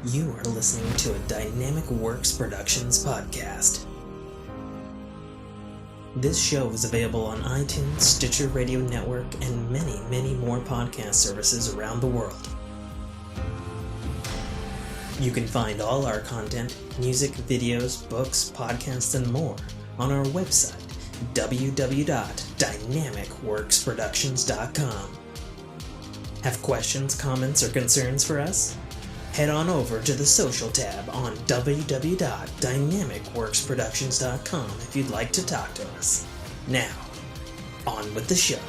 You are listening to a Dynamicworksproductions podcast. This show is available on iTunes, Stitcher Radio Network, and many, many more podcast services around the world. You can find all our content, music, videos, books, podcasts, and more on our website, www.dynamicworksproductions.com. Have questions, comments, or concerns for us? Head on over to the social tab on www.dynamicworksproductions.com if you'd like to talk to us. Now, on with the show.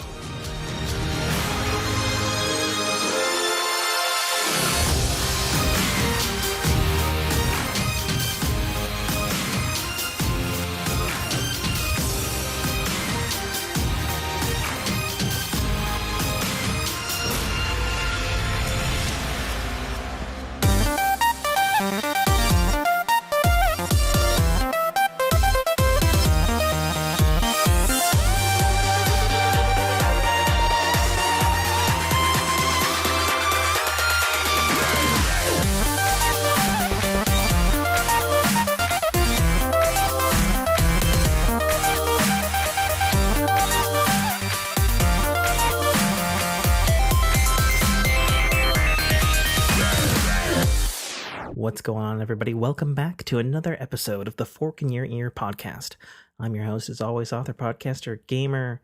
What's going on, everybody? Welcome back to another episode of the Fork in Your Ear podcast. I'm your host, as always, author, podcaster, gamer,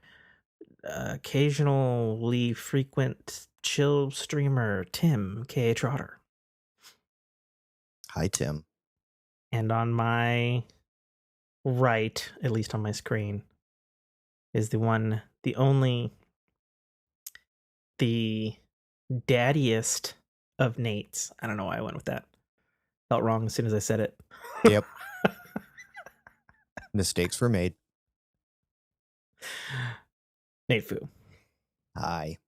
occasionally frequent chill streamer, Tim, aka Trotter. Hi, Tim. And on my right, at least on my screen, is the one, the only, the daddiest of Nates. I don't know why I went with that. Felt wrong as soon as I said it. Yep. Mistakes were made. Nate Fu. Hi.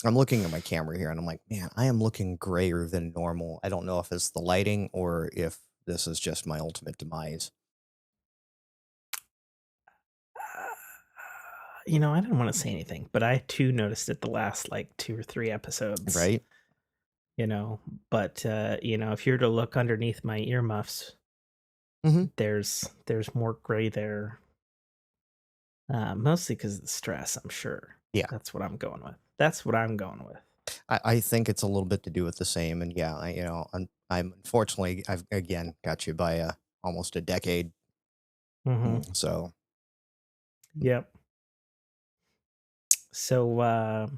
I'm looking at my camera here and I'm like, man, I am looking grayer than normal. I don't know if it's the lighting or if this is just my ultimate demise. You know, I didn't want to say anything, but I too noticed it the last like 2 or 3 episodes. Right? You know, but you know, if you're to look underneath my earmuffs, there's more gray there. Mostly because of the stress, I'm sure. Yeah. That's what I'm going with. I think it's a little bit to do with the same. And yeah, I'm unfortunately, I've again got you by almost a decade. So. Yep. So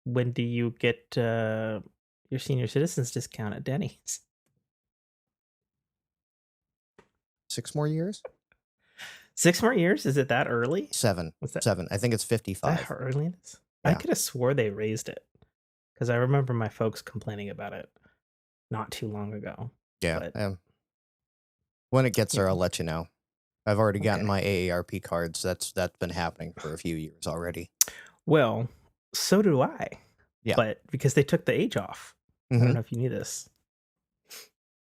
when do you get your senior citizens discount at Denny's? 6 more years? 6 more years? Is it that early? 7. What's that? 7. I think it's 55. How early it is? Yeah. I could have swore they raised it because I remember my folks complaining about it not too long ago. Yeah. When it gets there, I'll let you know. I've already gotten my AARP cards. That's been happening for a few years already. Well, so do I. Yeah. But because they took the age off. I don't know if you knew this.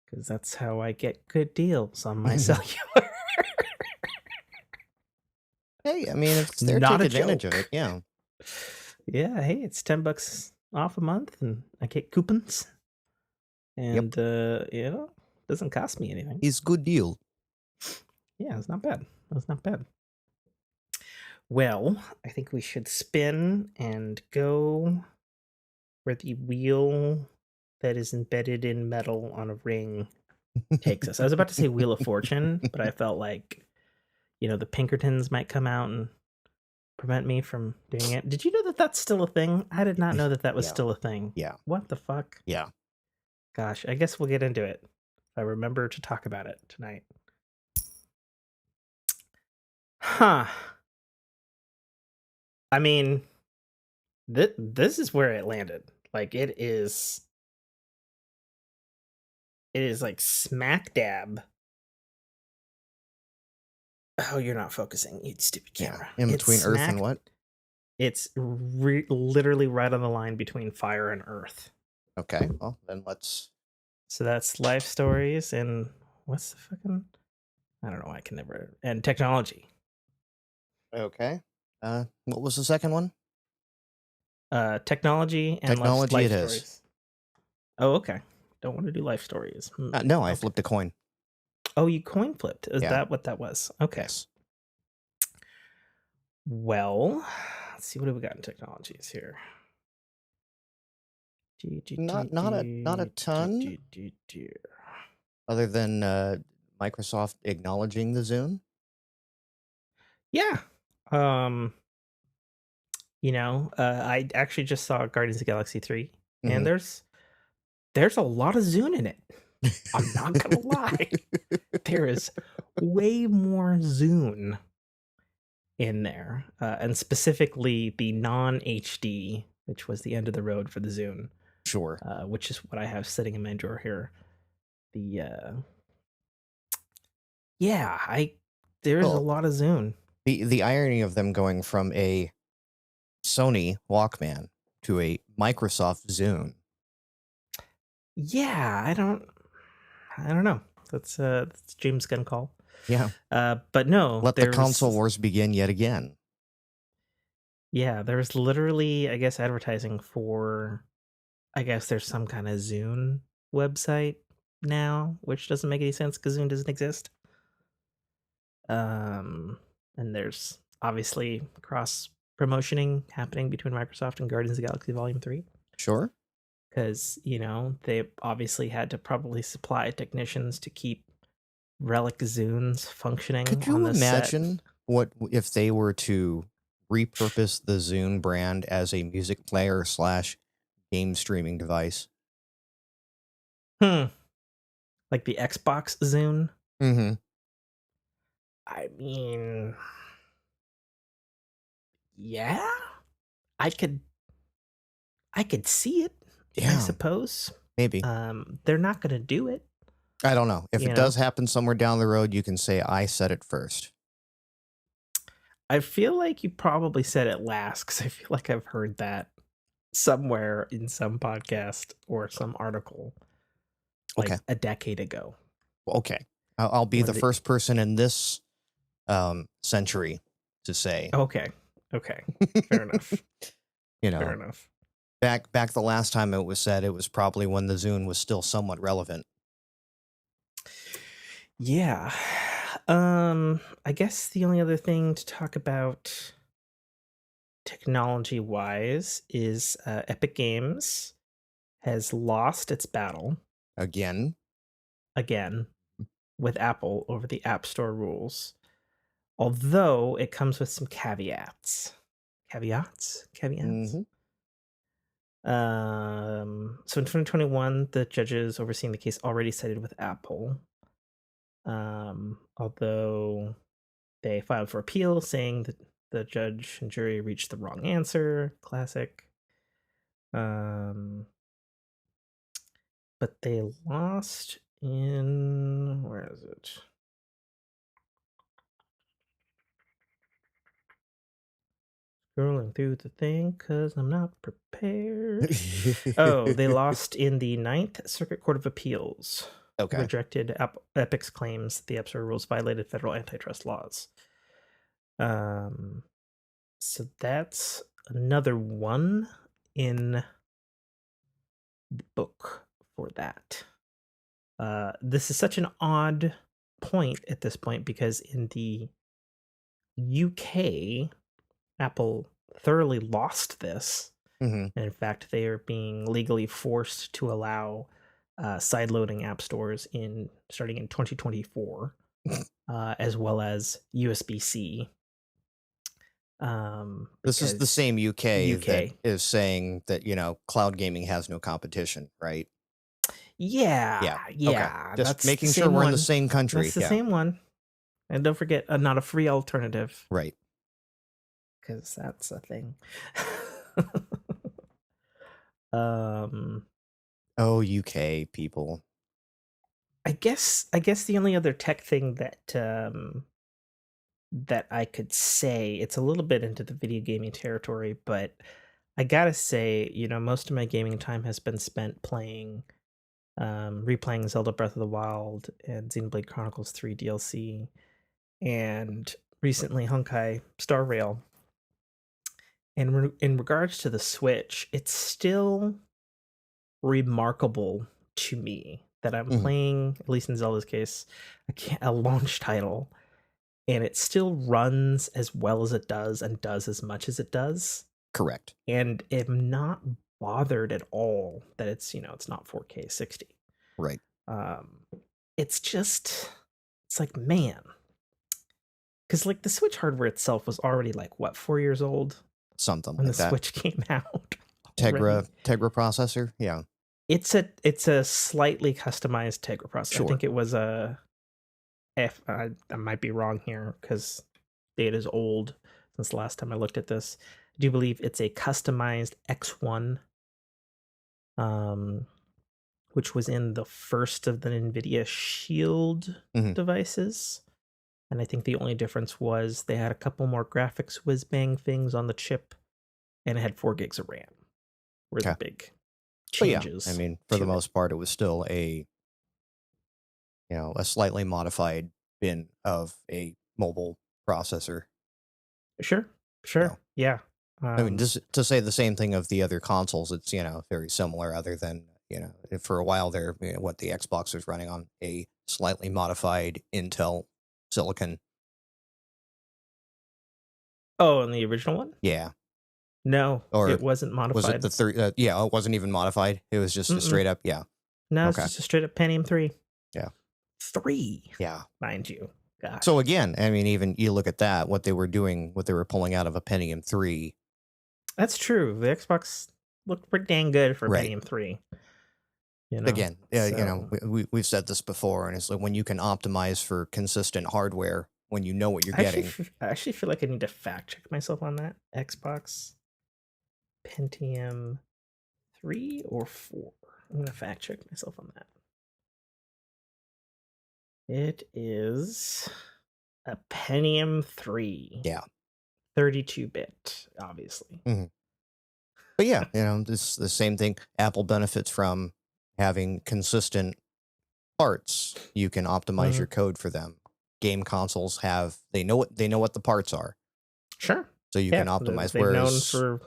Because that's how I get good deals on my cellular. Hey, I mean, if it's there, Not take a advantage joke. of it. Yeah. Yeah, hey, it's $10 off a month, and I get coupons. And, you know, doesn't cost me anything. It's a good deal. Yeah, it's not bad. It's not bad. Well, I think we should spin and go where the wheel that is embedded in metal on a ring takes us. I was about to say Wheel of Fortune, but I felt like, you know, the Pinkertons might come out and prevent me from doing it. Did you know that that's still a thing? I did not know that that was still a thing. Yeah. What the fuck? Yeah. Gosh, I guess we'll get into it. I remember to talk about it tonight. Huh. I mean, this is where it landed. Like, it is like smack dab. Oh, you're not focusing, you stupid camera. In between Earth and what? It's literally right on the line between fire and earth. Okay, well, then let's... So that's life stories and what's the fucking... I don't know, I can never... And technology. Okay. What was the second one? Technology and Technology life it is. stories. Oh, okay. Don't want to do life stories. No, I Okay. flipped a coin. Oh, you coin flipped. Is Yeah. that what that was? Okay. Yes. Well, let's see, what do we got in technologies here? Not a ton, other than Microsoft acknowledging the Zune. Yeah. I actually just saw Guardians of the Galaxy 3, and Mhm. there's a lot of Zune in it. I'm not gonna lie. There is way more Zune in there, and specifically the non-HD, which was the end of the road for the Zune, Sure. which is what I have sitting in my drawer here. There's a Well, lot of Zune. the irony of them going from a Sony Walkman to a Microsoft Zune. Yeah, I don't know. That's James Gunn call. Yeah. But no, Let the console wars begin yet again. Yeah, there's literally, I guess, advertising for, I guess there's some kind of Zune website now, which doesn't make any sense because Zune doesn't exist. And there's obviously cross promotioning happening between Microsoft and Guardians of the Galaxy Vol.3. Sure. Because, they obviously had to probably supply technicians to keep relic Zunes functioning Could on you this set. imagine what if they were to repurpose the Zune brand as a music player / game streaming device? Like the Xbox Zune? Mm-hmm. I mean, yeah, I could see it, I Yeah, suppose. maybe. They're not gonna do it. I don't know. If You it know, does happen somewhere down the road, you can say I said it first. I feel like you probably said it last because I feel like I've heard that somewhere in some podcast or some article, like Okay. a decade ago. Okay. I'll be When the first person in this century to say. Okay, fair enough. You Fair know, enough. back the last time it was said, it was probably when the Zune was still somewhat relevant. Yeah. I guess the only other thing to talk about technology wise is Epic Games has lost its battle Again. again with Apple over the App Store rules. Although it comes with some caveats. Caveats? Mm-hmm. So in 2021, the judges overseeing the case already sided with Apple. Although they filed for appeal, saying that the judge and jury reached the wrong answer. Classic. But they lost in, where is it? Scrolling through the thing because I'm not prepared. Oh, they lost in the Ninth Circuit Court of Appeals. Okay. Rejected Epic's claims the App Store rules violated federal antitrust laws. So that's another one in the book for that. This is such an odd point at this point because in the UK, Apple thoroughly lost this. Mm-hmm. And in fact, they are being legally forced to allow sideloading app stores starting in 2024, as well as USB-C. This is the same UK that UK. is saying that, cloud gaming has no competition, right? Yeah. Okay. Just That's making the sure same we're in one. the same country. That's the Yeah. same one. And don't forget, not a free alternative. Right. Because that's a thing. um Oh, UK people. I guess the only other tech thing that that I could say, it's a little bit into the video gaming territory, but I gotta say, most of my gaming time has been spent playing, replaying Zelda Breath of the Wild and Xenoblade Chronicles 3 DLC, and recently Honkai Star Rail. And in regards to the Switch, it's still remarkable to me that I'm playing, at least in Zelda's case, a launch title, and it still runs as well as it does and does as much as it does. Correct. And am not bothered at all that it's, it's not 4K 60. Right. It's like, man. Because, like, the Switch hardware itself was already, like, what, 4 years old? Something when like the that. Switch came out. Tegra processor? Yeah. It's a slightly customized Tegra processor. Sure. I think it was I might be wrong here because data is old since the last time I looked at this. I do believe it's a customized X1, which was in the first of the NVIDIA Shield devices. And I think the only difference was they had a couple more graphics whiz-bang things on the chip, and it had 4 gigs of RAM. Were the big changes. But yeah, I mean, for the most part, it was still a slightly modified bin of a mobile processor. Sure. Yeah. I mean, just to say the same thing of the other consoles, it's, very similar, other than, for a while there, what the Xbox was running on a slightly modified Intel Silicon. Oh, and the original one? Yeah. No, or it wasn't modified. Was it the third? Yeah, it wasn't even modified. It was just a straight up, yeah. No, it's just a straight up Pentium 3. Yeah. 3. Yeah. Mind you. Gosh. So again, I mean, even you look at that, what they were doing, what they were pulling out of a Pentium 3. That's true. The Xbox looked pretty dang good for Pentium 3. Again, we've said this before, and it's like when you can optimize for consistent hardware, when you know what you're getting. I actually feel like I need to fact check myself on that. Xbox Pentium 3 or 4? I'm going to fact check myself on that. It is a Pentium 3. Yeah. 32-bit, obviously. But yeah, it's the same thing. Apple benefits from having consistent parts. You can optimize your code for them. Game consoles they know what the parts are. Sure. So you can optimize. They've known for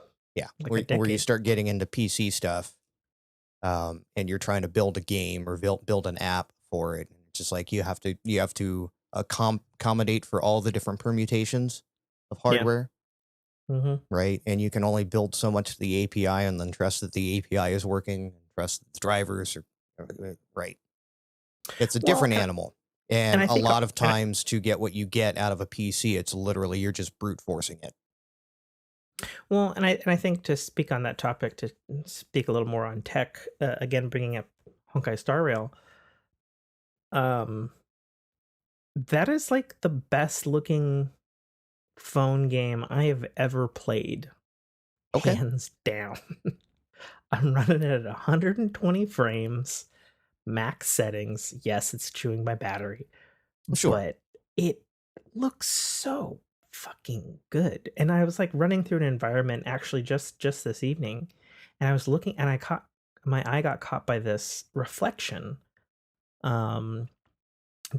where you start getting into PC stuff, and you're trying to build a game or build an app for it. It's just like you have to accommodate for all the different permutations of hardware. Right, and you can only build so much of the API and then trust that the API is working, and trust that the drivers are right. It's a different animal, and a lot of times to get what you get out of a PC, it's literally you're just brute forcing it. Well, and I think to speak on that topic, to speak a little more on tech, again bringing up Honkai Star Rail, that is like the best looking phone game I have ever played. Hands down. I'm running it at 120 frames, max settings. Yes, it's chewing my battery. Sure. But it looks so fucking good. And I was like running through an environment actually just this evening, and I was looking, and my eye got caught by this reflection. To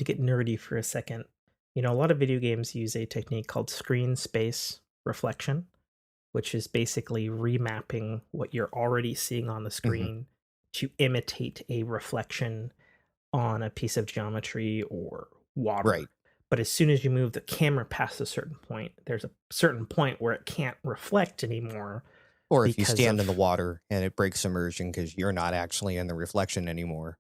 get nerdy for a second, a lot of video games use a technique called screen space reflection, which is basically remapping what you're already seeing on the screen to imitate a reflection on a piece of geometry or water. Right. But as soon as you move the camera past a certain point, there's a certain point where it can't reflect anymore. Or if you stand in the water and it breaks immersion because you're not actually in the reflection anymore.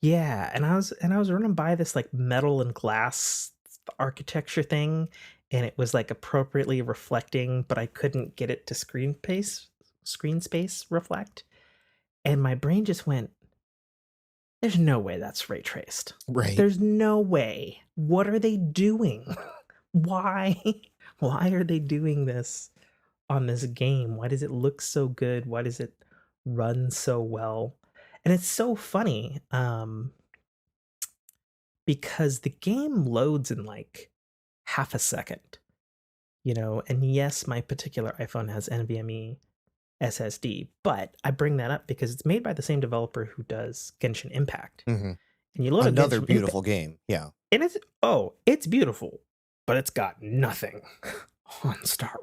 Yeah, and I was running by this like metal and glass architecture thing, and it was like appropriately reflecting, but I couldn't get it to screen space reflect. And my brain just went, there's no way that's ray traced. Right. There's no way. What are they doing? Why are they doing this on this game? Why does it look so good? Why does it run so well? And it's so funny, because the game loads in like half a second, and yes, my particular iPhone has NVMe SSD, but I bring that up because it's made by the same developer who does Genshin Impact. And you load another beautiful game, yeah. And it's beautiful, but it's got nothing on Star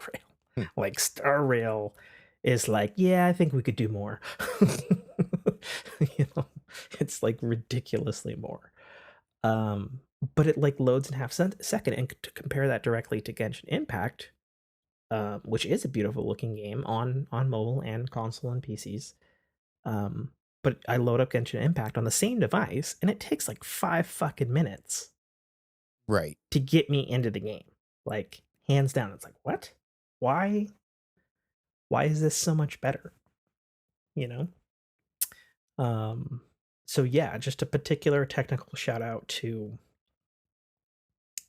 Rail. Like Star Rail is like, yeah, I think we could do more. it's like ridiculously more. But it like loads in half second, and to compare that directly to Genshin Impact, which is a beautiful looking game on mobile and console and PCs. But I load up Genshin Impact on the same device, and it takes like 5 fucking minutes Right. to get me into the game. Like, hands down, it's like, what? Why is this so much better? You know? So yeah, just a particular technical shout out to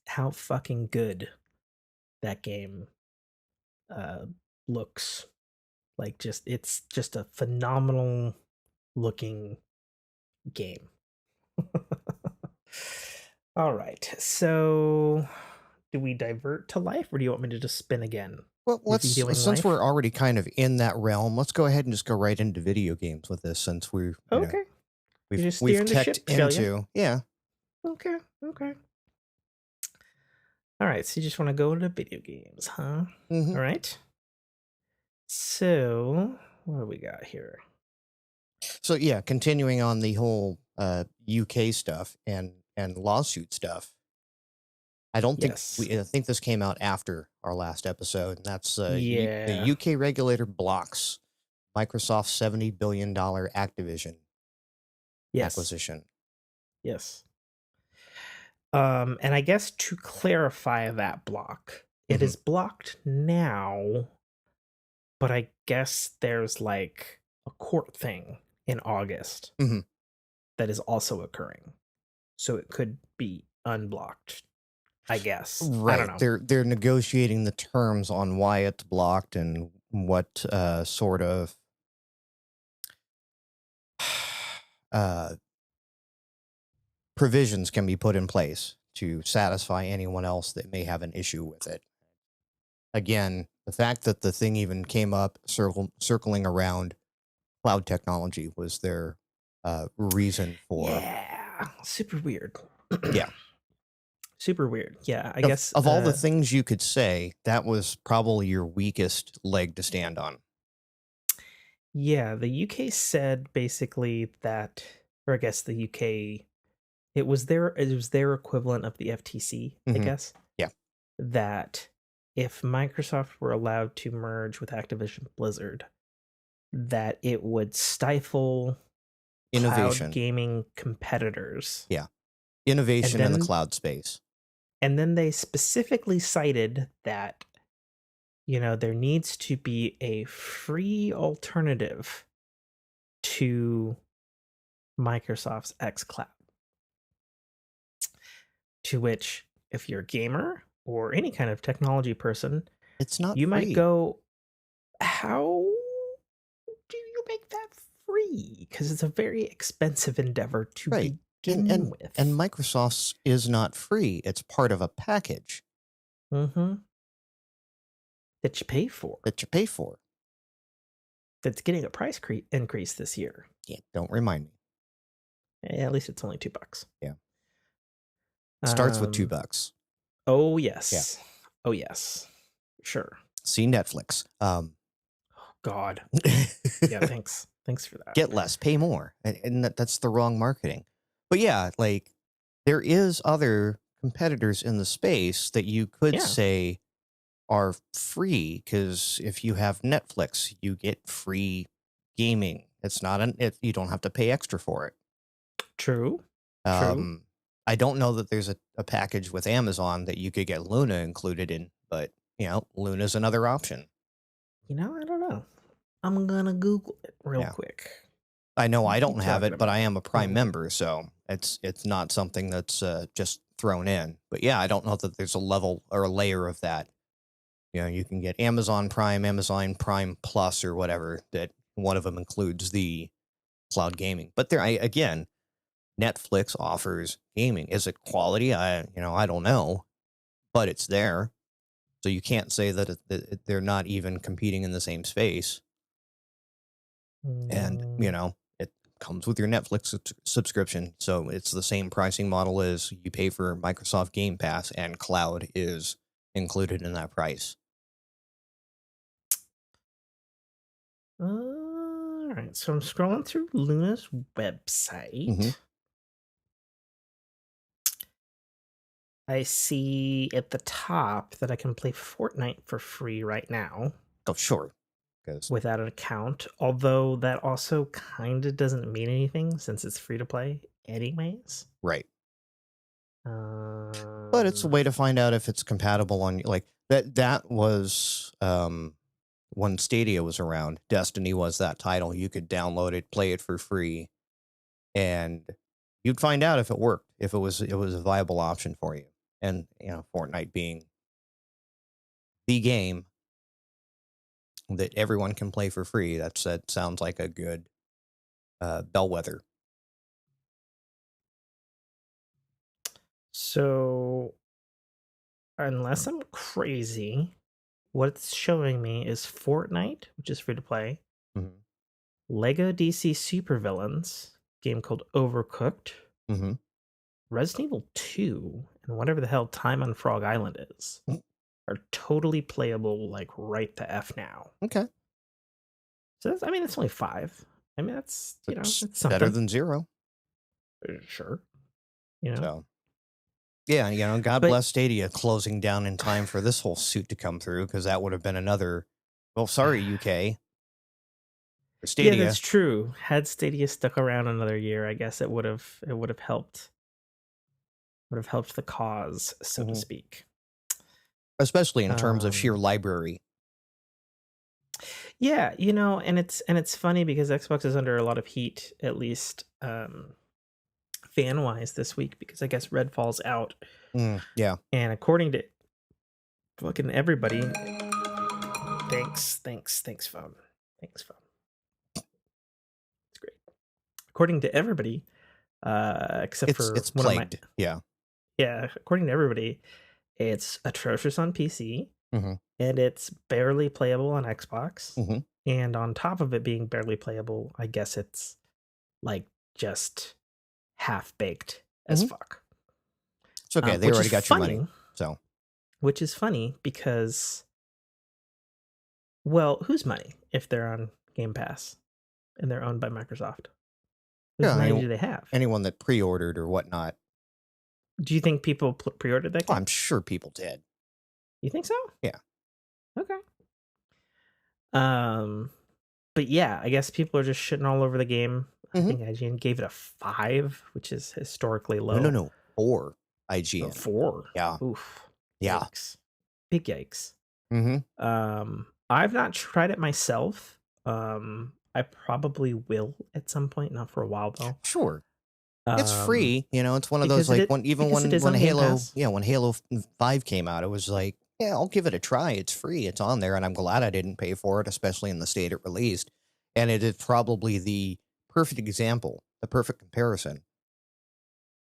how fucking good that game looks. Like, just it's just a phenomenal looking game. All right, so do we divert to life, or do you want me to just spin again? Well, Redoing since life? we're already kind of in that realm, let's go ahead and just go right into video games with this, since we're, you know, Okay, you're just we've steering the teched ship, shall you? into, yeah. Okay, okay. All right, so you just want to go to video games, huh? Mm-hmm. All right. So, what do we got here? So yeah, continuing on the whole UK stuff and lawsuit stuff. I don't think Yes. I think this came out after our last episode, and that's the Yeah. UK regulator blocks Microsoft's $70 billion Activision Yes. acquisition. Yes. And I guess to clarify that block, it is blocked now, but I guess there's like a court thing in August that is also occurring. So it could be unblocked, I guess. I don't Right. know. They're negotiating the terms on why it's blocked and what sort of provisions can be put in place to satisfy anyone else that may have an issue with it. Again, the fact that the thing even came up circling around cloud technology was their reason for. Yeah. Super weird. Yeah. Super weird. Yeah, I guess Of all the things you could say, that was probably your weakest leg to stand on. Yeah, the UK said basically that, or I guess the UK, it was their equivalent of the FTC, I guess. Yeah. That if Microsoft were allowed to merge with Activision Blizzard, that it would stifle Innovation. cloud gaming competitors. Yeah. Innovation in the cloud space. And then they specifically cited that, you know, there needs to be a free alternative to Microsoft's xCloud. To which, if you're a gamer or any kind of technology person, it's not you free. Might go, how do you make that free? Because it's a very expensive endeavor to begin with. And Microsoft's is not free. It's part of a package. That you pay for. That's getting a price increase this year. Yeah, don't remind me. At least it's only $2. Yeah. It starts with $2. Oh, yes. Yeah. Oh, yes. Sure. See Netflix. Oh, God. Yeah, thanks. Thanks for that. Get less, pay more. And that's the wrong marketing. But yeah, like, there is other competitors in the space that you could say are free, because if you have Netflix, you get free gaming. It's not you don't have to pay extra for it. True. I don't know that there's a package with Amazon that you could get Luna included in, but you know, Luna's another option. You know, I don't know. I'm gonna Google it real quick. I know I don't have it, but I am a Prime member, so it's not something that's just thrown in. But yeah, I don't know that there's a level or a layer of that. You know, you can get Amazon Prime Plus, or whatever, that one of them includes the cloud gaming. But again, Netflix offers gaming. Is it quality? I don't know, but it's there. So you can't say that they're not even competing in the same space. And, you know, it comes with your Netflix subscription. So it's the same pricing model as you pay for Microsoft Game Pass, and cloud is included in that price. All right, so I'm scrolling through Luna's website. I see at the top that I can play Fortnite for free right now. Oh, sure. Without an account, although that also kind of doesn't mean anything since it's free to play anyways. Right. But it's a way to find out if it's compatible on like that was when Stadia was around. Destiny was that title. You could download it, play it for free, and you'd find out if it worked, if it was a viable option for you. And Fortnite being the game that everyone can play for free, that sounds like a good bellwether. So, unless I'm crazy, what it's showing me is Fortnite, which is free to play, Lego DC Supervillains, game called Overcooked, Resident Evil 2, and whatever the hell Time on Frog Island is, are totally playable, like right the F now. Okay. So that's, it's only 5. I mean, that's, it's something. Better than 0. Sure. So, yeah, God bless Stadia closing down in time for this whole suit to come through, because that would have been another, well, sorry, UK. Stadia. Yeah, that's true. Had Stadia stuck around another year, I guess it would have helped. Would have helped the cause, so to speak. Especially in terms of sheer library. Yeah, and it's funny because Xbox is under a lot of heat, at least fan-wise this week, because I guess Redfall's out. Yeah. And according to fucking everybody, thanks, phone. Thanks, phone. It's great. According to everybody, except for it's plagued. Yeah, according to everybody, it's atrocious on PC, and it's barely playable on Xbox. And on top of it being barely playable, I guess it's like just half-baked as fuck. It's okay. They already got your money. So, which is funny because, well, whose money if they're on Game Pass and they're owned by Microsoft? Whose money do they have? Anyone that pre-ordered or whatnot. Do you think people pre-ordered that game? I'm sure people did. You think so? Yeah. Okay. But yeah, I guess people are just shitting all over the game. I think IGN gave it a 5, which is historically low. No. 4 IGN. 4. Yeah. Oof. Yeah. Yikes. Big yikes. I've not tried it myself. I probably will at some point, not for a while though. Sure. It's free, it's one of those like when Halo, when Halo 5 came out, it was like, yeah, I'll give it a try. It's free. It's on there, and I'm glad I didn't pay for it, especially in the state it released. And it is probably the perfect example, the perfect comparison.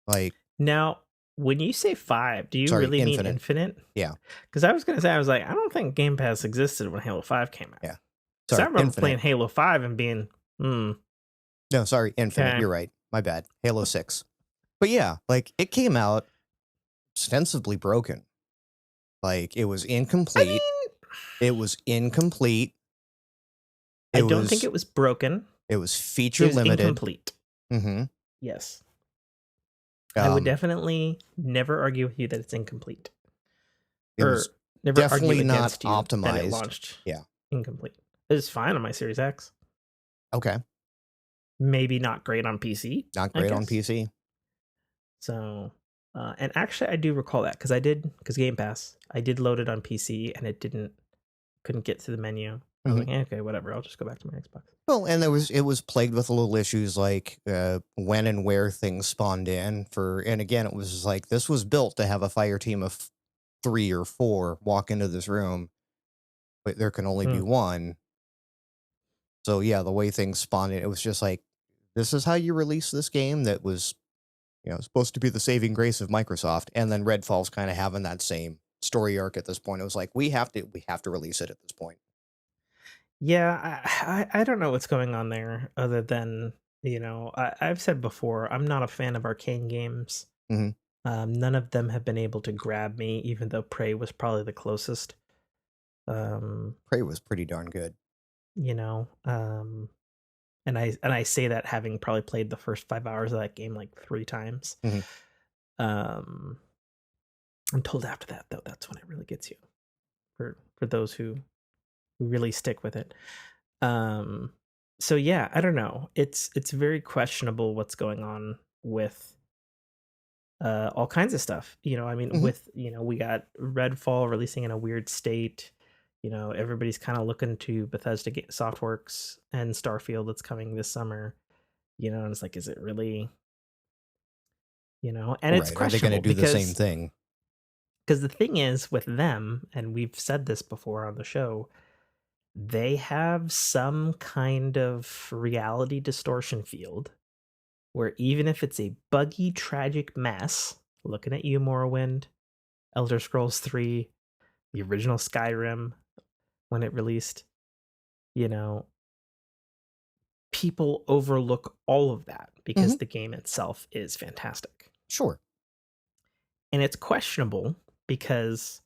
Like now, when you say 5, do you really mean Infinite? Yeah. Because I was gonna say, I don't think Game Pass existed when Halo 5 came out. Yeah. Sorry, I remember playing Halo 5 and being, No, sorry, Infinite. Okay. You're right. My bad. Halo 6. But yeah, like it came out ostensibly broken. Like it was incomplete. It was incomplete. I don't think it was broken. It was feature limited. Incomplete. Yes. I would definitely never argue with you that it's incomplete. It was never definitely not optimized. That it launched incomplete. It's fine on my Series X. Okay. Maybe not great on PC. Not great on PC. So, and actually I do recall that because Game Pass, I did load it on PC and it couldn't get to the menu. I was like, okay, whatever. I'll just go back to my Xbox. Well, and it was plagued with little issues like when and where things spawned in and again, it was like, this was built to have a fire team of 3 or 4 walk into this room, but there can only be 1. So yeah, the way things spawned in, it was just like, this is how you release this game that was, supposed to be the saving grace of Microsoft. And then Redfall's kind of having that same story arc at this point. It was like, we have to release it at this point. Yeah, I don't know what's going on there other than, I've said before, I'm not a fan of arcane games. None of them have been able to grab me, even though Prey was probably the closest. Prey was pretty darn good. And I say that having probably played the first 5 hours of that game like 3 times. Mhm. Um, I'm told after that though, that's when it really gets you for those who really stick with it. Um, so yeah, I don't know. It's very questionable what's going on with all kinds of stuff. I mean, Mhm. with we got Redfall releasing in a weird state. Everybody's kind of looking to Bethesda Softworks and Starfield that's coming this summer. And it's like, is it really? And it's Right. Are they going to questionable do the same because thing? the thing is with them, and we've said this before on the show, they have some kind of reality distortion field where even if it's a buggy, tragic mess, looking at you, Morrowind, Elder Scrolls 3, the original Skyrim when it released, you know, people overlook all of that because Mhm. the game itself is fantastic. Sure. And it's questionable because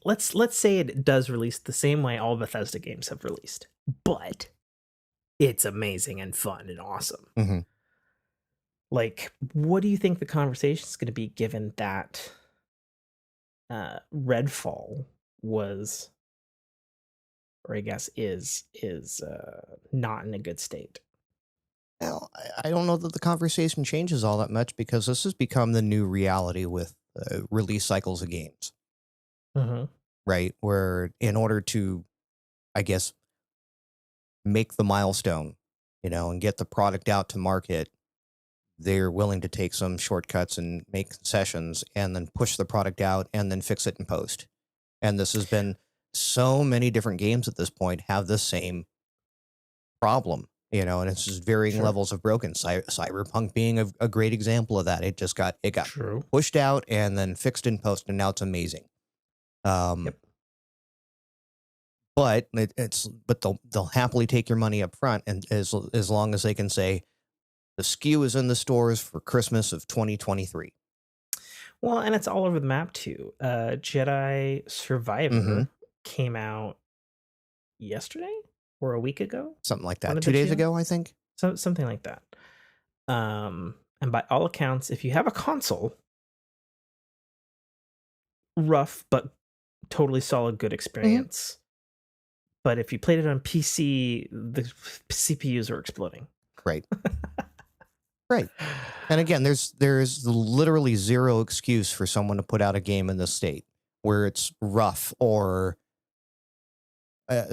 let's say it does release the same way all Bethesda games have released, but it's amazing and fun and awesome. Mhm. Like, what do you think the conversation is going to be given that Redfall was, or I guess is not in a good state? Well, I don't know that the conversation changes all that much because this has become the new reality with release cycles of games, Hmm. right? Where in order to, I guess, make the milestone, and get the product out to market, they're willing to take some shortcuts and make concessions and then push the product out and then fix it in post. And this has been so many different games at this point have the same problem, and it's just varying Sure. levels of broken. Cyberpunk being a great example of that. It got True. pushed out and then fixed in post, and now it's amazing. Um, Yep. but they'll happily take your money up front, and as long as they can say the SKU is in the stores for Christmas of 2023. Well, and it's all over the map too. Jedi Mm-hmm. Survivor came out yesterday or a week ago, Something like one that. of Two the days two. ago, I think. Something like that. And by all accounts, if you have a console, rough but totally solid, good Mm-hmm. experience. But if you played it on PC, the CPUs are exploding. Right. Right. And again, there's literally zero excuse for someone to put out a game in this state where it's rough or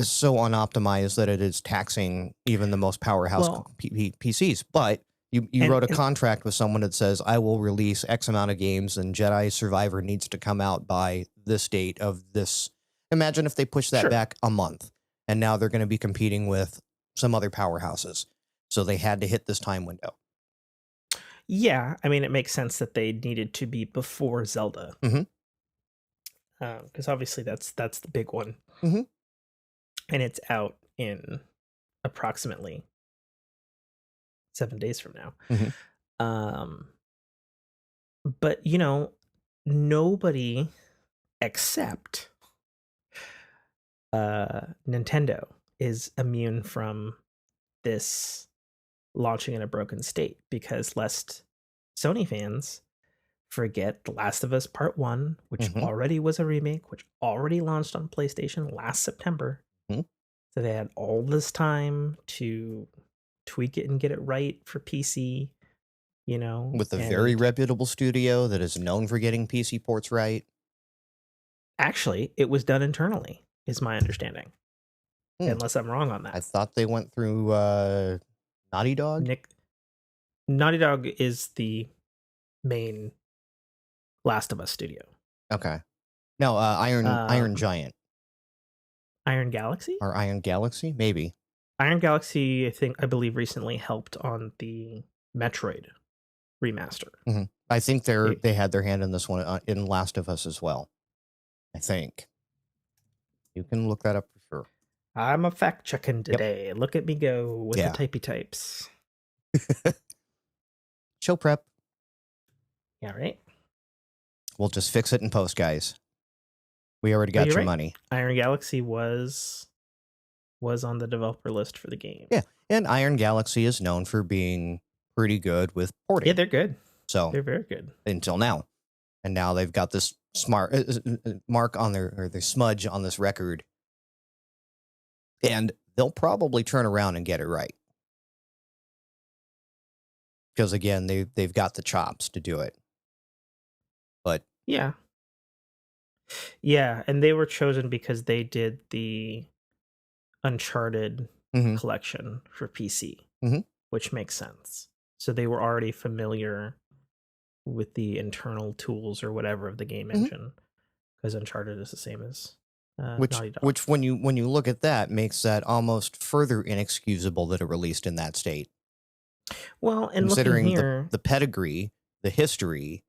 so unoptimized that it is taxing even the most powerhouse Well, PCs. But you and wrote a contract with someone that says I will release X amount of games, and Jedi Survivor needs to come out by this date of this. Imagine if they push that sure. back a month, and now they're going to be competing with some other powerhouses. So they had to hit this time window. Yeah, I mean, it makes sense that they needed to be before Zelda, Mm-hmm. because obviously that's the big one, Mm-hmm. and it's out in approximately 7 days from now. Mm-hmm. Um, but nobody except Nintendo is immune from this launching in a broken state because lest Sony fans forget The Last of Us Part 1, which Mm-hmm. already was a remake, which already launched on PlayStation last September. Mm-hmm. So they had all this time to tweak it and get it right for PC, With a very and reputable studio that is known for getting PC ports right. actually it was done internally, is my understanding, Hmm. unless I'm wrong on I that. thought they went through Naughty Dog. Nick Naughty Dog is the main Last of Us studio. Okay. No, Iron Um, Giant Iron Galaxy? or Iron Galaxy, maybe. Iron Galaxy, I believe recently helped on the Metroid remaster. Hmm. I think It, they had their hand in this one in Last of Us as well. I think you can look that up for sure. I'm a fact checking Yep. today. Look at me go with Yeah. the typey types. Show prep. Yeah, right. We'll just fix it in post, guys. We already Oh, got you're your right. money. Iron Galaxy was was on the developer list for the game. Yeah, and Iron Galaxy is known for being pretty good with porting. Yeah, they're good. So they're very good until now, and now they've got this smart mark on their smudge on this record, and they'll probably turn around and get it right because again they've got the chops to do it. But yeah, and they were chosen because they did the Uncharted collection for PC, which makes sense. So they were already familiar with the internal tools or whatever of the game engine, because Uncharted is the same as Naughty Dog. Which when you look at that makes that almost further inexcusable that it released in that state. Well, and considering looking here, the pedigree, the history.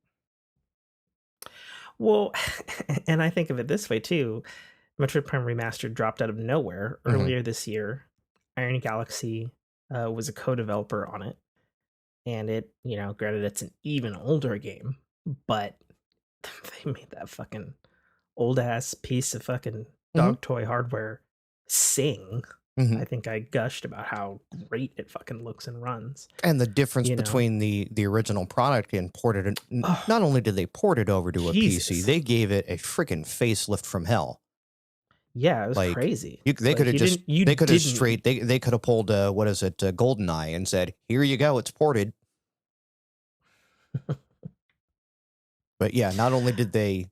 Well, and I think of it this way too. Metroid Prime Remastered dropped out of nowhere earlier this year. Iron Galaxy was a co-developer on it. And it, granted it's an even older game, but they made that fucking old-ass piece of fucking dog toy hardware sing. I think I gushed about how great it fucking looks and runs. And the difference between the original product and ported it. Not only did they port it over to a PC, they gave it a freaking facelift from hell. Yeah, it was crazy. They could have just they could have they could have pulled GoldenEye and said, "Here you go, it's ported." But yeah, not only did they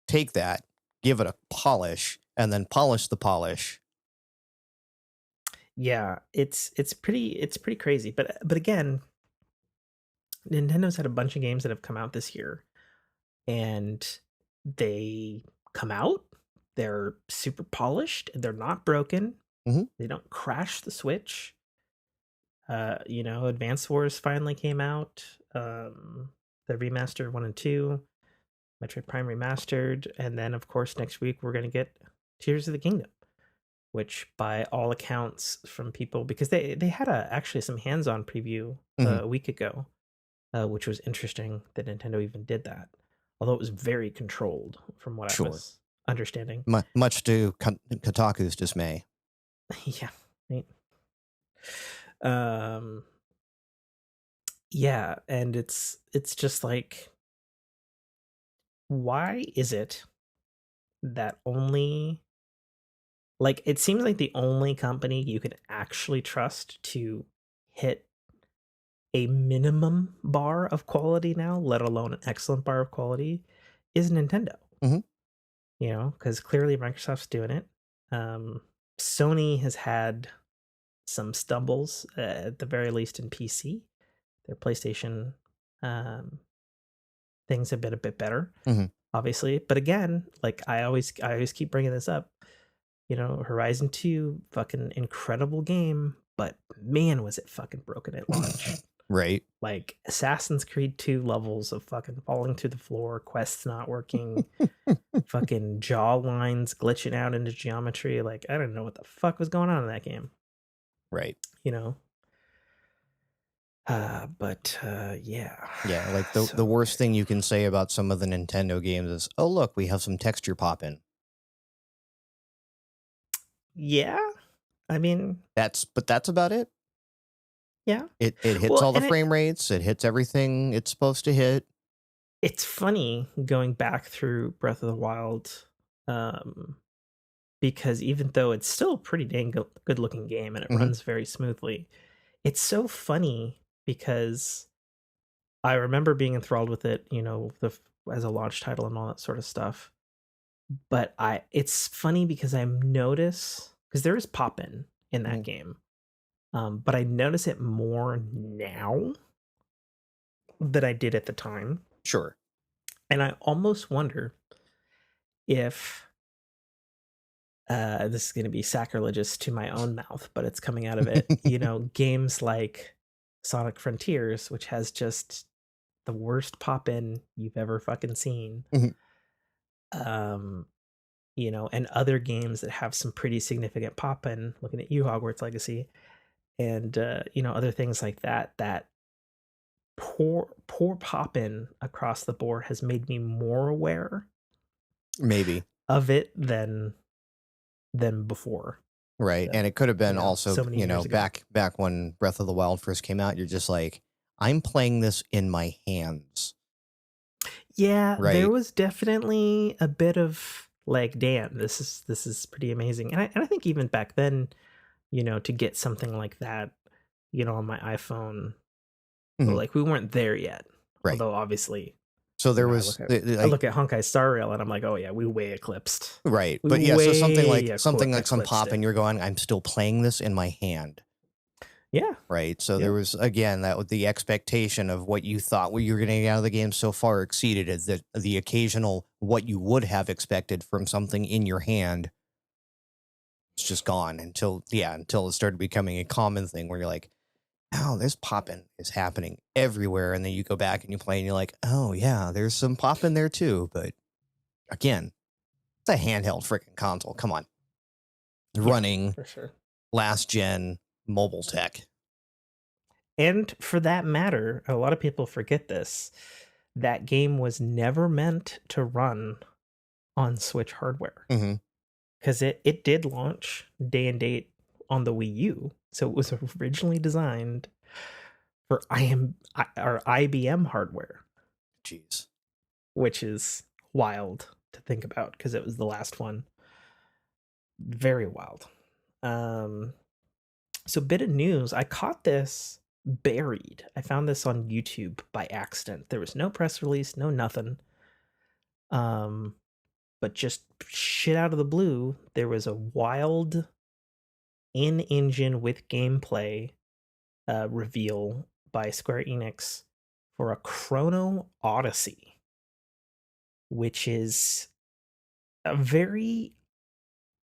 take that, give it a polish, and then polish the polish. Yeah, it's pretty crazy. But again, Nintendo's had a bunch of games that have come out this year, and they come out, they're super polished, and they're not broken. They don't crash the Switch. Advance Wars finally came out. The remastered 1 and 2, Metroid Prime Remastered, and then of course next week we're gonna get Tears of the Kingdom, which by all accounts from people, because they had actually some hands-on preview a week ago, which was interesting that Nintendo even did that, although it was very controlled from what I was understanding. Much to Kotaku's dismay. Yeah. Right. Yeah, and it's just like, why is it that only, like, it seems like the only company you can actually trust to hit a minimum bar of quality now, let alone an excellent bar of quality, is Nintendo. Because clearly Microsoft's doing it. Sony has had some stumbles, at the very least in PC. Their PlayStation things have been a bit better, obviously. But again, like I always keep bringing this up. Horizon 2, fucking incredible game, but man, was it fucking broken at launch. Right. Like Assassin's Creed 2 levels of fucking falling through the floor, quests not working, fucking jaw lines glitching out into geometry. Like, I don't know what the fuck was going on in that game. Right. Yeah. Yeah, like the worst thing you can say about some of the Nintendo games is, oh look, we have some texture pop in. Yeah. I mean, that's about it. Yeah. It hits all the frame rates, it hits everything it's supposed to hit. It's funny going back through Breath of the Wild, because even though it's still a pretty dang good looking game and it runs very smoothly, it's so funny because I remember being enthralled with it, as a launch title and all that sort of stuff. But it's funny because I notice, because there is pop-in in that game, but I notice it more now than I did at the time. Sure. And I almost wonder if this is going to be sacrilegious to my own mouth, but it's coming out of it. Games like Sonic Frontiers, which has just the worst pop-in you've ever fucking seen. And other games that have some pretty significant pop-in, looking at you, Hogwarts Legacy, and other things like that poor pop-in across the board has made me more aware maybe of it than before. Right. And it could have been also, so many years ago. back when Breath of the Wild first came out, you're just like, I'm playing this in my hands. Yeah, there Right. was definitely a bit of like, damn, this is pretty amazing. And I think even back then, to get something like that, on my iPhone, but Mhm. like we weren't there yet. Right. Although obviously, So there I was look at I like, look at Honkai Star Rail and I'm like, oh yeah, we way eclipsed. right. We But yeah, so way something like some eclipsed pop it. and you're going, I'm still playing this in my hand. Yeah. Right. So there Yeah. was, again, that with the expectation of what you thought what you were going to get out of the game so far exceeded it. That the occasional what you would have expected from something in your hand, it's just gone until it started becoming a common thing where you're like, oh, this popping is happening everywhere. And then you go back and you play and you're like, oh yeah, there's some pop in there too. But again, it's a handheld freaking console. Come on. Yeah, Running for sure. last gen mobile tech. And for that matter, a lot of people forget this. That game was never meant to run on Switch hardware Mm-hmm. because it did launch day and date on the Wii U. So it was originally designed for IBM hardware, Jeez. which is wild to think about because it was the last one. Very wild. Um, so bit of news, I caught this buried. I found this on YouTube by accident. There was no press release, no nothing. Um, but just shit out of the blue, there was a wild in-engine with gameplay reveal by Square Enix for a Chrono Odyssey, which is a very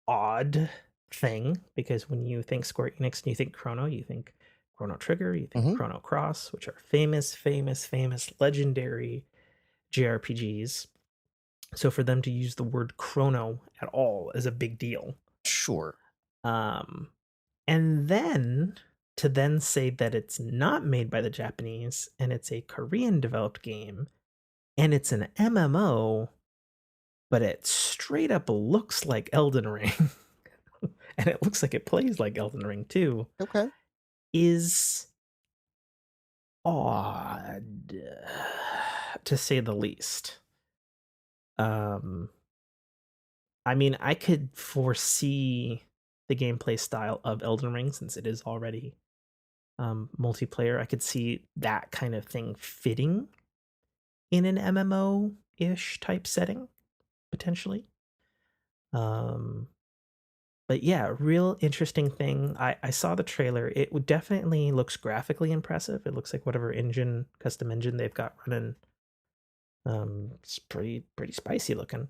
odd thing because when you think Square Enix and you think Chrono, you think Chrono Trigger, you think Mm-hmm. Chrono Cross, which are famous, legendary JRPGs. So for them to use the word Chrono at all is a big deal. Sure. Um, and then to then say that it's not made by the Japanese and it's a Korean developed game and it's an MMO, but it straight up looks like Elden Ring. And it looks like it plays like Elden Ring too, Okay. is odd to say the least. Um, I mean, I could foresee the gameplay style of Elden Ring since it is already multiplayer. I could see that kind of thing fitting in an MMO ish type setting potentially. Um, but yeah, real interesting thing. I saw the trailer. It would definitely looks graphically impressive. It looks like whatever custom engine they've got running. It's pretty spicy looking.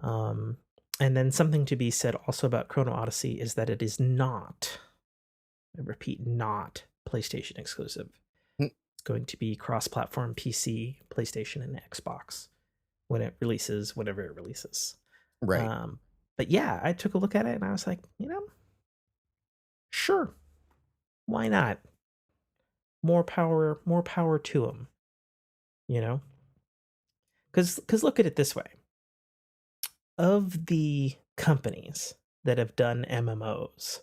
Um, and then something to be said also about Chrono Odyssey is that it is not, I repeat, not PlayStation exclusive. Mm. It's going to be cross-platform PC, PlayStation, and Xbox when it releases, whenever it releases. Right. But yeah, I took a look at it and I was like, sure, why not? More power to them, you know? Because look at it this way. Of the companies that have done MMOs,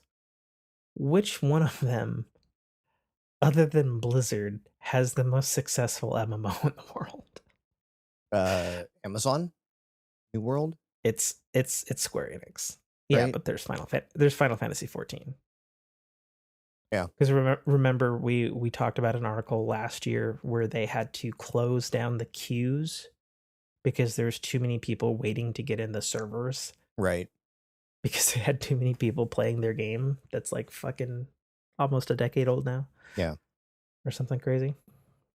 which one of them, other than Blizzard, has the most successful MMO in the world? Amazon New World, It's Square Enix. Yeah, right? but there's Final Fantasy 14. Yeah. Because remember we talked about an article last year where they had to close down the queues because there's too many people waiting to get in the servers Right. because they had too many people playing their game that's like fucking almost a decade old now. Yeah. Or something crazy.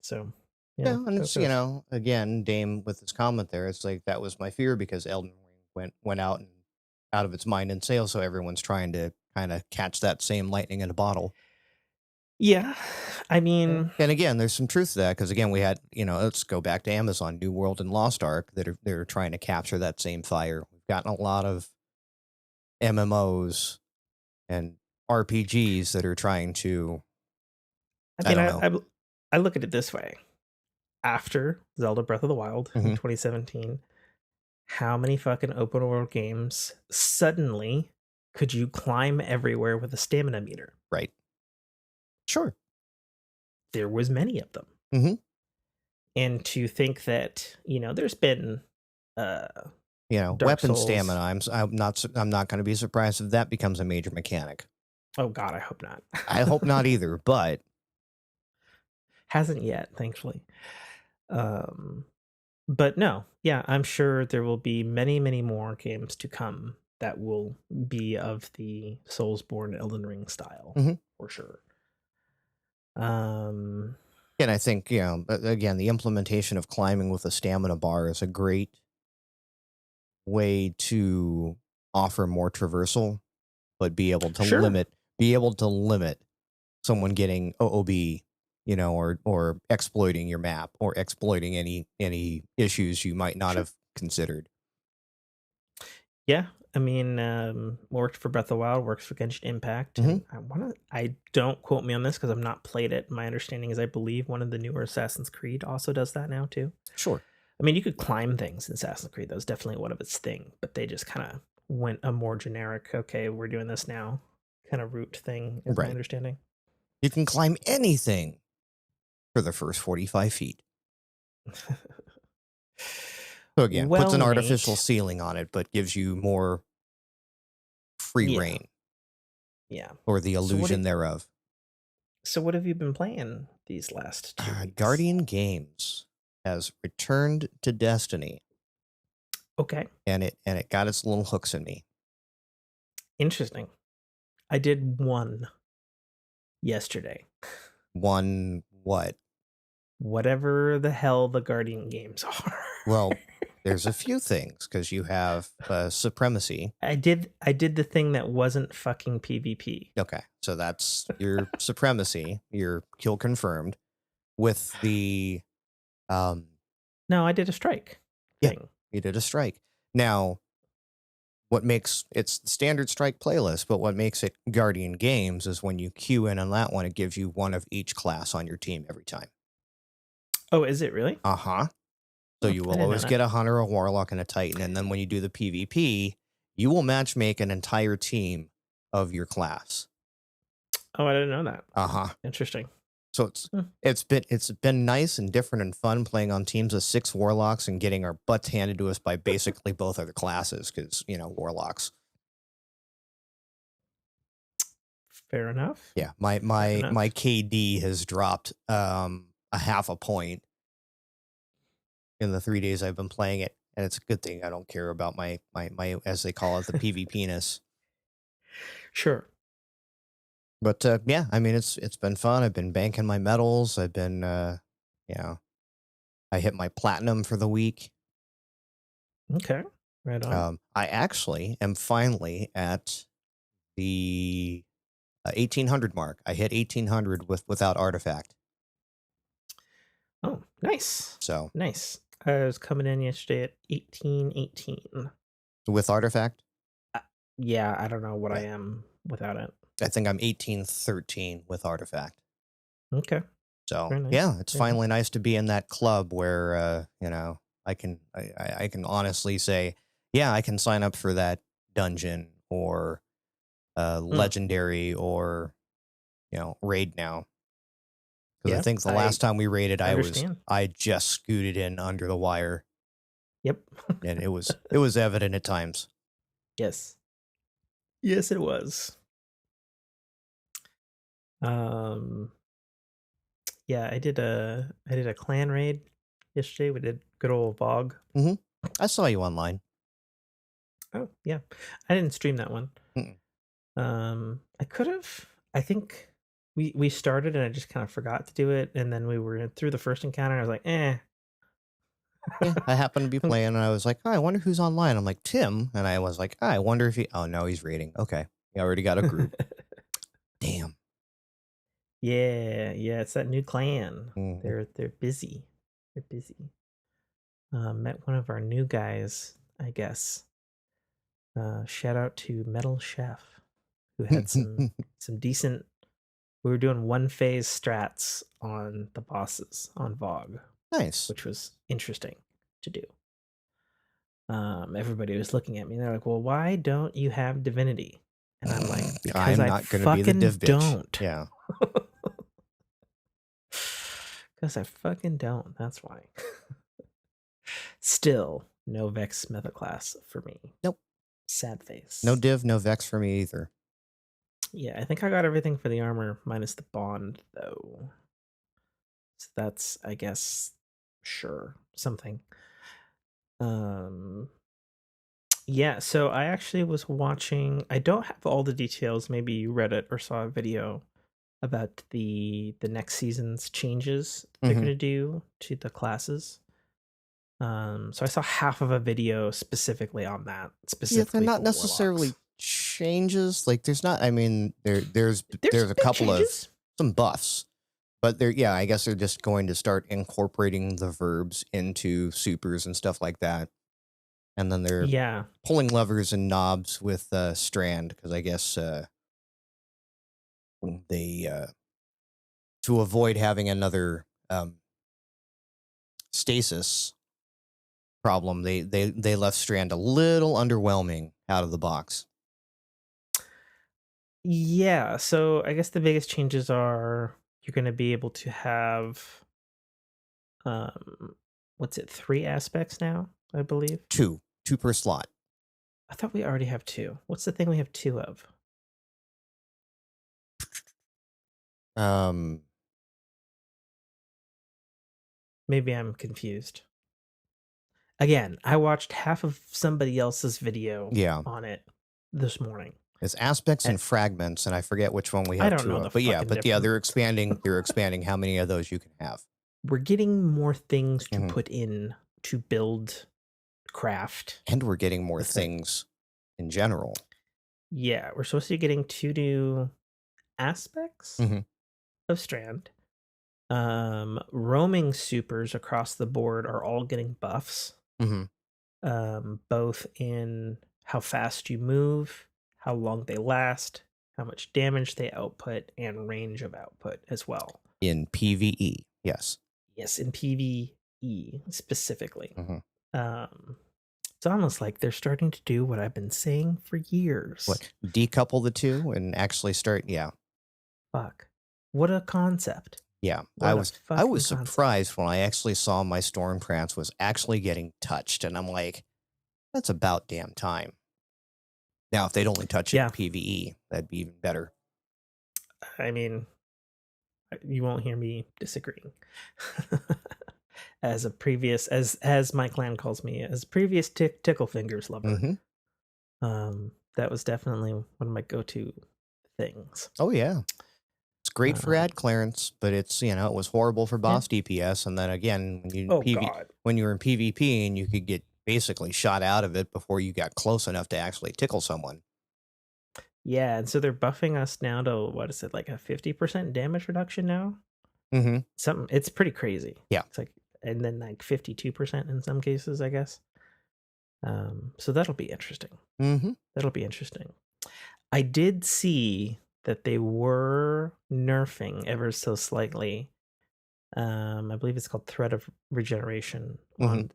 So, Yeah, and go it's, for it. again, Dame with his comment there, it's like that was my fear because Elden Ring went out and out of its mind in sales, so everyone's trying to kind of catch that same lightning in a bottle. Yeah. I Yeah. mean, And again, there's some truth to that because again, we had, let's go back to Amazon, New World and Lost Ark they're trying to capture that same fire. We've gotten a lot of MMOs and RPGs that are trying to, I I mean, don't know. I look at it this way. After Zelda Breath of the Wild in Mhm. 2017, how many fucking open world games suddenly Could you climb everywhere with a stamina meter? Right. Sure. There was many of them. Mm-hmm. And to think that, there's been uh Dark Weapon Souls. stamina. I'm not going to be surprised if that becomes a major mechanic. Oh god, I hope not. I hope not either, but Hasn't yet, thankfully. Um but no, yeah, I'm sure there will be many, many more games to come that will be of the Soulsborne Elden Ring style, Mhm. for sure. Um and I think, again, the implementation of climbing with a stamina bar is a great way to offer more traversal, but sure. be able to limit someone getting OOB, or exploiting your map or exploiting any issues you might not Sure. have considered. Yeah, I mean, worked for Breath of the Wild, works for Genshin Impact, Mhm. and I don't quote me on this because I'm not played it. My understanding is I believe one of the newer Assassin's Creed also does that now too. Sure. I mean, you could climb things in Assassin's Creed. That was definitely one of its thing, but they just kind of went a more generic, okay, we're doing this now kind of route thing, is my Right. understanding. You can climb anything for the first 45 feet. So again, puts an Well, artificial Nate. ceiling on it, but gives you more free Yeah, reign, yeah. or the So illusion thereof. what have you been playing these last 2 weeks? Guardian Games has returned to Destiny, Okay, and it got its little hooks in me. interesting. I did one yesterday. One what? Whatever the hell the Guardian games are. Well, there's a few things because you have supremacy. I did the thing that wasn't fucking PvP. Okay, so that's your supremacy, your kill confirmed with the No, I did a strike yeah, thing. you did a strike. Now, what makes it's the standard strike playlist, but what makes it Guardian Games is when you queue in on that one, it gives you one of each class on your team every time. Oh, is it really? Uh-huh. So Oh, you I will didn't know always that. get a hunter, a warlock, and a titan, and then when you do the PvP, you will matchmake an entire team of your class. Oh, I didn't know that. Uh-huh. Interesting. So Hmm. it's been nice and different and fun playing on teams of 6 warlocks and getting our butts handed to us by basically both other classes because, warlocks. Fair enough. Yeah, my Fair my my enough. KD has dropped a half a point in the 3 days I've been playing it, and it's a good thing I don't care about my as they call it, the PvPness. Sure. But yeah, I mean it's been fun. I've been banking my medals. I've been I hit my platinum for the week. Okay. Right on. I actually am finally at the 1800 mark. I hit 1800 without artifact. Oh, nice. So Nice. I was coming in yesterday at 1818. with artifact, Uh, yeah, I don't know what I yeah, am without it. I think I'm 1813 with artifact. Okay. So Very nice. yeah, it's Very nice. finally nice to be in that club where I can honestly say, yeah, I can sign up for that dungeon or Mm, legendary or raid now. Because I yeah, think the I last time we raided, understand. I just scooted in under the wire, Yep. and it was evident at times. Yes. Yes, it was. Um, yeah, I did a clan raid yesterday. We did good old Vogue. Hmm. I saw you online. Oh, yeah. I didn't stream that one. Mm-mm. I could have. I think we started and I just kind of forgot to do it, and then we were through the first encounter. And I was like, eh. Yeah, I happened to be playing, and I was like, oh, I wonder who's online. I'm like, Tim, and I was like, I wonder if he. Oh no, he's raiding. Okay, he already got a group. Damn. Yeah, yeah. It's that new clan. Mhm. They're busy. They're busy. Met one of our new guys, I guess. Shout out to Metal Chef, who had some decent. We were doing one phase strats on the bosses on Vogue, Nice. which was interesting to do. Everybody was looking at me. They're like, "Well, why don't you have divinity?" And I'm like, because I'm I not going to be the fucking div bitch. don't. Yeah. Because I fucking don't. That's why. Still, no Vex Metaclass for me. Nope. Sad face. No div, no Vex for me either. Yeah, I think I got everything for the armor minus the bond, though. So that's, I guess, sure, something. Yeah, so I actually was watching. I don't have all the details. Maybe you read it or saw a video about the next season's changes they're Mhm. going to do to the classes. So I saw half of a video specifically on that, Yeah, they're specifically not for necessarily warlocks. changes. Like, there's not. I mean, there's There's a big couple of changes. some buffs, but they're yeah. I guess they're just going to start incorporating the verbs into supers and stuff like that, and then they're Yeah, pulling levers and knobs with Strand because I guess they to avoid having another stasis problem, they left Strand a little underwhelming out of the box. yeah. So I guess the biggest changes are you're going to be able to have, um, what's it, 3 aspects now, I believe. Two per slot. I thought we already have 2. What's the thing we have 2 of? Um, Maybe I'm confused. Again, I watched half of somebody else's video yeah, on it this morning. it's aspects And and fragments, and I forget which one we I have don't 2 know of. the But yeah, fucking difference. they're expanding. They're expanding how many of those you can have. We're getting more things to Mhm. put in to build craft And we're getting more the thing. things in general. Yeah, we're supposed to be getting 2 new aspects Mhm. of Strand. Roaming supers across the board are all getting buffs. Mhm. Both in how fast you move, how long they last, how much damage they output, and range of output as well. In PvE, yes. Yes, in PvE specifically. Mhm. It's almost like they're starting to do what I've been saying for years. What, decouple the two and actually start? Yeah, Fuck. What a concept. yeah. What a I fucking was concept. surprised when I actually saw my Stormtrance was actually getting touched, and I'm like, that's about damn time. Now, if they'd only touch it Yeah. in PvE, that'd be even better. I mean, you won't hear me disagreeing. As a previous, as my clan calls me, as previous tickle fingers lover. Mm-hmm. That was definitely one of my go-to things. Oh yeah, it's great for ad clearance, but it's it was horrible for boss DPS. And then again, when you were in PvP and you could get basically shot out of it before you got close enough to actually tickle someone. Yeah, and so they're buffing us now to what is it, like a 50% damage reduction now? Mm-hmm. Something, it's pretty crazy. Yeah. It's like, and then like 52% in some cases, I guess. So that'll be interesting. Mm-hmm. That'll be interesting. I did see that they were nerfing ever so slightly. I believe it's called Threat of Regeneration on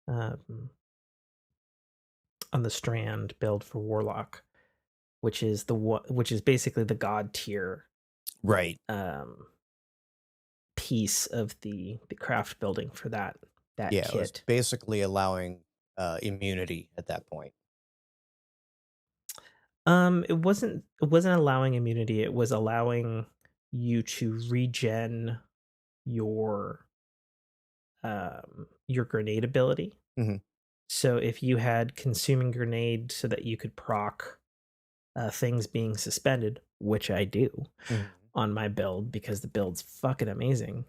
um, the Strand build for Warlock, which is basically the god tier Right. piece of the craft building for that Yeah, kit. it was basically allowing immunity at that point. It wasn't allowing immunity. It was allowing you to regen your grenade ability. Mm-hmm. So if you had consuming grenade so that you could proc things being suspended, which I do on my build because the build's fucking amazing.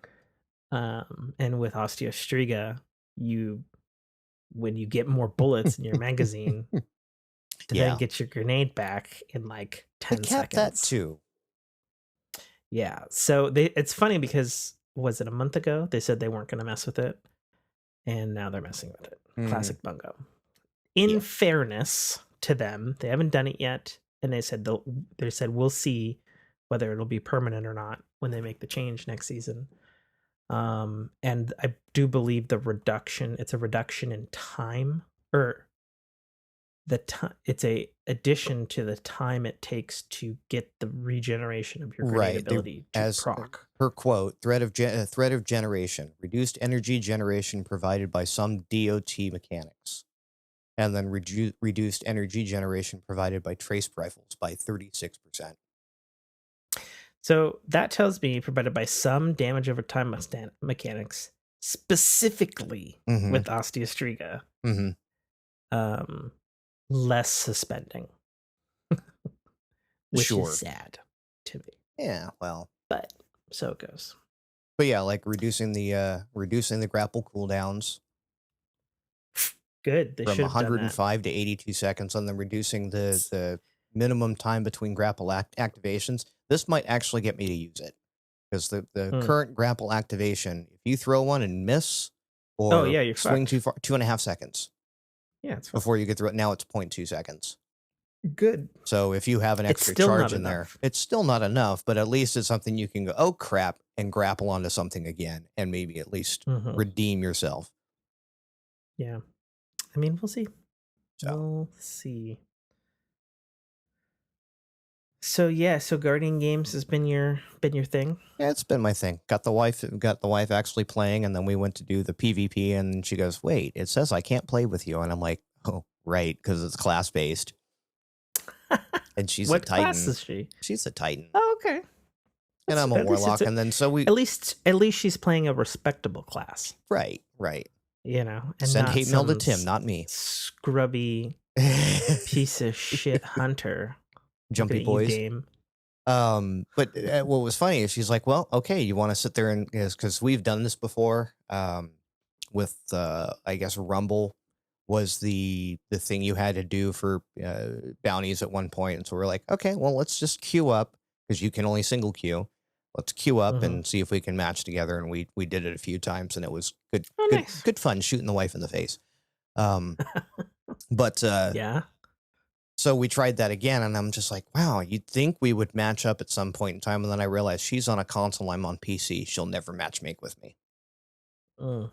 And with Osteostriga, when you get more bullets in your magazine to then get your grenade back in like 10 they seconds. That too. Yeah. So it's funny because was it a month ago they said they weren't going to mess with it, and now they're messing with it. Classic bungo. In fairness to them, they haven't done it yet, and they said we'll see whether it'll be permanent or not when they make the change next season. And I do believe it's a reduction in time, or it's a addition to the time it takes to get the regeneration of your grenade Right. ability to As proc. per quote, threat of generation, reduced energy generation provided by some DOT mechanics, and then reduced energy generation provided by trace rifles by 36%. So that tells me provided by some damage over time mechanics, specifically Mm-hmm. with Osteostriga, Mm-hmm. um, less suspending, which is Sure. sad to me. Yeah. Well. But so it goes. But yeah, like reducing the grapple cooldowns Good. They from should have done that. 105 to 82 seconds, and then reducing the minimum time between grapple activations. This might actually get me to use it, because the current grapple activation, if you throw one and miss Oh or yeah, you're swing fucked. too far, 2.5 seconds Yeah, it's fine. before you get through it. Now it's 0.2 seconds. Good. So if you have an It's extra still charge not in there, enough. it's still not enough, but at least it's something you can go, oh crap, and grapple onto something again, and maybe at least redeem yourself. Yeah. I mean, we'll see. So. We'll see. So yeah, so guardian games has been your thing. Yeah, it's been my thing. Got the wife actually playing, and then we went to do the PvP, and she goes, "Wait, it says I can't play with you," and I'm like, "Oh, right, because it's class based." And she's What a Titan. class is she? She's a Titan. Oh, okay. And I'm a Warlock, and then so we at least she's playing a respectable class, right. you know. And Send not hate mail to some Tim, not me. scrubby piece of shit hunter. Jumpy boys. Dame. But what was funny is she's like, "Well, okay, you want to sit there and," because we've done this before. With I guess Rumble was the thing you had to do for bounties at one point, and so we're like, okay, well, let's just queue up, because you can only single queue. Let's queue up and see if we can match together, and we did it a few times, and it was good, nice. good fun shooting the wife in the face. But yeah. So we tried that again, and I'm just like, wow, you'd think we would match up at some point in time, and then I realized she's on a console, I'm on PC. She'll never matchmake with me. So.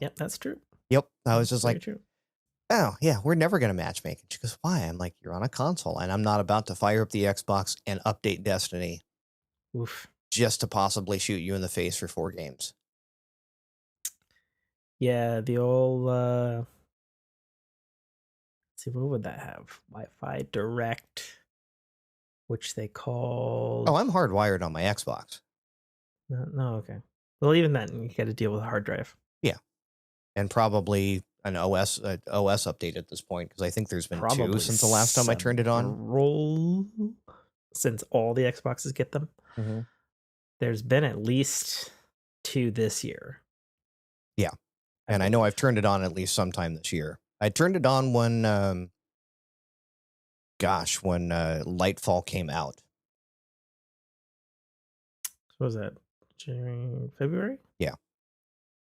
Yep, that's true. Yep, I was just like, true. Oh, yeah, we're never going to matchmake. And she goes, why? I'm like, you're on a console, and I'm not about to fire up the Xbox and update Destiny just to possibly shoot you in the face for 4 games. Yeah, the old, let's see, what would that have? Wi-Fi Direct, which they called... Oh, I'm hardwired on my Xbox. No, okay. Well, even then, you got to deal with a hard drive. Yeah. And probably an OS update at this point, because I think there's been 2 since the last time I turned it on. Since all the Xboxes get them. There's been at least 2 this year. Yeah. And I know I've turned it on at least sometime this year. I turned it on when Lightfall came out. What was that? January, February? Yeah.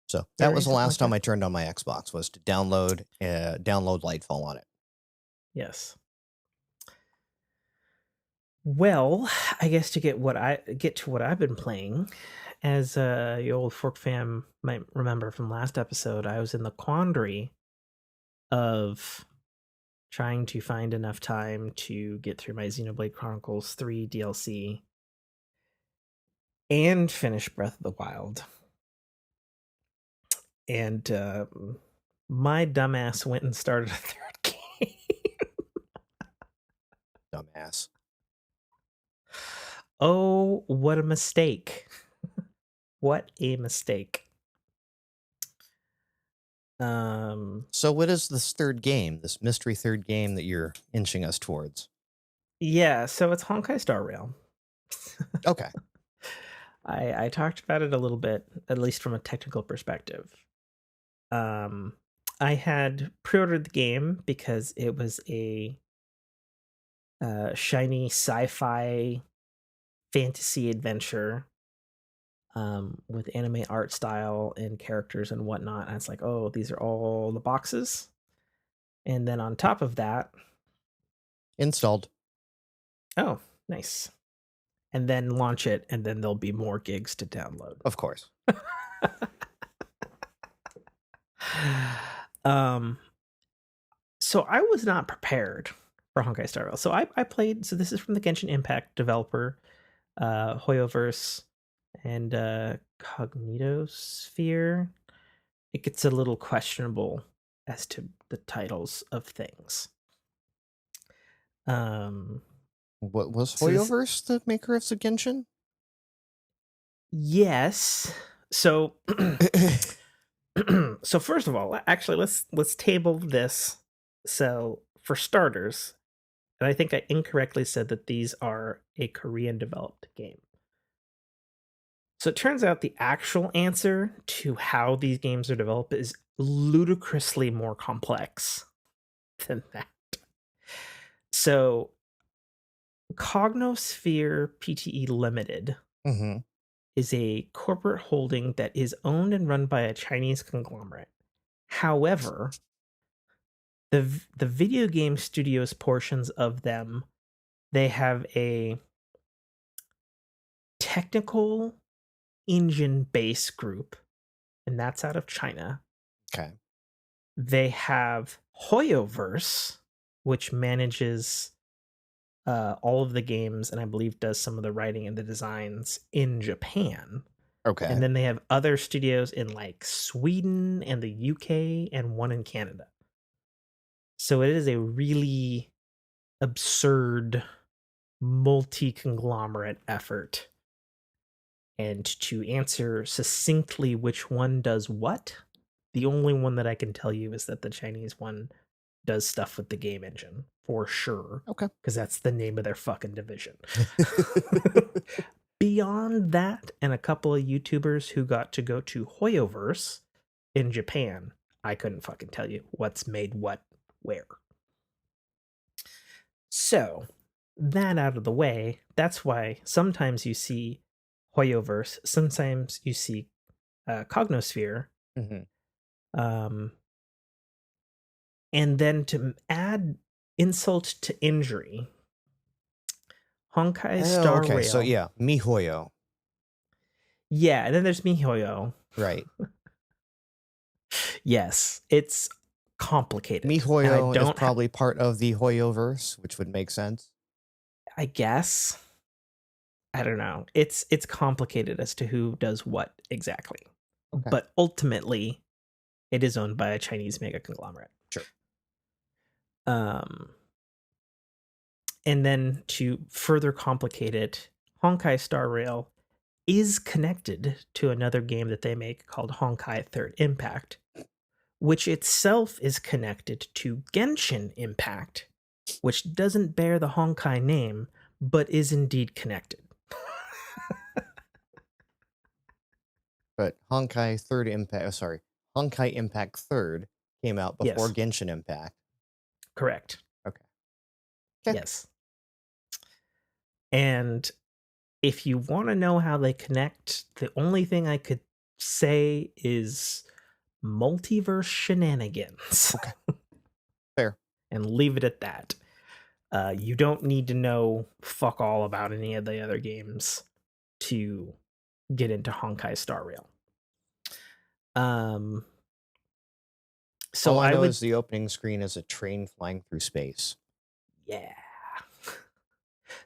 So that was the last time I turned on my Xbox, was to download Lightfall on it. Yes. Well, I guess to get to what I've been playing, as the old Fork fam might remember from last episode, I was in the quandary of trying to find enough time to get through my Xenoblade Chronicles 3 DLC and finish Breath of the Wild. And my dumbass went and started a 3rd game. Dumbass. Oh, what a mistake. What a mistake. So what is this 3rd game, this mystery 3rd game that you're inching us towards? Yeah, so it's Honkai Star Rail. Okay. I talked about it a little bit, at least from a technical perspective. I had pre-ordered the game because it was a shiny sci-fi fantasy adventure with anime art style and characters and whatnot. And it's like, oh, these are all the boxes. And then on top of that... Installed. Oh, nice. And then launch it, and then there'll be more gigs to download. Of course. So I was not prepared for Honkai Star Rail. So I played. So this is from the Genshin Impact developer, Hoyoverse, and Cognitosphere. It gets a little questionable as to the titles of things. What was So this, Hoyoverse the maker of Genshin? yes. So so first of all, actually let's table this. So for starters, and I think I incorrectly said that these are a Korean developed game. So it turns out the actual answer to how these games are developed is ludicrously more complex than that. So Cognosphere Pte Limited Mm-hmm. is a corporate holding that is owned and run by a Chinese conglomerate. However, the video game studios portions of them, they have a technical engine base group, and that's out of China. Okay. They have Hoyoverse, which manages all of the games and I believe does some of the writing and the designs in Japan. Okay. And then they have other studios in like Sweden and the UK and one in Canada. So it is a really absurd multi-conglomerate effort. And to answer succinctly which one does what, the only one that I can tell you is that the Chinese one does stuff with the game engine for sure. Okay. Because that's the name of their fucking division. Beyond that, and a couple of YouTubers who got to go to Hoyoverse in Japan, I couldn't fucking tell you what's made what where. So, that out of the way, that's why sometimes you see Hoyoverse, sometimes you see Cognosphere. Mm-hmm. And then to add insult to injury, Honkai Star okay. Rail. So yeah, MiHoYo. Yeah, and then there's MiHoYo. Right. Yes, it's complicated. MiHoYo is probably part of the Hoyoverse, which would make sense. I guess. I don't know. It's complicated as to who does what exactly. Okay. But ultimately, it is owned by a Chinese mega conglomerate. Sure. And then to further complicate it, Honkai Star Rail is connected to another game that they make called Honkai Third Impact, which itself is connected to Genshin Impact, which doesn't bear the Honkai name, but is indeed connected. But Honkai Third Impact, Honkai Impact Third came out before Yes. Genshin Impact. Correct. Okay. Yes. And if you want to know how they connect, the only thing I could say is multiverse shenanigans. Okay. Fair. And leave it at that. You don't need to know fuck all about any of the other games to get into Honkai Star Rail. So all I know is the opening screen is a train flying through space. Yeah.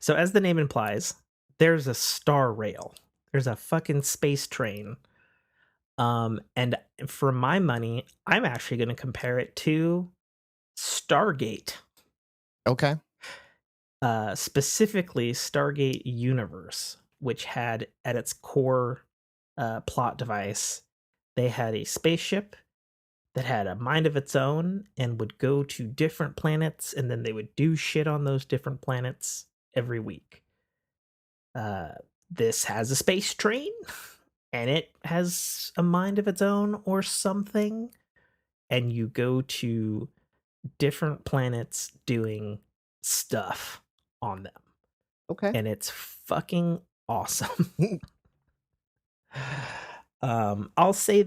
So as the name implies, there's a star rail. There's a fucking space train. And for my money, I'm actually going to compare it to Stargate. Okay. Specifically Stargate Universe, which had at its core plot device, they had a spaceship that had a mind of its own and would go to different planets, and then they would do shit on those different planets every week. This has a space train, and it has a mind of its own or something, and you go to different planets doing stuff on them. Okay. And it's fucking awesome. I'll say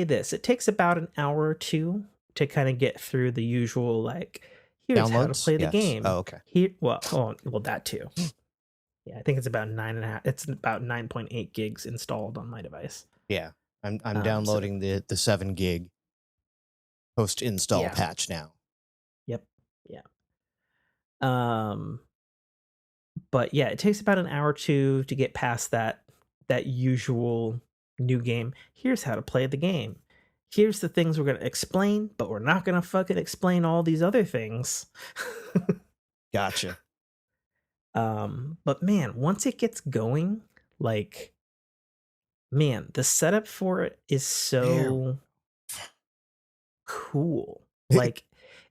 this. It takes about an hour or two to kind of get through the usual, like, here's downloads? How to play the game. Oh, okay. Well, that too. Yeah, I think it's about 9.5. It's about 9.8 gigs installed on my device. Yeah, I'm downloading the 7 gig post install patch now. Um, but yeah, it takes about an hour or two to get past that usual new game. Here's how to play the game. Here's the things we're gonna explain, but we're not gonna fucking explain all these other things. Gotcha. But man, once it gets going, like, man, the setup for it is There. so cool. Like,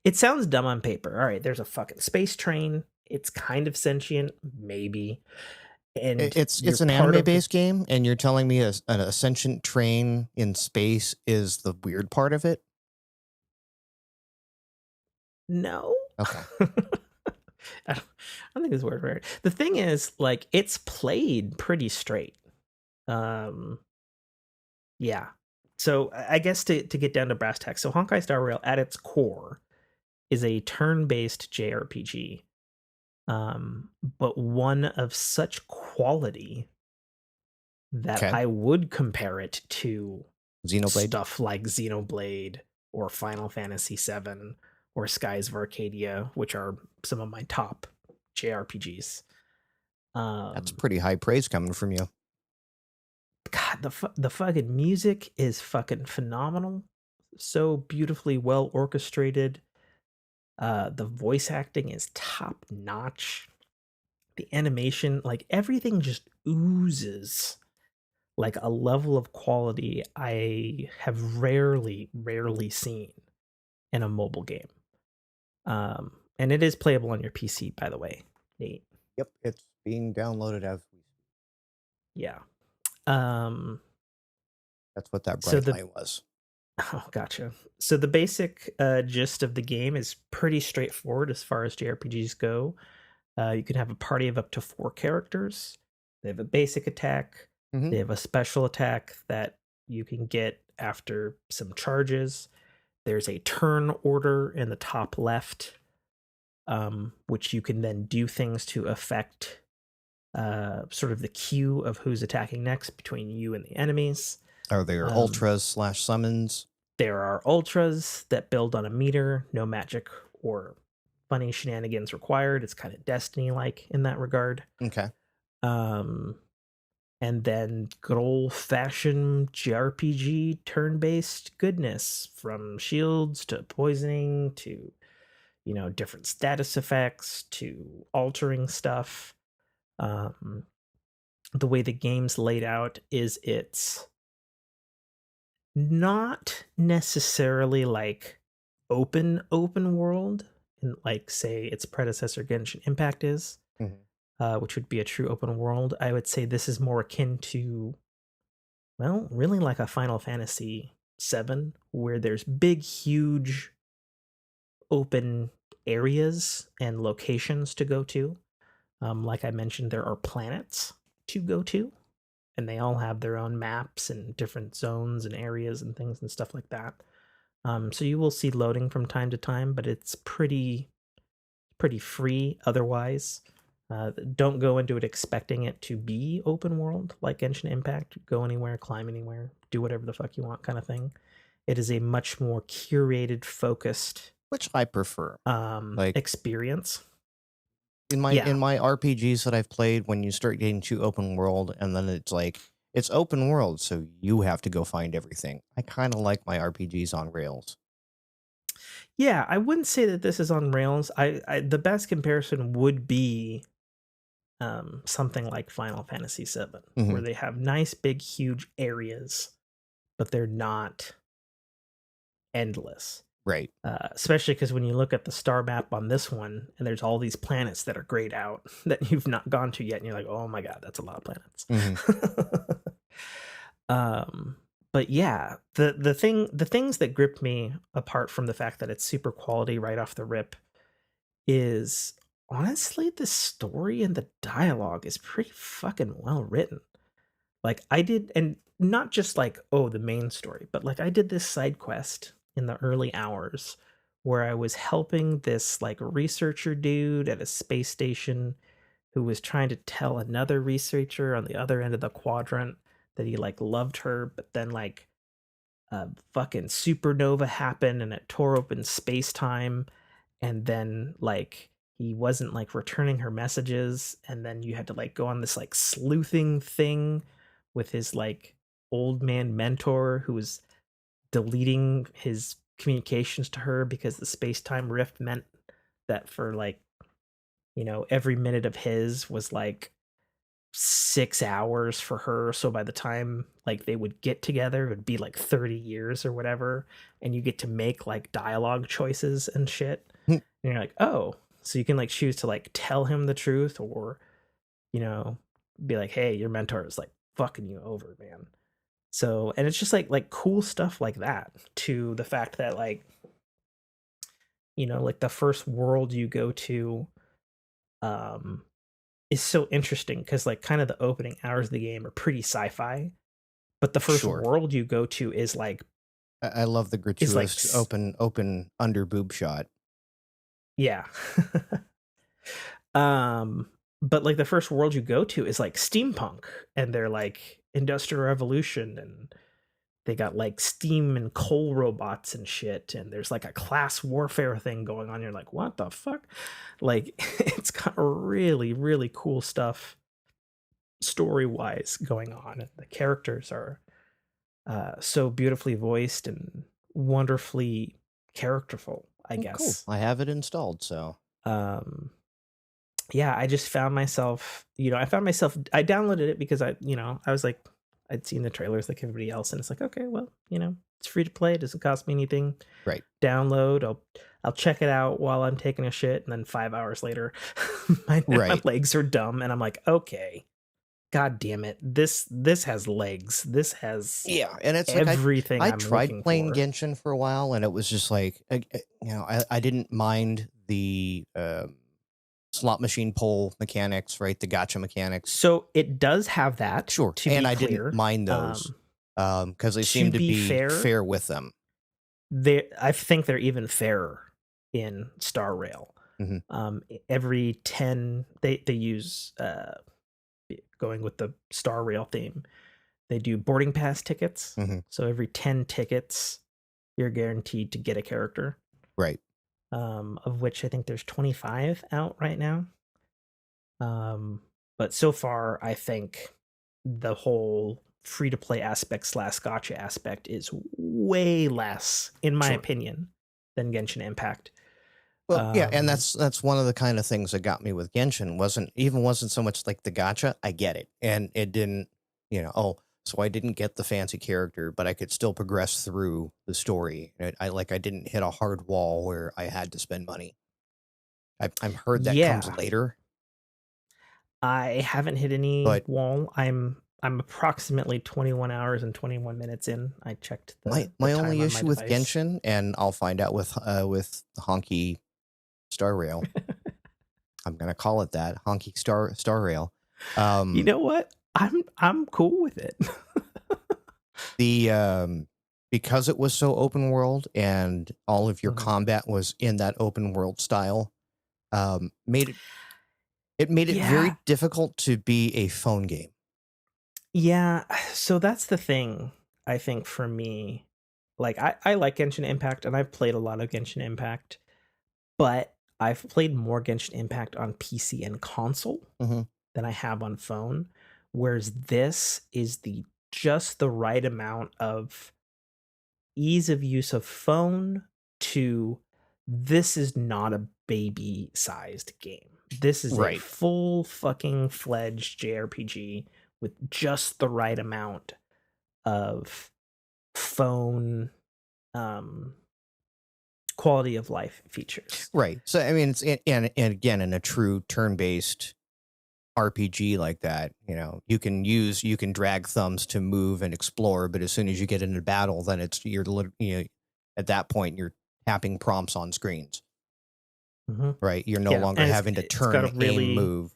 it sounds dumb on paper. All right, there's a fucking space train. It's kind of sentient, maybe. And It's you're an part anime of the based game, and you're telling me an ascension train in space is the weird part of it? no. Okay. I don't think this word right. The thing is, like, it's played pretty straight. Um, yeah. So I guess to get down to brass tacks, so Honkai Star Rail at its core is a turn-based JRPG, but one of such quality that Okay. I would compare it to Xenoblade. stuff like Xenoblade or Final Fantasy VII or Skies of Arcadia, which are some of my top JRPGs. That's Um, pretty high praise coming from you. God, the fucking music is fucking phenomenal. So beautifully well orchestrated. The voice acting is top notch. The animation, like everything just oozes like a level of quality I have rarely seen in a mobile game. And it is playable on your PC, by the way. Neat. Yep, it's being downloaded as we speak. Yeah. Um, That's what that so bright the light was. Oh, gotcha. So the basic gist of the game is pretty straightforward as far as JRPGs go. You can have a party of up to 4 characters. They have a basic attack. Mm-hmm. They have a special attack that you can get after some charges. There's a turn order in the top left, which you can then do things to affect sort of the queue of who's attacking next between you and the enemies. Are there ultras / summons? There are ultras that build on a meter, no magic or funny shenanigans required. It's kind of Destiny like in that regard. Okay. Um, and then good old fashioned JRPG turn based goodness from shields to poisoning to, different status effects to altering stuff. The way the game's laid out is it's not necessarily like open world, and like say its predecessor Genshin Impact is, which would be a true open world. I would say this is more akin to, well, really like a Final Fantasy VII, where there's big, huge open areas and locations to go to. Like I mentioned, there are planets to go to, and they all have their own maps and different zones and areas and things and stuff like that. So you will see loading from time to time, but it's pretty free otherwise. Don't go into it expecting it to be open world like Genshin Impact. Go anywhere, climb anywhere, do whatever the fuck you want kind of thing. It is a much more curated, focused Which I prefer. Like experience. in my RPGs that I've played, when you start getting too open world and then it's like it's open world, so you have to go find everything. I kind of like my RPGs on rails. Yeah, I wouldn't say that this is on rails. I the best comparison would be something like Final Fantasy VII, where they have nice, big, huge areas, but they're not endless. Right. Especially because when you look at the star map on this one, and there's all these planets that are grayed out that you've not gone to yet, and you're like, oh my god, that's a lot of planets. But yeah, the things that gripped me, apart from the fact that it's super quality right off the rip, is honestly the story and the dialogue is pretty fucking well written. Like I did, and not just like, oh, the main story, but like I did this side quest in the early hours where I was helping this like researcher dude at a space station who was trying to tell another researcher on the other end of the quadrant that he like loved her, but then like a fucking supernova happened and it tore open space time, and then like he wasn't like returning her messages, and then you had to like go on this like sleuthing thing with his like old man mentor who was deleting his communications to her because the space-time rift meant that for like, every minute of his was like 6 hours for her. So by the time like they would get together, it would be like 30 years or whatever. And you get to make like dialogue choices and shit. Hmm. And you're like, oh, so you can like choose to like tell him the truth or, you know, be like, hey, your mentor is like fucking you over, man. So, and it's just like cool stuff like that, to the fact that like, like the first world you go to um is so interesting because like kind of the opening hours of the game are pretty sci-fi, but the first Sure. world you go to is like I love the gratuitous open under boob shot. yeah. But like the first world you go to is like steampunk, and they're like industrial revolution, and they got like steam and coal robots and shit, and there's like a class warfare thing going on. You're like, what the fuck? Like it's got really, really cool stuff story-wise going on, and the characters are so beautifully voiced and wonderfully characterful, I Oh, cool. guess. I have it installed, so Um, yeah, I just found myself, I downloaded it because I was like, I'd seen the trailers like everybody else, and it's like, okay, well, it's free to play. It doesn't cost me anything. right. Download. I'll check it out while I'm taking a shit, and then 5 hours later, my Right. legs are dumb, and I'm like, okay, god damn it, this has legs. This has Yeah, and it's like everything I I'm tried looking playing for. Genshin for a while, and it was just like I didn't mind the slot machine pull mechanics, right? The gotcha mechanics. So it does have that, Sure, to and be I didn't clear. mind those because they To seem to be be fair, fair with them. I think they're even fairer in Star Rail. Hmm. Every 10, they use going with the Star Rail theme. They do boarding pass tickets. Hmm. So every 10 tickets, you're guaranteed to get a character. Right. Of which I think there's 25 out right now. But so far, I think the whole free to play aspect / gotcha aspect is way less, in my Sure. opinion, than Genshin Impact. Well, yeah, and Um, that's one of the kind of things that got me with Genshin. Wasn't so much like the gotcha. I get it, and it didn't. So I didn't get the fancy character, but I could still progress through the story. I didn't hit a hard wall where I had to spend money. I've heard that comes yeah, later, I haven't hit any but wall. I'm approximately 21 hours and 21 minutes in. I checked the my time only on my issue with device. Genshin, and I'll find out with Honky Star Rail. I'm gonna call it that, Honky Star Rail. You know what? I'm cool with it. The because it was so open world and all of your Mhm. combat was in that open world style, made it Yeah, very difficult to be a phone game. yeah. So that's the thing. I think for me, like I like Genshin Impact, and I've played a lot of Genshin Impact, but I've played more Genshin Impact on PC and console Hmm. than I have on phone. Whereas this is just the right amount of ease of use of phone to, this is not a baby sized game. This is a Right. full fucking fledged JRPG with just the right amount of phone um quality of life features. Right. So I mean, and again, in a true turn-based RPG like that, you can drag thumbs to move and explore, but as soon as you get into battle, then at that point you're tapping prompts on screens, Mhm. right? You're no Yeah, longer and having to it's got a turn, aim, really, move.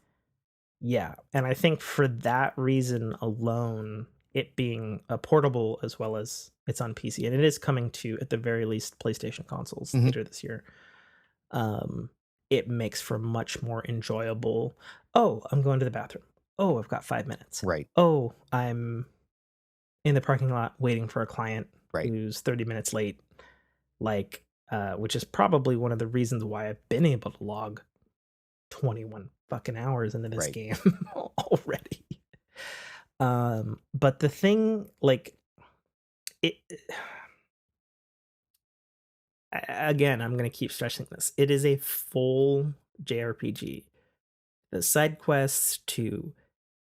yeah, and I think for that reason alone, it being a portable as well as it's on PC, and it is coming to, at the very least, PlayStation consoles Hmm. later this year. Um, it makes for much more enjoyable. Oh, I'm going to the bathroom. Oh, I've got 5 minutes. Right. Oh, I'm in the parking lot waiting for a client Right. who's 30 minutes late. Like, which is probably one of the reasons why I've been able to log 21 fucking hours into this Right. game already. But the thing, like, it again, I'm gonna keep stressing this. It is a full JRPG. The side quests to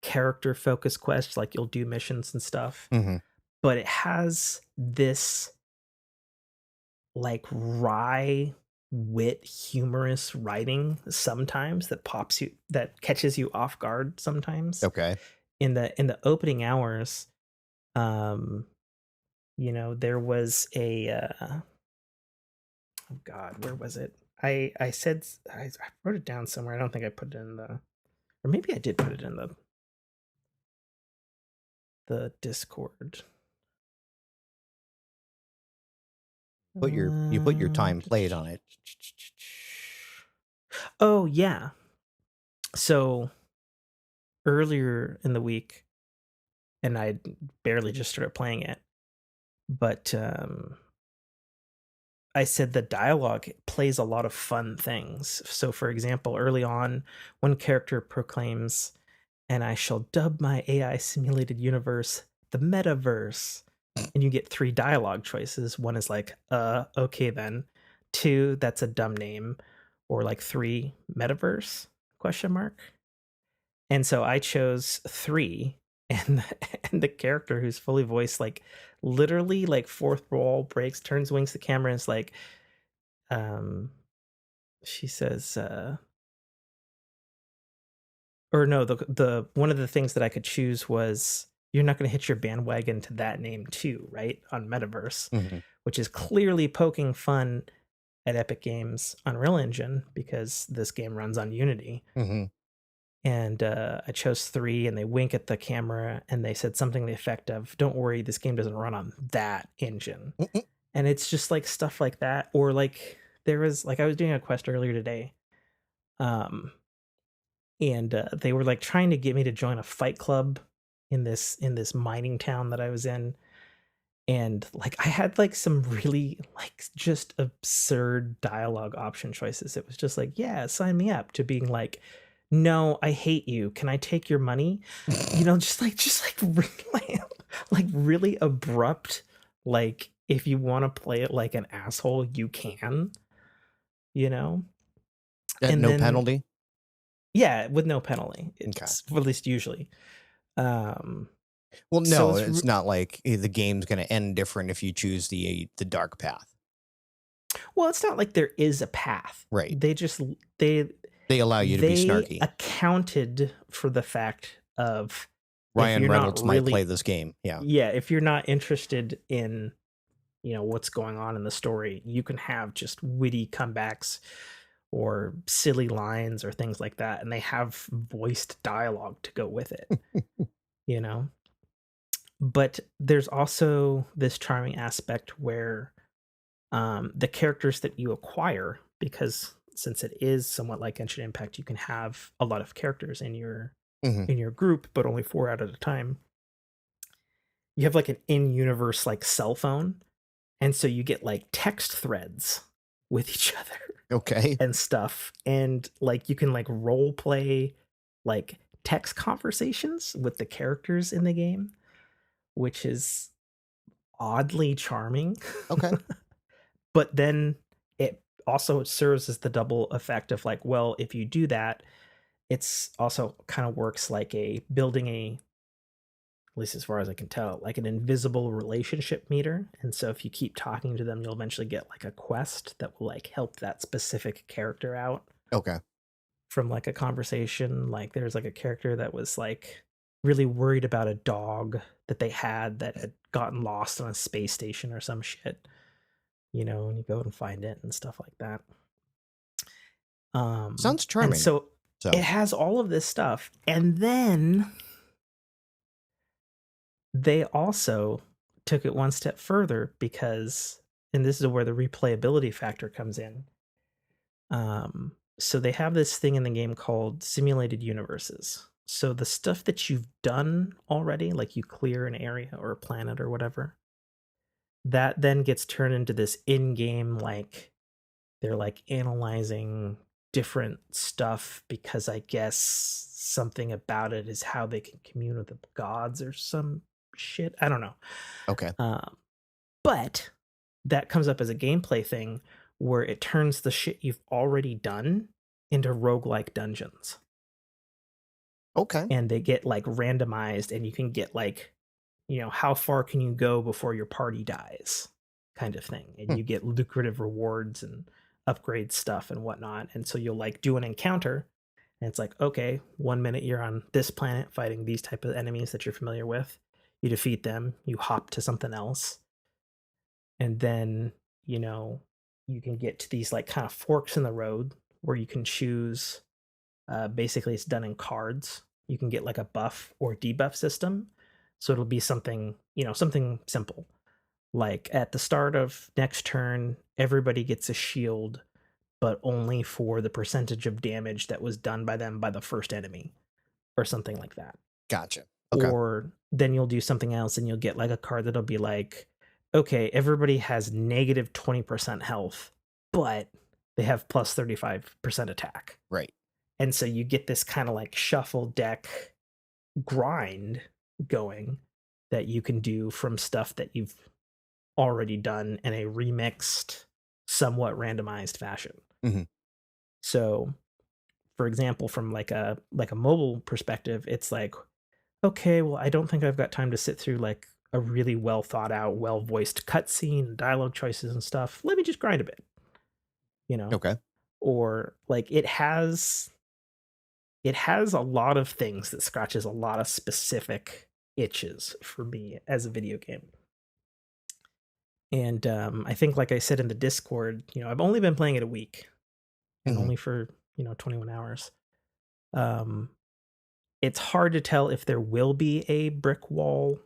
character focus quests, like you'll do missions and stuff, Hmm. but it has this like wry wit humorous writing sometimes that catches you off guard sometimes. Okay. In the opening hours, um there was a oh god, where was it? I said I wrote it down somewhere. I don't think I put it in the, or maybe I did put it in the Discord. You put your time played on it. Oh yeah. So earlier in the week, and I barely just started playing it, but I said the dialogue plays a lot of fun things. So for example, early on, one character proclaims, "And I shall dub my AI simulated universe the metaverse." And you get 3 dialogue choices. One is like, okay then. 2, that's a dumb name. Or like 3, metaverse? Question mark. And so I chose 3, and the character who's fully voiced, like, literally, like, fourth wall breaks, turns, winks the camera, and is like, um, she says, or no, the one of the things that I could choose was, you're not going to hit your bandwagon to that name too, right? On Metaverse, Hmm. which is clearly poking fun at Epic Games Unreal Engine, because this game runs on Unity. Hmm. And I chose 3, and they wink at the camera, and they said something to the effect of, "Don't worry, this game doesn't run on that engine." And it's just like stuff like that. Or like, there was like, I was doing a quest earlier today, um, and they were like trying to get me to join a fight club in this mining town that I was in. And like, I had like some really like just absurd dialogue option choices. It was just like, yeah, sign me up, to being like, "No, I hate you. Can I take your money?" Just like really, like really abrupt. Like, if you want to play it like an asshole, you can, you know? At And no then, penalty. yeah, with no penalty. Okay. It's, at least usually. Um Well, so no, it's it's not like the game's going to end different if you choose the dark path. Well, it's not like there is a path. Right. They just they They allow you to be they snarky. accounted for the fact of, if Ryan you're not Reynolds might play really, this game. Yeah. yeah, if you're not interested in, what's going on in the story, you can have just witty comebacks or silly lines or things like that, and they have voiced dialogue to go with it, you know? But there's also this charming aspect where, the characters that you acquire, because since it is somewhat like Genshin Impact, you can have a lot of characters in your Hmm. group, but only 4 out at a time. You have like an in-universe like cell phone, and so you get like text threads with each other Okay. and stuff, and like you can like role play like text conversations with the characters in the game, which is oddly charming. Okay. But then it also serves as the double effect of like, well, if you do that, it's also kind of works like a building a, at least as far as I can tell, like an invisible relationship meter. And so if you keep talking to them, you'll eventually get like a quest that will like help that specific character out Okay. from like a conversation. Like, there's like a character that was like really worried about a dog that they had gotten lost on a space station or some shit, and you go and find it and stuff like that. Sounds And charming. so it So, has all of this stuff. And then they also took it one step further, because, and this is where the replayability factor comes in. So they have this thing in the game called simulated universes. So the stuff that you've done already, like you clear an area or a planet or whatever, that then gets turned into this in-game, like, they're like analyzing different stuff because I guess something about it is how they can commune with the gods or some shit. I don't know. Okay. But that comes up as a gameplay thing where it turns the shit you've already done into roguelike dungeons. Okay. And they get like randomized, and you can get like, how far can you go before your party dies kind of thing. And Hmm. you get lucrative rewards and upgrade stuff and whatnot. And so you'll like do an encounter, and it's like, okay, 1 minute you're on this planet fighting these type of enemies that you're familiar with. You defeat them, you hop to something else, and then you can get to these like kind of forks in the road where you can choose. Basically it's done in cards. You can get like a buff or debuff system, so it'll be something something simple, like at the start of next turn everybody gets a shield, but only for the percentage of damage that was done by them by the first enemy, or something like that. Gotcha. Okay. Or then you'll do something else and you'll get like a card that'll be like, okay, everybody has negative 20% health, but they have plus 35% attack. Right. And so you get this kind of like shuffle deck grind going that you can do from stuff that you've already done in a remixed, somewhat randomized fashion. Mm-hmm. So, for example, from like a mobile perspective, it's like, okay, well, I don't think I've got time to sit through like a really well thought out, well voiced cutscene, dialogue choices and stuff. Let me just grind a bit, Okay. or like it has a lot of things that scratches a lot of specific itches for me as a video game. And I think, like I said in the Discord, I've only been playing it a week, and Mm-hmm. only for 21 hours. It's hard to tell if there will be a brick wall,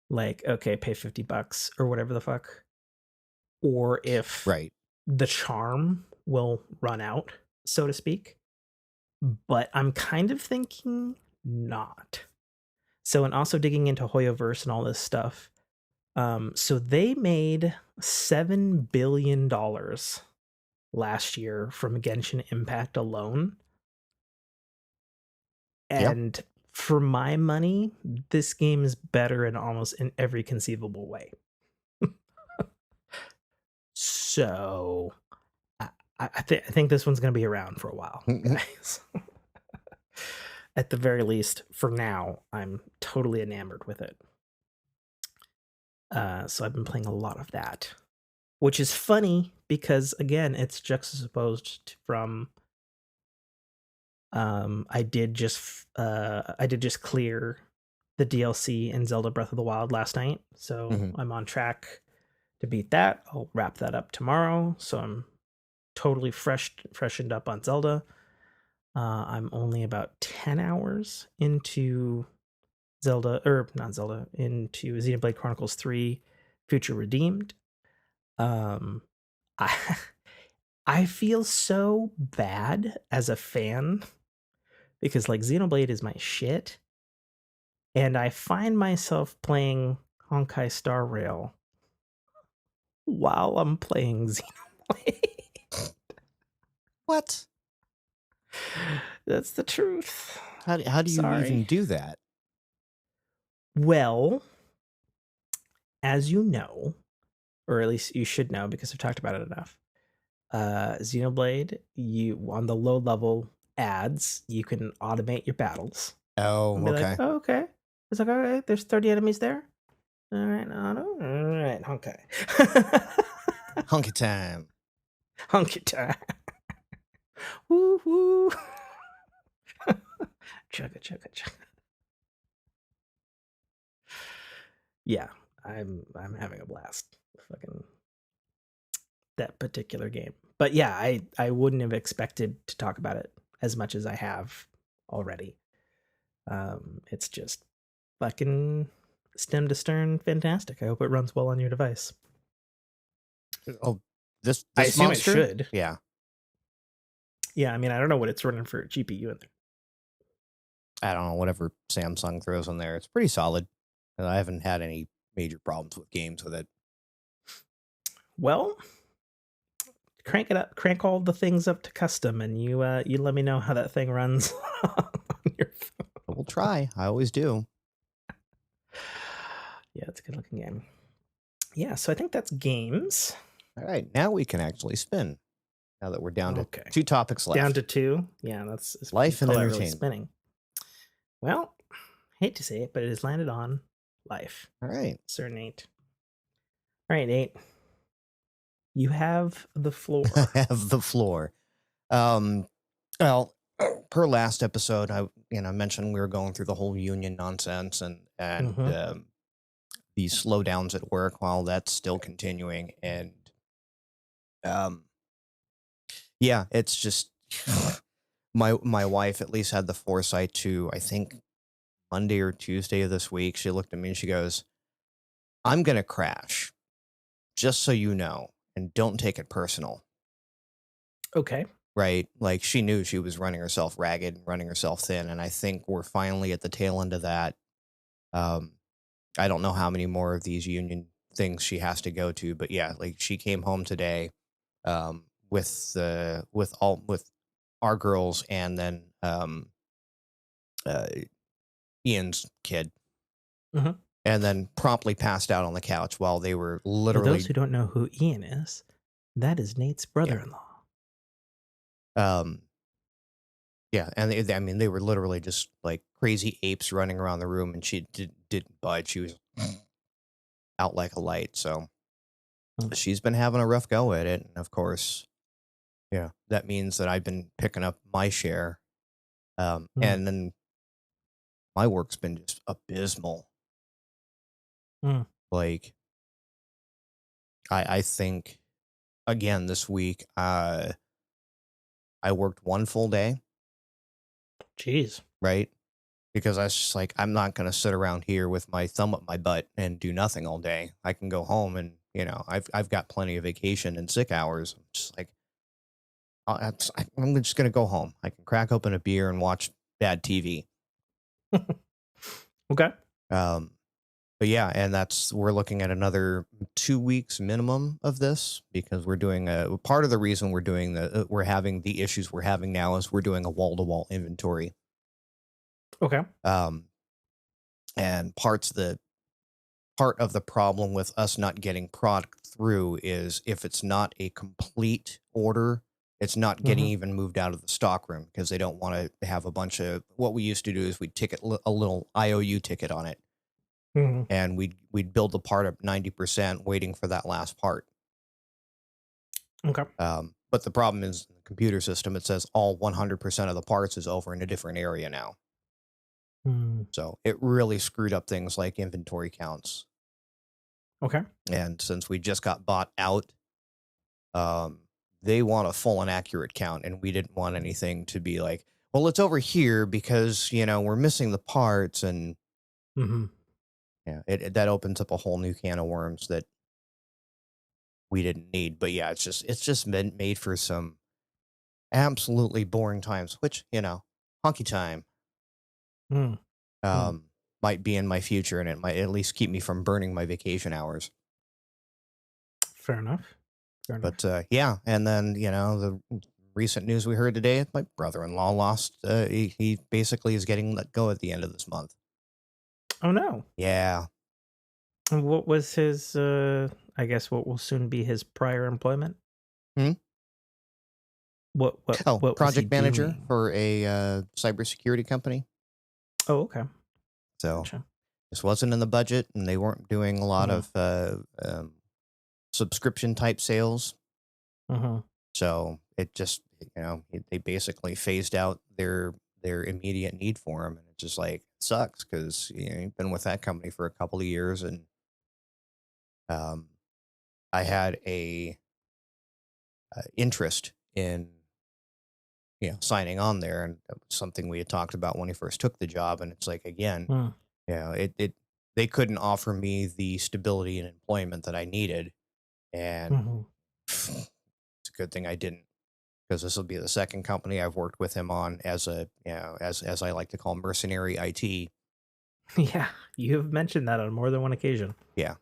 like, okay, pay $50 or whatever the fuck, or if Right. the charm will run out, so to speak. But I'm kind of thinking not. So, and also digging into Hoyoverse and all this stuff. So they made $7 billion last year from Genshin Impact alone. Yeah. And for my money, this game is better in almost in every conceivable way. So I think this one's going to be around for a while, guys. At the very least, for now, I'm totally enamored with it. So I've been playing a lot of that, which is funny because, again, it's juxtaposed from I did just clear the DLC in Zelda Breath of the Wild last night, so Mm-hmm. I'm on track to beat that. I'll wrap that up tomorrow, so I'm totally freshened up on Zelda. I'm only about 10 hours into into Xenoblade Chronicles 3 Future Redeemed. I I feel so bad as a fan because like Xenoblade is my shit, and I find myself playing Honkai Star Rail while I'm playing Xenoblade. What? That's the truth. How do you even Sorry. do that? Well, as you know, or at least you should know because I've talked about it enough. Xenoblade, you on the low level ads, you can automate your battles Oh, and be like, okay. oh, okay. It's like, okay, there's 30 enemies there. All right, auto. All right, Honkai. Honky time. Honky time. Woo woo. Chugga chugga chugga. Yeah, I'm having a blast. Fucking that particular game. But yeah, I wouldn't have expected to talk about it as much as I have already. It's just fucking stem to stern fantastic. I hope it runs well on your device. Oh, this I assume monster? it should. Yeah. Yeah, I mean, I don't know what it's running for GPU in there. I don't know, whatever Samsung throws in there. It's pretty solid. I haven't had any major problems with games with it. Well, crank it up, crank all the things up to custom, and you let me know how that thing runs on your phone. We'll try. I always do. Yeah, it's a good looking game. Yeah, so I think that's games. All right, now we can actually spin. Now that we're down to 2 topics left. Down to 2. Yeah, that's life and entertainment. Really spinning. Well, hate to say it, but it has landed on life. All right, Sir Nate. All right, Nate. You have the floor. I have the floor. Well, per last episode, I mentioned we were going through the whole union nonsense and the slowdowns at work while that's still continuing, and yeah, it's just my wife at least had the foresight to, I think Monday or Tuesday of this week, she looked at me and she goes, "I'm gonna crash, just so you know, and don't take it personal." Okay. Right? Like, she knew she was running herself ragged, running herself thin, and I think we're finally at the tail end of that. I don't know how many more of these union things she has to go to, but yeah, like, she came home today with our girls and then Ian's kid, and then promptly passed out on the couch while they were literally. For those who don't know who Ian is, that is Nate's brother-in-law. Yeah, and they were literally just like crazy apes running around the room, and she didn't budge. She was out like a light. So she's been having a rough go at it, and of course, yeah, that means that I've been picking up my share, and then my work's been just abysmal. Like, I think again this week, I worked 1 full day. Jeez. Right? Because I was just like, I'm not going to sit around here with my thumb up my butt and do nothing all day. I can go home and, I've got plenty of vacation and sick hours. I'm just like, I'm just going to go home. I can crack open a beer and watch bad TV. Okay. But yeah, and we're looking at another 2 weeks minimum of this, because we're doing part of the reason we're having the issues we're having now is we're doing a wall-to-wall inventory. Okay. And part of the problem with us not getting product through is if it's not a complete order, it's not getting even moved out of the stock room, because they don't want to have a bunch of, what we used to do is we'd ticket a little IOU ticket on it. And we'd build the part up 90%, waiting for that last part. Okay. But the problem is in the computer system, it says all 100% of the parts is over in a different area now. So it really screwed up things like inventory counts. Okay. And since we just got bought out, they want a full and accurate count, and we didn't want anything to be like, well, it's over here because, we're missing the parts, and yeah, that opens up a whole new can of worms that we didn't need. But yeah, it's just been made for some absolutely boring times, which, honky time might be in my future, and it might at least keep me from burning my vacation hours. Fair enough. But yeah, and then, the recent news we heard today, my brother-in-law lost, he basically is getting let go at the end of this month. Oh, no. Yeah. And what was his, I guess what will soon be his prior employment? What project manager for a cybersecurity company. Oh, okay. So this wasn't in the budget, and they weren't doing a lot of subscription type sales. So it just, they basically phased out their immediate need for him, and it just like sucks, because you've been with that company for a couple of years, and I had a interest in signing on there, and that was something we had talked about when he first took the job, and it's like, again, they couldn't offer me the stability and employment that I needed, and it's a good thing I didn't, because this will be the second company I've worked with him on as a, as I like to call mercenary IT. Yeah, you have mentioned that on more than one occasion. Yeah.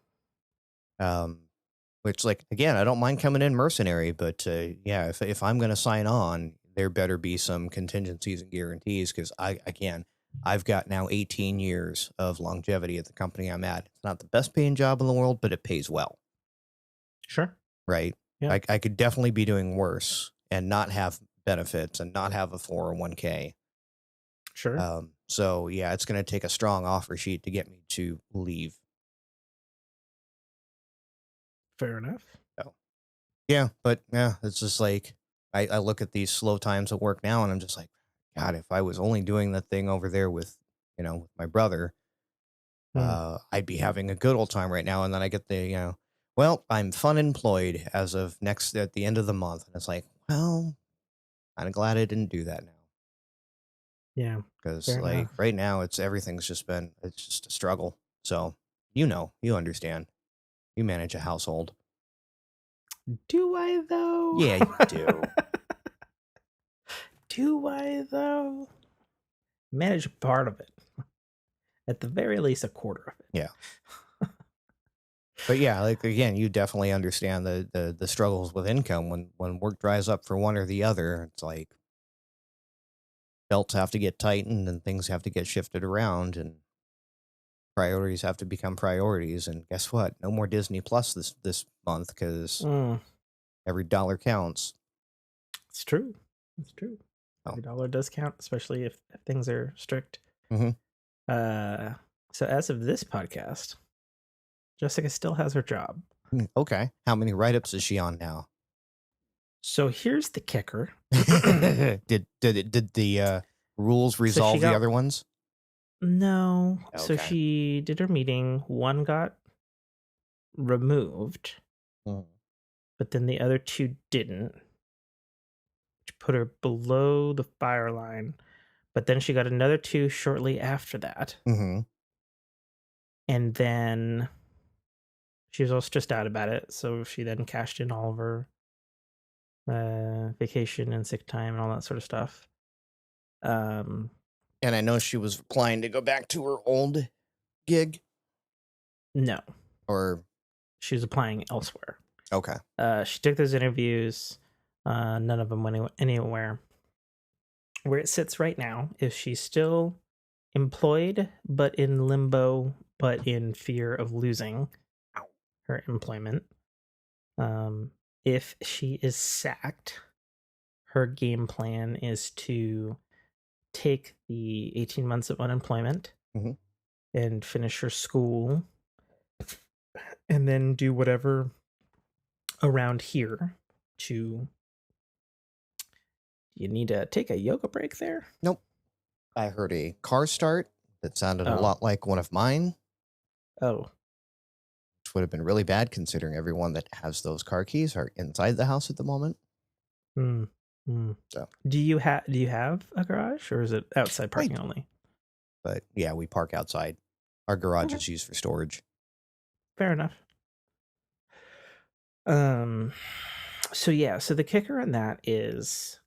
Which, like, again, I don't mind coming in mercenary, but yeah, if I'm going to sign on, there better be some contingencies and guarantees because I've got now 18 years of longevity at the company I'm at. It's not the best paying job in the world, but it pays well, Sure. right? Yeah. I could definitely be doing worse and not have benefits and not have a 401k. Sure. So yeah, it's going to take a strong offer sheet to get me to leave. Fair enough. So yeah, but yeah, it's just like I look at these slow times at work now and I'm just like, God, if I was only doing the thing over there with, with my brother, Mm. I'd be having a good old time right now. And then I get well, I'm fun employed as of at the end of the month. And it's like, well, kind of glad I didn't do that now. Yeah. Because Fair like enough. right now it's just a struggle. So, you understand. You manage a household. Do I though? Yeah, you do. Do I though? Manage a part of it. At the very least, a quarter of it. Yeah. But yeah, like again, you definitely understand the struggles with income when work dries up for one or the other. It's like belts have to get tightened and things have to get shifted around and priorities have to become priorities. And guess what? No more Disney Plus this month because Mm, every dollar counts. it's true. It's true. Oh. Every dollar does count, especially if things are strict. Mm-hmm. So as of this podcast, Jessica still has her job. Okay. How many write-ups is she on now? So here's the kicker. did the rules resolve the other ones? No. Okay. So she did her meeting. One got removed, but then the other two didn't, which put her below the fire line. But then she got another 2 shortly after that. Mm-hmm. And then she was all stressed out about it. So she then cashed in all of her vacation and sick time and all that sort of stuff. And I know she was applying to go back to her old gig. No. Or she was applying elsewhere. Okay. She took those interviews. None of them went anywhere. Where it sits right now is she's still employed, but in limbo, but in fear of losing her employment. If she is sacked, her game plan is to take the 18 months of unemployment and finish her school and then do whatever around here to... You need to take a yoga break there? Nope. I heard a car start that sounded a lot like one of mine. Oh. Which would have been really bad considering everyone that has those car keys are inside the house at the moment. So. Do you have a garage or is it outside parking only? But yeah, we park outside. Our garage is used for storage. Fair enough. So the kicker on that is,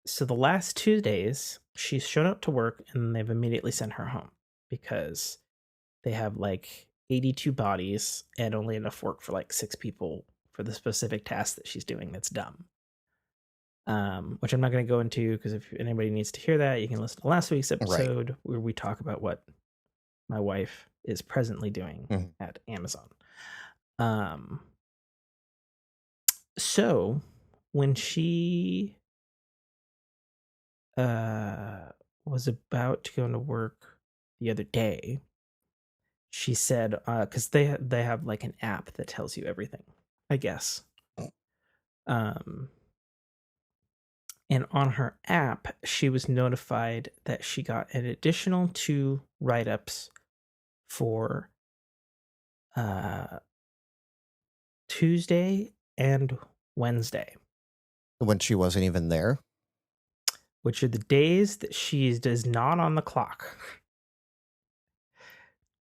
so the last 2 days she's shown up to work and they've immediately sent her home because they have like 82 bodies and only enough work for like 6 people for the specific task that she's doing. That's dumb. Which I'm not going to go into because if anybody needs to hear that, you can listen to last week's episode where we talk about what my wife is presently doing at Amazon. So when she was about to go into work the other day, she said, because they have like an app that tells you everything, I guess. And on her app, she was notified that she got an additional 2 write-ups for Tuesday and Wednesday. When she wasn't even there? Which are the days that she is not on the clock.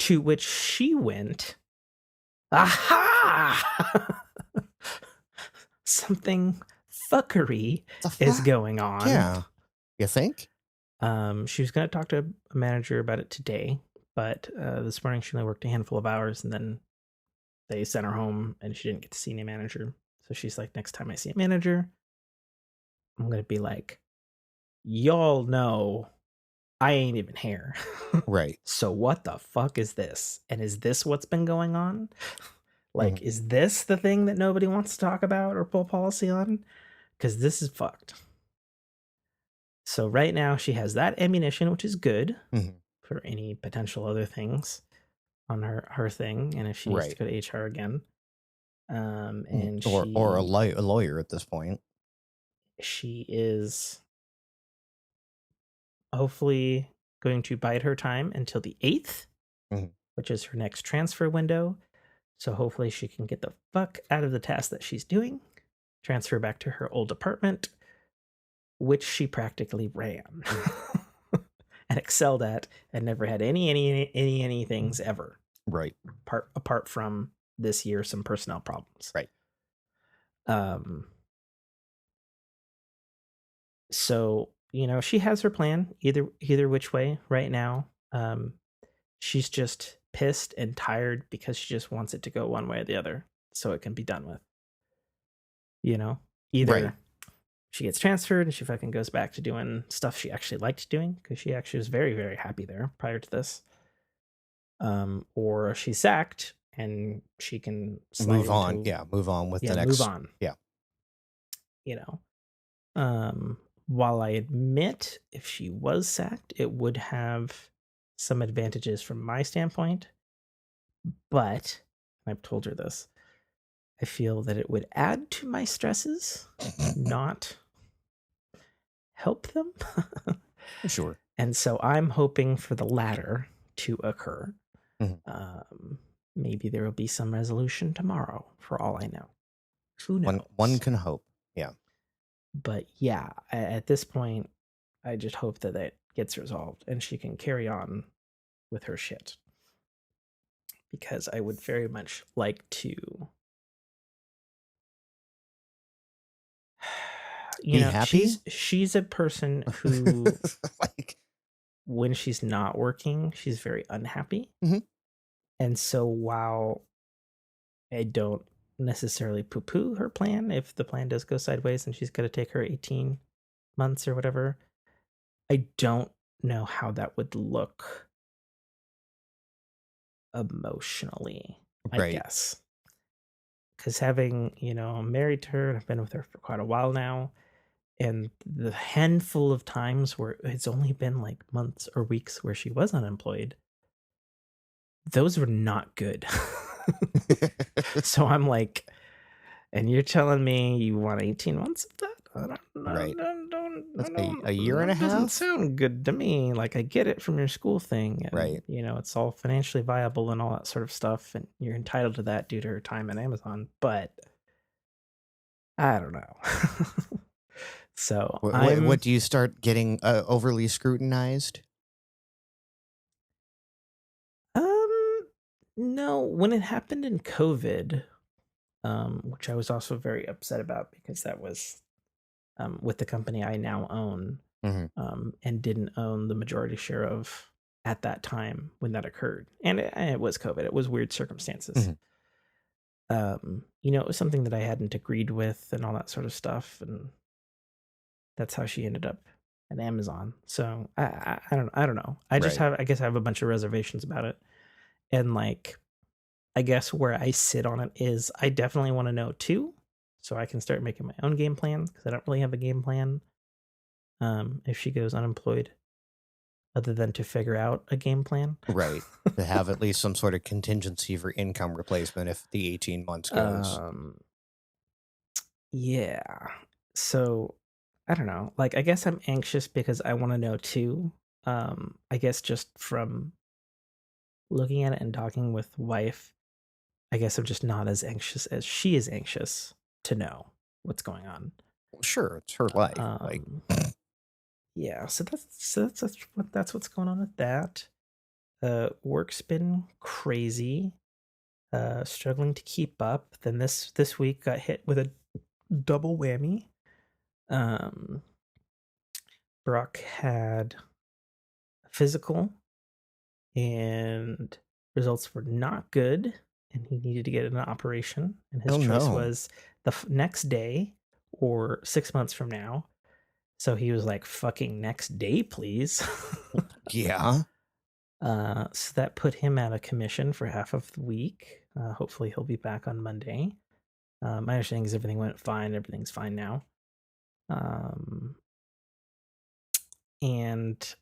To which she went, aha! Something fuckery is going on. Yeah. You think? She was going to talk to a manager about it today, but this morning she only worked a handful of hours and then they sent her home and she didn't get to see any manager. So she's like, next time I see a manager, I'm going to be like, y'all know I ain't even here. Right. So what the fuck is this? And is this what's been going on? Like, Mhm. is this the thing that nobody wants to talk about or pull policy on? Because this is fucked. So right now she has that ammunition, which is good Mhm. for any potential other things on her thing, and if she needs to Right. go to HR again. And Or a lawyer at this point. she is hopefully going to bide her time until the 8th, Mhm. which is her next transfer window. So hopefully she can get the fuck out of the task that she's doing, transfer back to her old apartment, which she practically ran and excelled at, and never had any things ever. Right. Apart from this year, some personnel problems. Right. So, you know, she has her plan either which way right now. She's just pissed and tired because she just wants it to go one way or the other so it can be done with. You know, either Right. she gets transferred and she fucking goes back to doing stuff she actually liked doing, because she actually was very, very happy there prior to this. Or she's sacked and she can slide Move on. into, Yeah. Move on with the move next. on. Yeah. You know, while I admit if she was sacked, it would have some advantages from my standpoint, but I've told her this. I feel that it would add to my stresses, not help them. Sure. And so I'm hoping for the latter to occur. Mhm. Maybe there will be some resolution tomorrow, for all I know. Who knows? One can hope. Yeah. But yeah, at this point, I just hope that that gets resolved and she can carry on with her shit. Because I would very much like to, Be happy. she's a person who, Like. when she's not working, she's very unhappy. Mhm. And so while I don't necessarily poo-poo her plan, if the plan does go sideways and she's got to take her 18 months or whatever, I don't know how that would look emotionally, I Right. guess. Because having, I'm married to her and I've been with her for quite a while now, and the handful of times where it's only been like months or weeks where she was unemployed, those were not good. So I'm like, and you're telling me you want 18 months of that? Right. That's a year and a That doesn't half. sound good to me. Like, I get it from your school thing, and Right. it's all financially viable and all that sort of stuff, and you're entitled to that due to her time at Amazon, but I don't know. So What do you start getting overly scrutinized? um no, when it happened in COVID, which I was also very upset about because that was with the company I now own, Mhm. and didn't own the majority share of at that time when that occurred. And it was COVID. It was weird circumstances. Mhm. It was something that I hadn't agreed with and all that sort of stuff. And that's how she ended up at Amazon. So I don't know. Right. I guess I have a bunch of reservations about it. And like, I guess where I sit on it is I definitely want to know too, so I can start making my own game plan, because I don't really have a game plan. If she goes unemployed, other than to figure out a game plan. Right. To have at least some sort of contingency for income replacement if the 18 months goes. Yeah. So I don't know. Like, I guess I'm anxious because I want to know too. I guess just from looking at it and talking with wife, I guess I'm just not as anxious as she is anxious to know what's going on. Well, sure, it's her life. Like, Um, yeah. So that's what's going on with that. Work's been crazy. Struggling to keep up. Then this week got hit with a double whammy. Um, Brock had a physical, and results were not good. and he needed to get an operation, and his Oh, choice no. was the next day or 6 months from now. So he was like, fucking next day, please. Yeah. So that put him out of commission for half of the week. Hopefully he'll be back on Monday. My understanding is everything went fine. Everything's fine now. And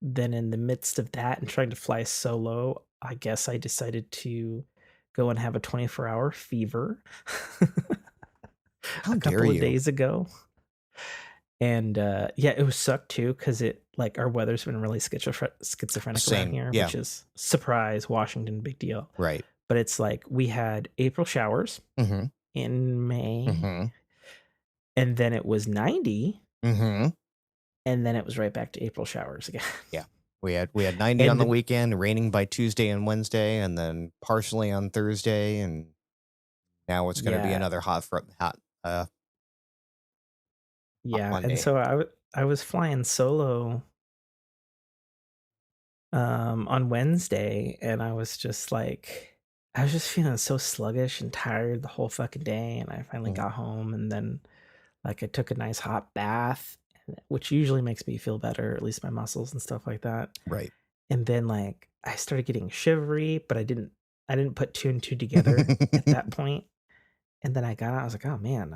then in the midst of that and trying to fly solo, I guess I decided to go and have a 24-hour fever How a dare couple of you? days ago. And yeah, it was sucked too, because it like our weather's been really schizophrenic Same. around here, Yeah. which is surprise, Washington, big deal. Right. But it's like we had April showers Mm-hmm. in May, Mm-hmm. and then it was 90, Mm-hmm. and then it was right back to April showers again. Yeah. We had 90 And on the weekend, raining by Tuesday and Wednesday, and then partially on Thursday, and now it's going to be yeah, another hot yeah. And Monday. so I was flying solo on Wednesday, and I was just feeling so sluggish and tired the whole fucking day, and I finally got home, and then like I took a nice hot bath, which usually makes me feel better, at least my muscles and stuff like that. Right. And then like I started getting shivery, but I didn't put two and two together at that point. And then I got out, I was like, oh man,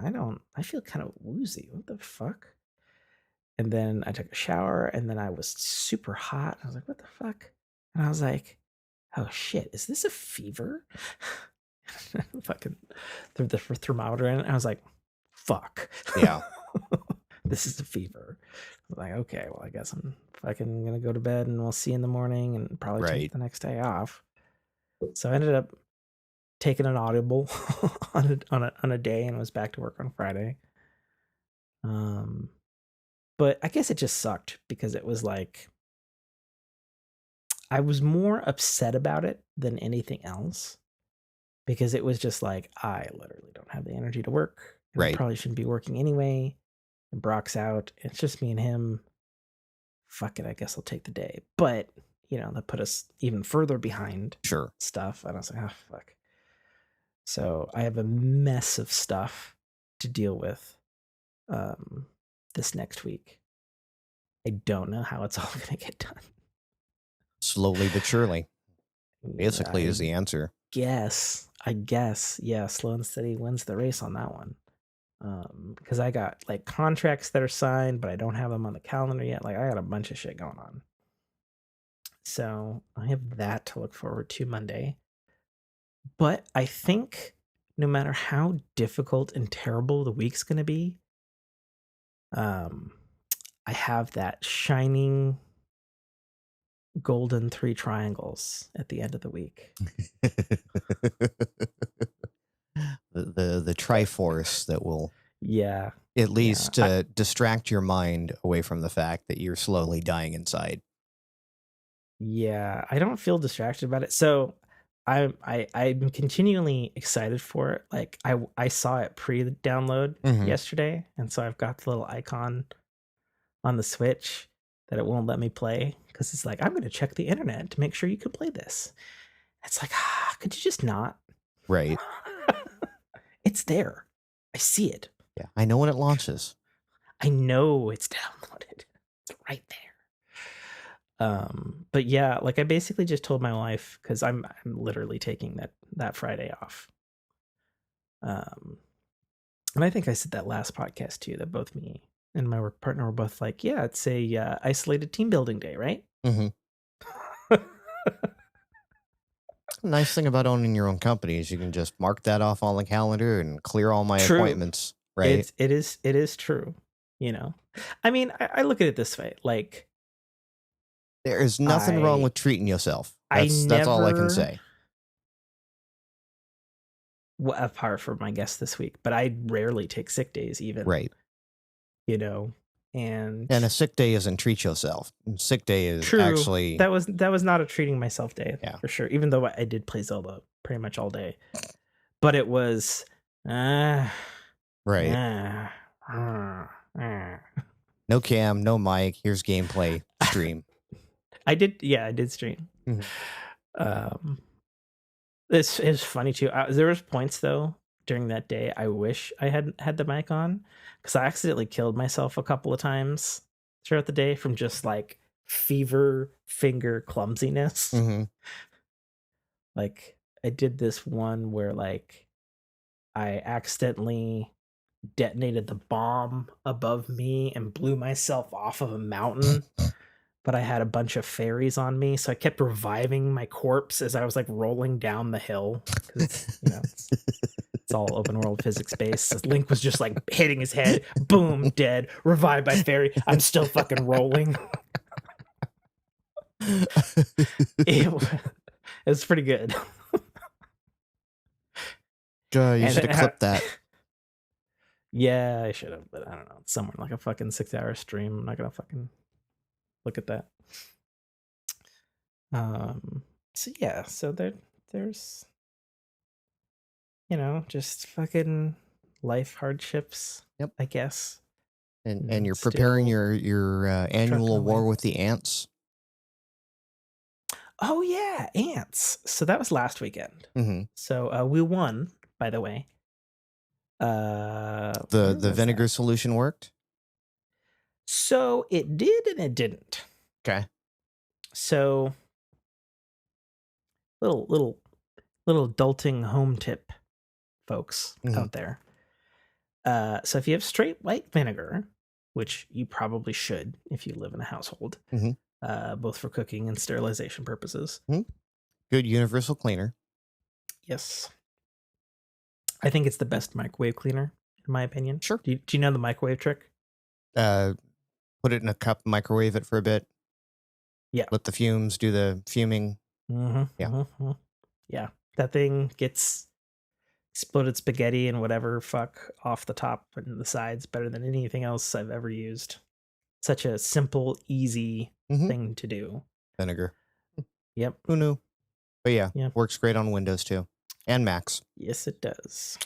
I feel kind of woozy. What the fuck? And then I took a shower, and then I was super hot. I was like, what the fuck? And I was like, oh shit, is this a fever? Fucking threw the thermometer in. I was like, fuck. Yeah. This is a fever. I was like, okay, well, I guess I'm fucking gonna go to bed, and we'll see in the morning, and probably Right. take the next day off. So I ended up taking an audible on a day, and was back to work on Friday. But I guess it just sucked, because it was like I was more upset about it than anything else, because it was just like I literally don't have the energy to work, and I Right. probably shouldn't be working anyway. And Brock's out. It's just me and him. Fuck it, I guess I'll take the day. But that put us even further behind Sure. stuff, and I was like, oh fuck. So I have a mess of stuff to deal with this next week. I don't know how it's all gonna get done. Slowly but surely, basically, is the answer. I guess, yeah, slow and steady wins the race on that one. Because I got like contracts that are signed, but I don't have them on the calendar yet. Like I got a bunch of shit going on. So I have that to look forward to Monday. But I think no matter how difficult and terrible the week's gonna be, I have that shining golden 3 triangles at the end of the week. the Triforce that will Yeah. at least distract your mind away from the fact that you're slowly dying inside. Yeah, I don't feel distracted about it. So I'm continually excited for it. Like I saw it pre-download yesterday, and so I've got the little icon on the Switch that it won't let me play, because it's like, I'm going to check the internet to make sure you can play this. It's like, could you just not? Right. It's there. I see it. Yeah, I know when it launches. I know it's downloaded. It's right there. But yeah, like I basically just told my wife, because I'm literally taking that Friday off. And I think I said that last podcast too, that both me and my work partner were both like, yeah, it's a isolated team building day, right? Nice thing about owning your own company is you can just mark that off on the calendar and clear all my appointments, right? It is true. I mean, I look at it this way, like there is nothing wrong with treating yourself. That's all I can say. Well, apart from my guest this week, but I rarely take sick days even. Right. And a sick day isn't treat yourself. Sick day is true. Actually that was not a treating myself day, yeah, for sure. Even though I did play Zelda pretty much all day, but it was right. No cam, no mic. Here's gameplay stream. I did stream. This is funny too. There was points though during that day I wish I hadn't had the mic on, because I accidentally killed myself a couple of times throughout the day from just like fever finger clumsiness. Mm-hmm. Like I did this one where like I accidentally detonated the bomb above me and blew myself off of a mountain, but I had a bunch of fairies on me, so I kept reviving my corpse as I was like rolling down the hill, because it's all open world physics based. So Link was just like hitting his head, boom, dead, revived by fairy. I'm still fucking rolling. It was pretty good. You should have clipped that. Yeah, I should have, but I don't know. It's somewhere like a fucking 6-hour stream. I'm not gonna fucking look at that. So yeah, so there's just fucking life hardships. Yep. I guess. And you're preparing your annual war with the ants. Oh yeah, ants. So that was last weekend. Mm-hmm. So we won, by the way. The vinegar solution worked? So it did and it didn't. Okay. So little adulting home tip, folks out there. So if you have straight white vinegar, which you probably should if you live in a household, both for cooking and sterilization purposes. Good universal cleaner. Yes. I think it's the best microwave cleaner, in my opinion. Sure. Do you know the microwave trick? Put it in a cup, microwave it for a bit. Yeah. Let the fumes do the fuming. Yeah. That thing gets exploded spaghetti and whatever fuck off the top and the sides better than anything else I've ever used. Such a simple, easy thing to do. Vinegar. Yep. Who knew? But yeah, works great on Windows too. And Macs. Yes, it does.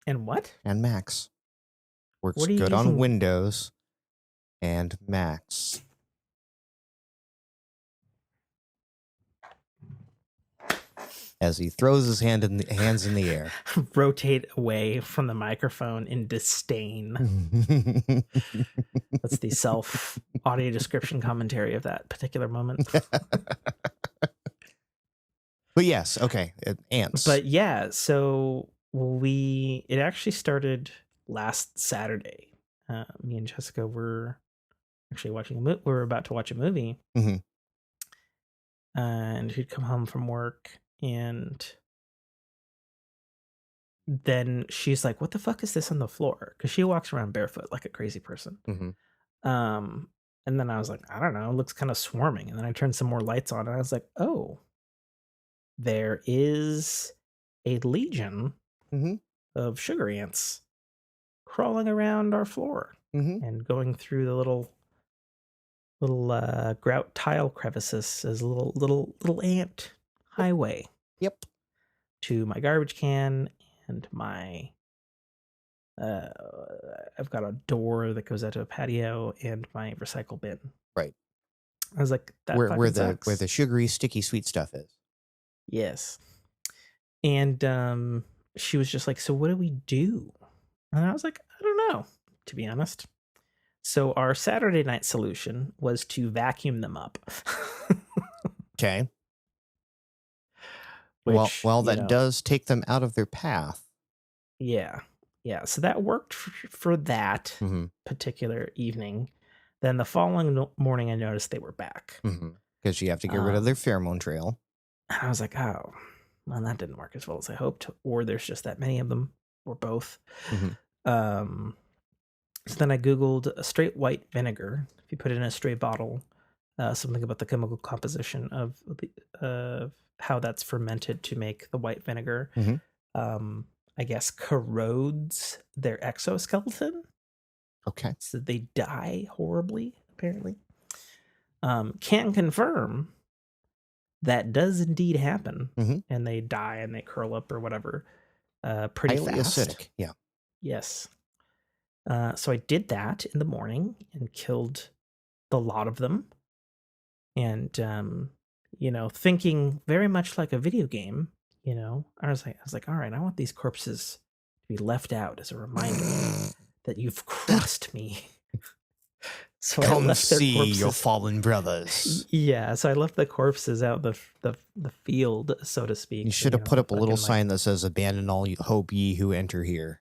And what? And Macs. Works good on Windows and Macs. As he throws his hands in the air. Rotate away from the microphone in disdain. That's the self-audio description commentary of that particular moment. But yes, okay, ants. But yeah, so it actually started last Saturday. Me and Jessica were actually we're about to watch a movie. And she'd come home from work, and then she's like, what the fuck is this on the floor? Because she walks around barefoot like a crazy person. And then I was like, I don't know, it looks kind of swarming. And then I turned some more lights on, and I was like, oh, there is a legion of sugar ants crawling around our floor and going through the little grout tile crevices as a little ant highway. Yep. To my garbage can and my I've got a door that goes out to a patio and my recycle bin. Right. I was like, that where the sugary, sticky, sweet stuff is. Yes. And she was just like, so what do we do? And I was like, I don't know, to be honest. So our Saturday night solution was to vacuum them up. Okay. Which, well, that does take them out of their path. Yeah. Yeah. So that worked for that particular evening. Then the following morning, I noticed they were back. Because you have to get rid of their pheromone trail. And I was like, oh, well, that didn't work as well as I hoped. Or there's just that many of them, or both. So then I Googled a straight white vinegar. If you put it in a straight bottle, something about the chemical composition of how that's fermented to make the white vinegar, I guess corrodes their exoskeleton. Okay. So they die horribly, apparently. Can confirm that does indeed happen. And they die and they curl up or whatever pretty highly fast. Acidic. Yeah. Yes. So I did that in the morning and killed the lot of them. And, thinking very much like a video game, I was like, all right, I want these corpses to be left out as a reminder that you've crossed me. So I Come left their see your corpses. fallen brothers. Yeah, so I left the corpses out the field, so to speak. You should have put up a little sign that says "Abandon all hope ye who enter here."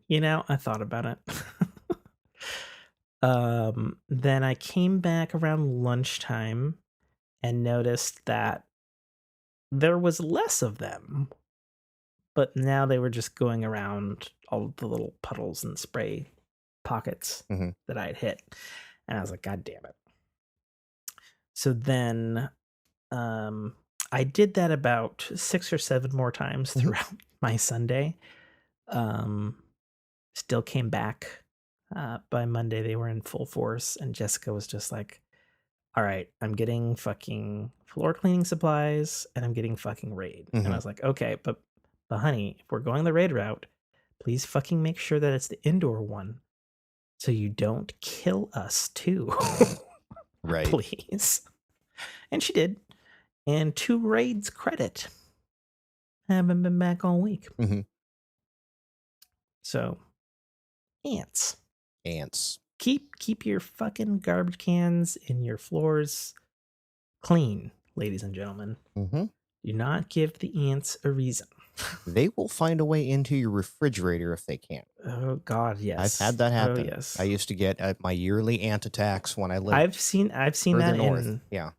I thought about it. Then I came back around lunchtime and noticed that there was less of them, but now they were just going around all the little puddles and spray pockets that I had hit. And I was like, God damn it. So then I did that about 6 or 7 more times throughout my Sunday. Still came back. By Monday, they were in full force, and Jessica was just like, all right, I'm getting fucking floor cleaning supplies, and I'm getting fucking raid. And I was like, okay, but honey, if we're going the raid route, please fucking make sure that it's the indoor one, so you don't kill us too. Right. Please. And she did. And 2 raids credit. I haven't been back all week. So, ants. Keep your fucking garbage cans and your floors clean, ladies and gentlemen. Do not give the ants a reason. They will find a way into your refrigerator if they can. Oh God, yes. I've had that happen. Oh yes. I used to get my yearly ant attacks when I lived. I've seen that north. Yeah.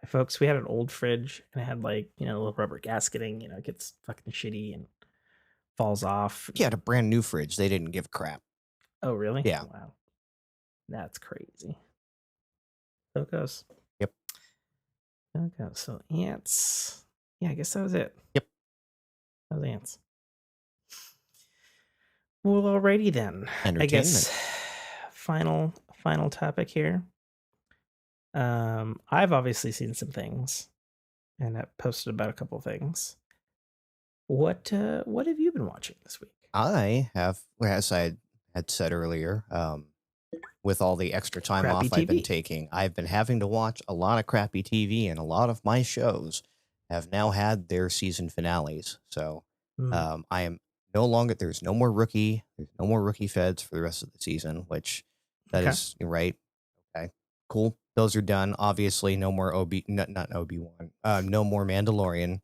Folks, we had an old fridge and it had a little rubber gasketing. It gets fucking shitty and falls off. Yeah, had a brand new fridge. They didn't give a crap. Oh really? Yeah. Wow. That's crazy. So it goes. Yep. Okay, so ants. Yeah, I guess that was it. Yep. That was ants. Well, alrighty then. I guess final topic here. I've obviously seen some things, and I've posted about a couple of things. What have you been watching this week? I have, as I had said earlier, with all the extra time Crappy off I've been TV. taking, I've been having to watch a lot of crappy TV, and a lot of my shows have now had their season finales. So I am no longer, there's no more rookie feds for the rest of the season, which that is right. Okay, cool. Those are done. Obviously, no more not Obi-Wan. No more Mandalorian.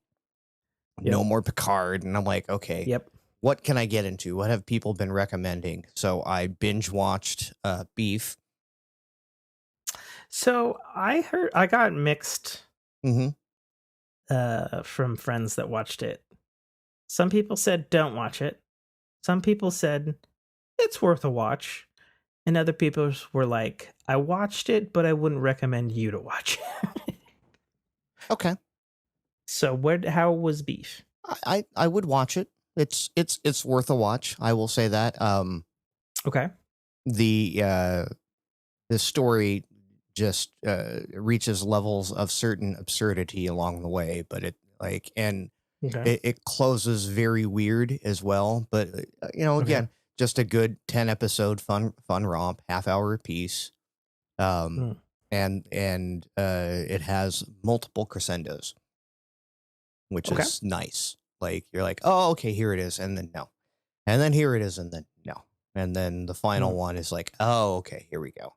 Yep. No more Picard. And I'm like, okay. Yep. What can I get into? What have people been recommending? So I binge watched Beef. So I got mixed from friends that watched it. Some people said don't watch it. Some people said it's worth a watch. And other people were like, I watched it, but I wouldn't recommend you to watch it. Okay. So how was Beef? I would watch it. It's worth a watch. I will say that. Okay. The story just reaches levels of certain absurdity along the way, but it closes very weird as well. But again, just a good 10 episode fun romp, half hour apiece. And it has multiple crescendos, which is nice. Like you're like, oh, okay, here it is, and then no, and then here it is, and then no, and then the final one is like, oh, okay, here we go,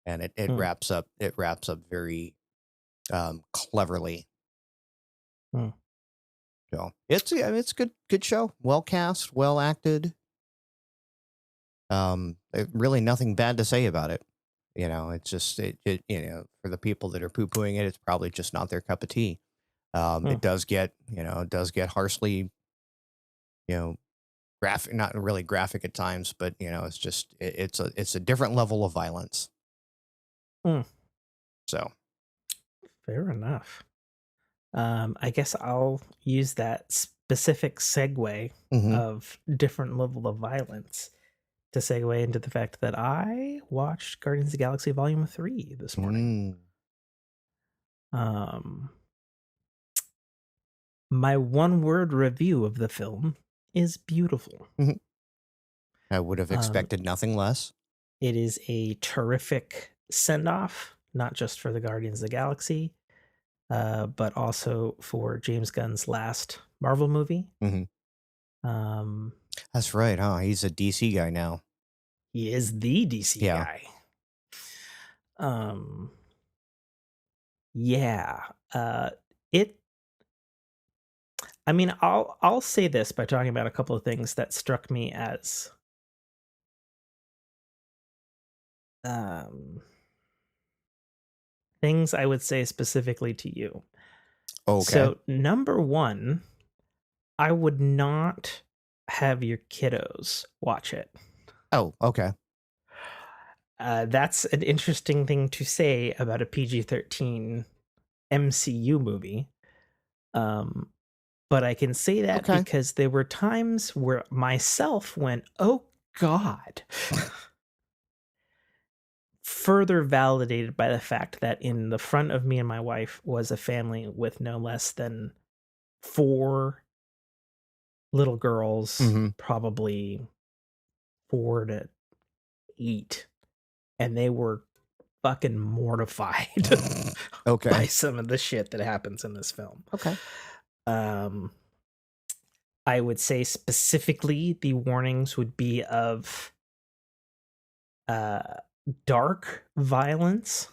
and it wraps up. It wraps up very cleverly. So it's good show, well cast, well acted. Really nothing bad to say about it. It's just it for the people that are poo-pooing it, it's probably just not their cup of tea. It does get harshly, graphic, not really graphic at times, but it's just it's a different level of violence. So fair enough. I guess I'll use that specific segue of different level of violence to segue into the fact that I watched Guardians of the Galaxy Vol.3 this morning. My one-word review of the film is beautiful. I would have expected nothing less. It is a terrific send-off, not just for the Guardians of the Galaxy, but also for James Gunn's last Marvel movie. Mhm. Um, That's right, huh? He's a DC guy now. he is the DC Yeah. guy. Um, yeah. It. I mean, I'll say this by talking about a couple of things that struck me as um, things I would say specifically to you. Okay. So, number one, I would not have your kiddos watch it. Oh, okay. That's an interesting thing to say about a PG-13 MCU movie. Um, but I can say that Okay. because there were times where myself went, "Oh God." Further validated by the fact that in the front of me and my wife was a family with no less than 4 little girls, Mhm. probably 4 to 8, and they were fucking mortified by Okay. some of the shit that happens in this film. Okay. Um, I would say specifically the warnings would be of uh, dark violence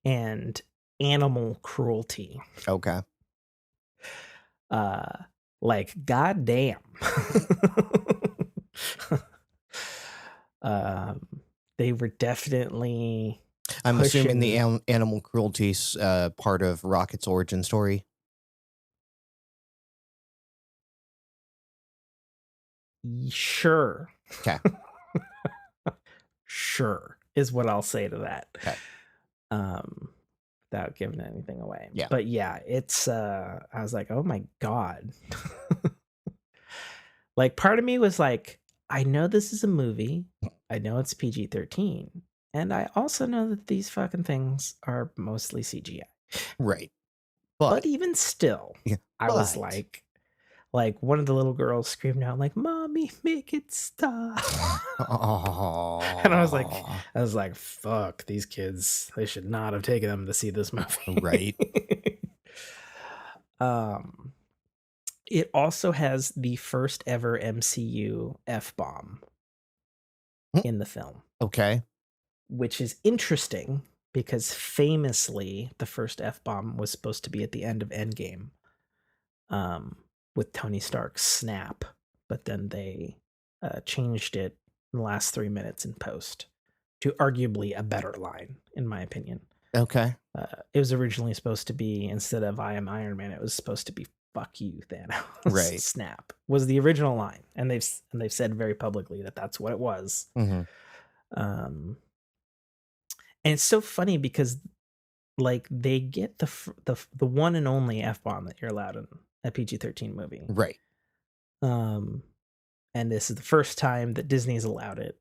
and animal cruelty. Okay. Uh, like goddamn. um, they were definitely I'm assuming the pushing. animal cruelty's part of Rocket's origin story. Sure. Okay. Sure is what I'll say to that. Okay. Um, without giving anything away. Yeah. But yeah, it's I was like, oh my God. Like part of me was like, I know this is a movie. I know it's PG-13. And I also know that these fucking things are mostly CGI. Right. But But even still, yeah. I was But like one of the little girls screamed out like, "Mommy, make it stop." And oh, I was like, fuck, these kids, they should not have taken them to see this right. movie. um it also has the first ever MCU F-bomb Hmm. in the film, Okay. which is interesting because famously the first F-bomb was supposed to be at the end of Endgame, um, with Tony Stark's snap, but then they changed it in the last 3 minutes in post to arguably a better line, in my opinion. Okay. It was originally supposed to be, instead of "I am Iron Man," it was supposed to be "Fuck you, Thanos." Right. Snap was the original line, and they've said very publicly that that's what it was. Mm-hmm. Um, and it's so funny because like they get the one and only F-bomb that you're allowed in a PG-13 movie. Right. Um, and this is the first time that Disney's allowed it.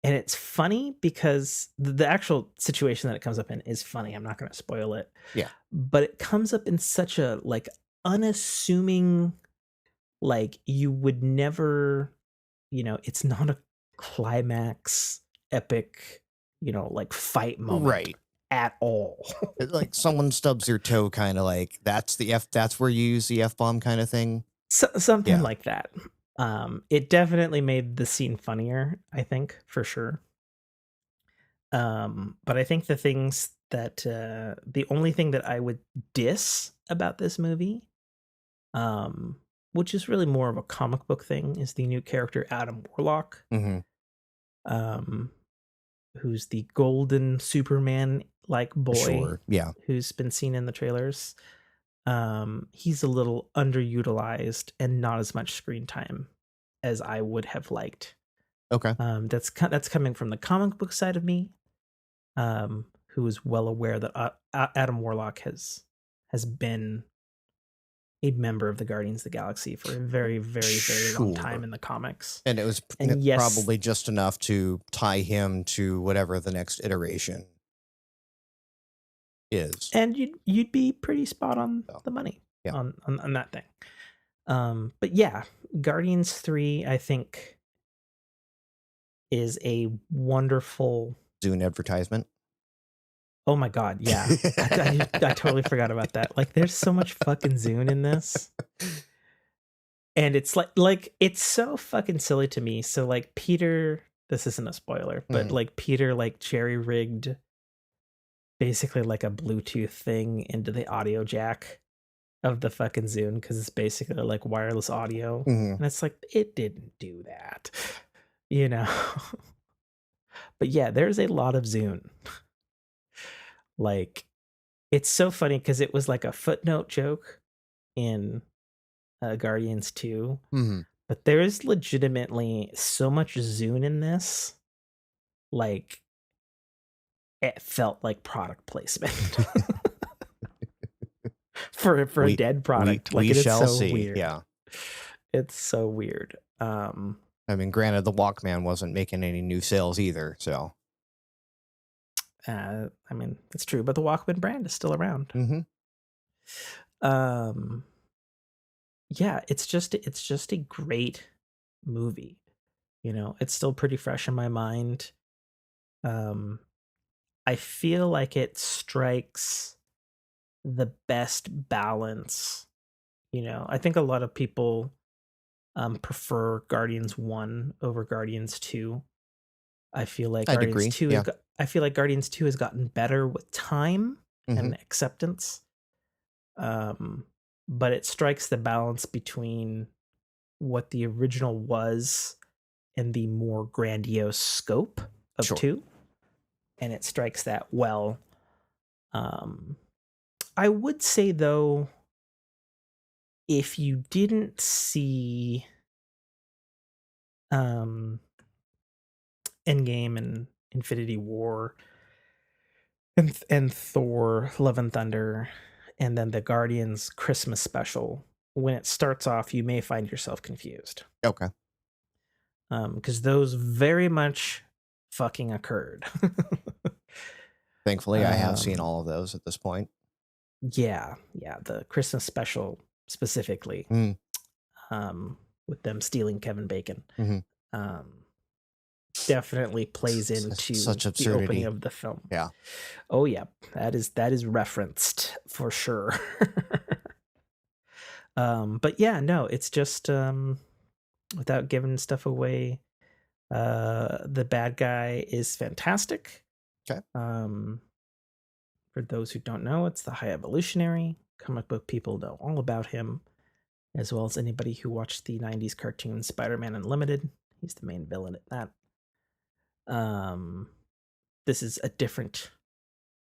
And it's funny because the actual situation that it comes up in is funny. I'm not going to spoil it. Yeah. But it comes up in such a like unassuming, like you would never, it's not a climax epic, like fight moment Right. at all. Like someone stubs their toe, kind of like that's where you use the F-bomb kind of thing. Something Yeah. like that. It definitely made the scene funnier, I think, for sure. But I think the only thing that I would diss about this movie, um, which is really more of a comic book thing, is the new character Adam Warlock, Mm-hmm. um, who's the golden Superman like boy Sure. Yeah. who's been seen in the trailers. He's a little underutilized and not as much screen time as I would have liked. Okay. That's coming from the comic book side of me, who is well aware that Adam Warlock has been a member of the Guardians of the Galaxy for a very, very, very long time Sure. in the comics. And it was And yes, probably just enough to tie him to whatever the next iteration is. and you'd be pretty spot on So, the money yeah. on that thing. But yeah, Guardians 3, I think, is a wonderful Zune advertisement. Oh my god, yeah. I totally forgot about that. Like, there's so much fucking Zune in this. And it's like it's so fucking silly to me. So like Peter, this isn't a spoiler, but Mhm. like Peter like jerry rigged basically like a Bluetooth thing into the audio jack of the fucking Zune because it's basically like wireless audio. Mhm. And it's like it didn't do that, you know. But yeah, there's a lot of Zune. Like it's so funny because it was like a footnote joke in Guardians 2, Mhm. but there is legitimately so much Zune in this. Like it felt like product placement for a We dead we product. Like we it is shall so see. weird. Yeah. It's so weird. I mean, granted, the Walkman wasn't making any new sales either, so. I mean, it's true, but the Walkman brand is still around. Mhm. Um, yeah, it's just a great movie. You know, it's still pretty fresh in my mind. Um, I feel like it strikes the best balance. You know, I think a lot of people prefer Guardians 1 over Guardians 2. I feel like I'd Guardians agree. 2 Yeah. I feel like Guardians 2 has gotten better with time Mhm. and acceptance. Um, but it strikes the balance between what the original was and the more grandiose scope of Sure. 2, and it strikes that well. Um, I would say though, if you didn't see um Endgame and Infinity War and Thor Love and Thunder and then the Guardians Christmas special, when it starts off you may find yourself confused. Okay. Because those very much fucking occurred. Thankfully, I have seen um all of those at this point. yeah, the Christmas special specifically, Mm. with them stealing Kevin Bacon, Mhm. um definitely plays into Such the opening absurdity. of the film. Yeah. Oh yeah, that is referenced for sure. But yeah, no, it's just without giving stuff away, the bad guy is fantastic. Okay. Um, for those who don't know, it's the High Evolutionary. Comic book people know all about him, as well as anybody who watched the 90s cartoon Spider-Man Unlimited. He's the main villain at that. Um, this is a different,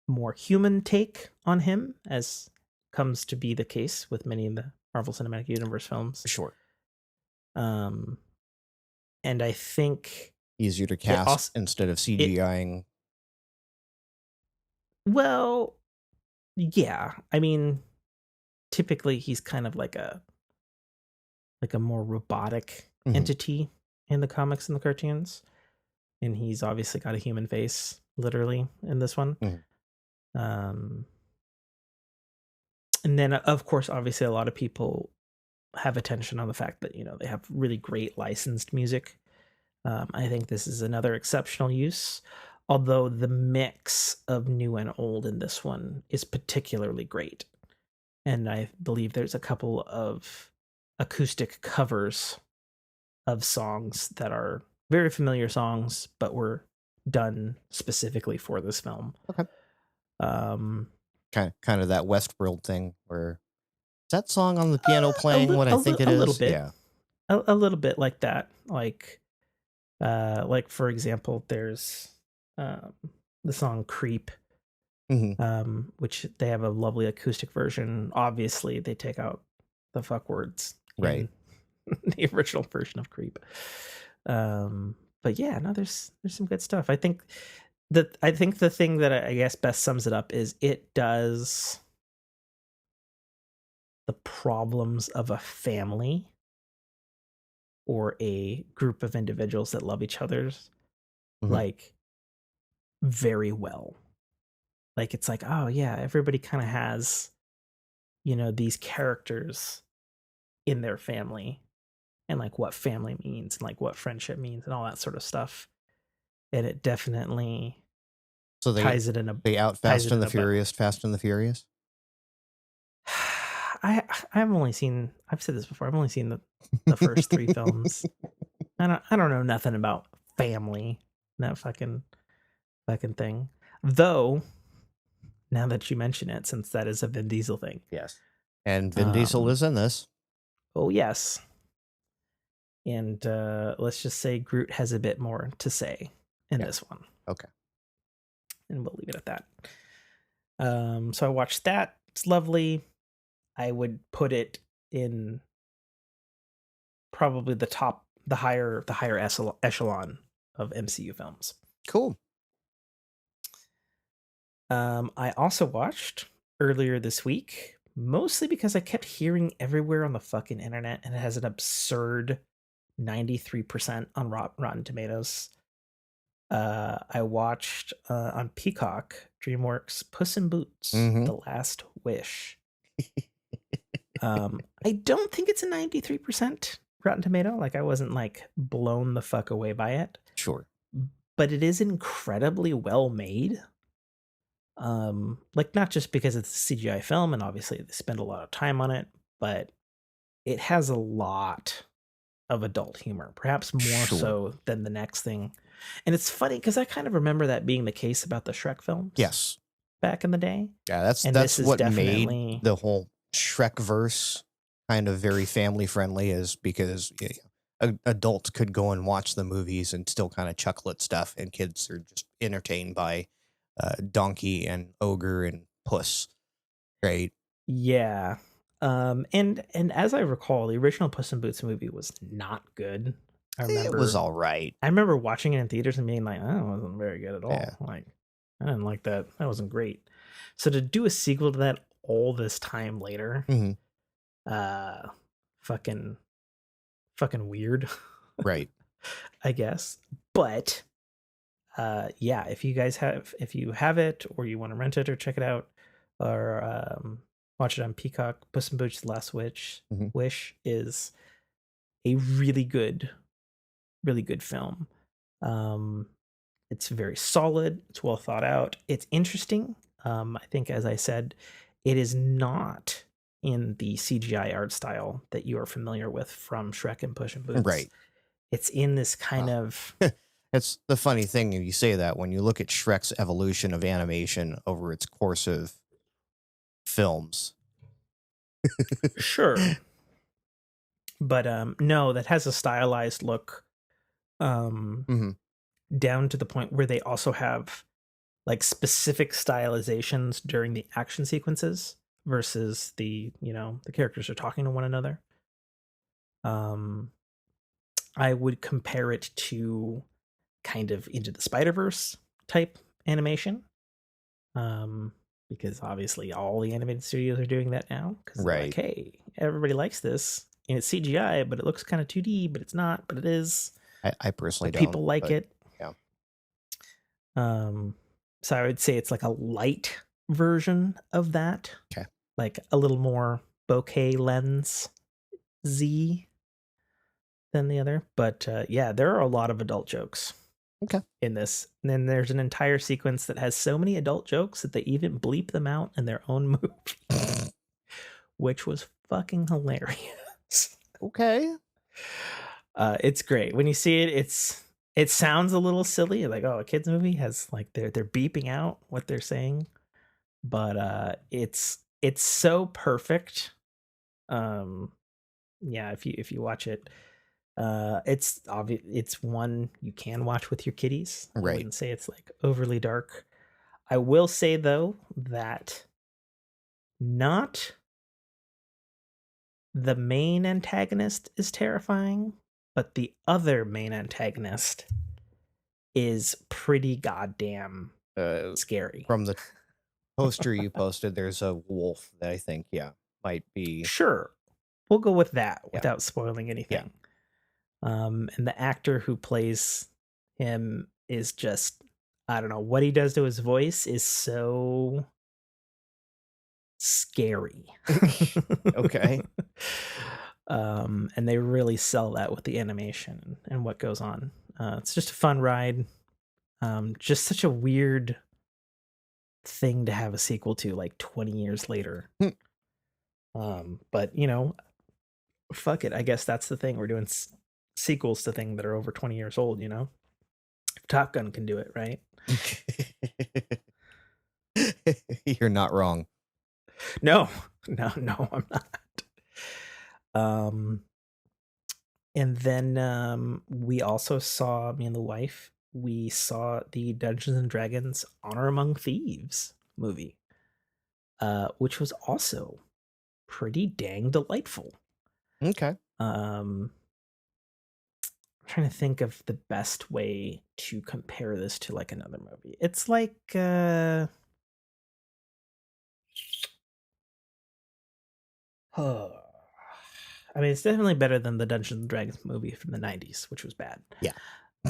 more human take on him, as comes to be the case with many of the Marvel Cinematic Universe films. Sure. Um, and I think Easier to it cast also instead of it CGIing. well, yeah. I mean, typically he's kind of like a more robotic Mhm. entity in the comics and the cartoons, and he's obviously got a human face, literally, in this one. Mhm. Um, and then, of course, obviously, a lot of people have attention on the fact that they have really great licensed music. I think this is another exceptional use, although the mix of new and old in this one is particularly great. And I believe there's a couple of acoustic covers of songs that are very familiar songs, but were done specifically for this film. Okay. Um, Kind of that Westworld thing where is that song on the piano a, playing li- what I think it a little is? bit, Yeah. a little bit like that. Like for example, there's um, the song "Creep," Mhm. which they have a lovely acoustic version. Obviously, they take out the fuck words Right. in the original version of Creep. But yeah, no, there's some good stuff. I think the thing that I guess best sums it up is it does the problems of a family or a group of individuals that love each other's Mhm. like very well. Like it's like, oh yeah, everybody kind of has, these characters in their family and like what family means and like what friendship means and all that sort of stuff. And it definitely So ties it in a they out ties Fast it and in the a bow. Furious, Fast and the Furious. I've only seen, I've said this before, I've only seen the first 3 films. I don't know nothing about family, that fucking thing. Though, now that you mention it, since that is a Vin Diesel thing. Yes. And Vin Diesel is in this. Oh, yes. And let's just say Groot has a bit more to say in this one. Okay. And we'll leave it at that. So I watched that. It's lovely. I would put it in probably the higher echelon of MCU films. Cool. I also watched earlier this week, mostly because I kept hearing everywhere on the fucking internet, and it has an absurd 93% on Rotten Tomatoes. I watched on Peacock, DreamWorks, Puss in Boots, The Last Wish. I don't think it's a 93% Rotten Tomato. Like, I wasn't like blown the fuck away by it. Sure. But it is incredibly well made. Like, not just because it's a CGI film and obviously they spend a lot of time on it, but it has a lot of adult humor, perhaps more so than the next thing. And it's funny because I kind of remember that being the case about the Shrek films. Yes. Back in the day. Yeah, that's what made the whole Shrek verse kind of very family friendly, is because adults could go and watch the movies and still kind of chuckle at stuff, and kids are just entertained by Donkey and Ogre and Puss, right? Yeah. And as I recall, the original Puss in Boots movie was not good. I remember it was all right. I remember watching it in theaters and being like, oh, it wasn't very good at all. Yeah. Like, I didn't like that. That wasn't great. So to do a sequel to that all this time later, fucking weird. Right. I guess. But yeah, if you have it, or you want to rent it or check it out, or watch it on Peacock, Puss in Boots: The Last Wish is a really good film. It's very solid. It's well thought out. It's interesting. I think, as I said, it is not in the CGI art style that you are familiar with from Shrek and Puss in Boots. Right. It's in this kind of... It's the funny thing, you say that when you look at Shrek's evolution of animation over its course of films. Sure. But no, that has a stylized look, down to the point where they also have like specific stylizations during the action sequences versus the characters are talking to one another. I would compare it to kind of Into the Spider-Verse type animation, because obviously all the animated studios are doing that now, because they're like, hey, everybody likes this and it's CGI, but it looks kind of 2D, but it's not, but it is. I personally don't. People like it. Yeah. So I would say it's like a light version of that. Okay. Like a little more bokeh lens Z than the other. But yeah, there are a lot of adult jokes. Okay. In this. And then there's an entire sequence that has so many adult jokes that they even bleep them out in their own movie. Which was fucking hilarious. Okay. It's great. When you see it, it sounds a little silly, like, oh, a kid's movie has like they're beeping out what they're saying. But it's so perfect. Yeah, if you watch it, it's obvious it's one you can watch with your kiddies. Right. I wouldn't say it's like overly dark. I will say though that not the main antagonist is terrifying, but the other main antagonist is pretty goddamn scary. From the poster you posted, there's a wolf that I think, might be... Sure. We'll go with that without spoiling anything. And the actor who plays him is just, I don't know, what he does to his voice is so scary. Okay. And they really sell that with the animation and what goes on. It's just a fun ride. Just such a weird thing to have a sequel to like 20 years later. But fuck it. I guess that's the thing. We're doing sequels to things that are over 20 years old, If Top Gun can do it, right? You're not wrong. No, I'm not. And then we also saw, me and the wife, we saw the Dungeons and Dragons Honor Among Thieves movie, which was also pretty dang delightful. Okay. I'm trying to think of the best way to compare this to like another movie. It's like I mean, it's definitely better than the Dungeons and Dragons movie from the 90s, which was bad. Yeah.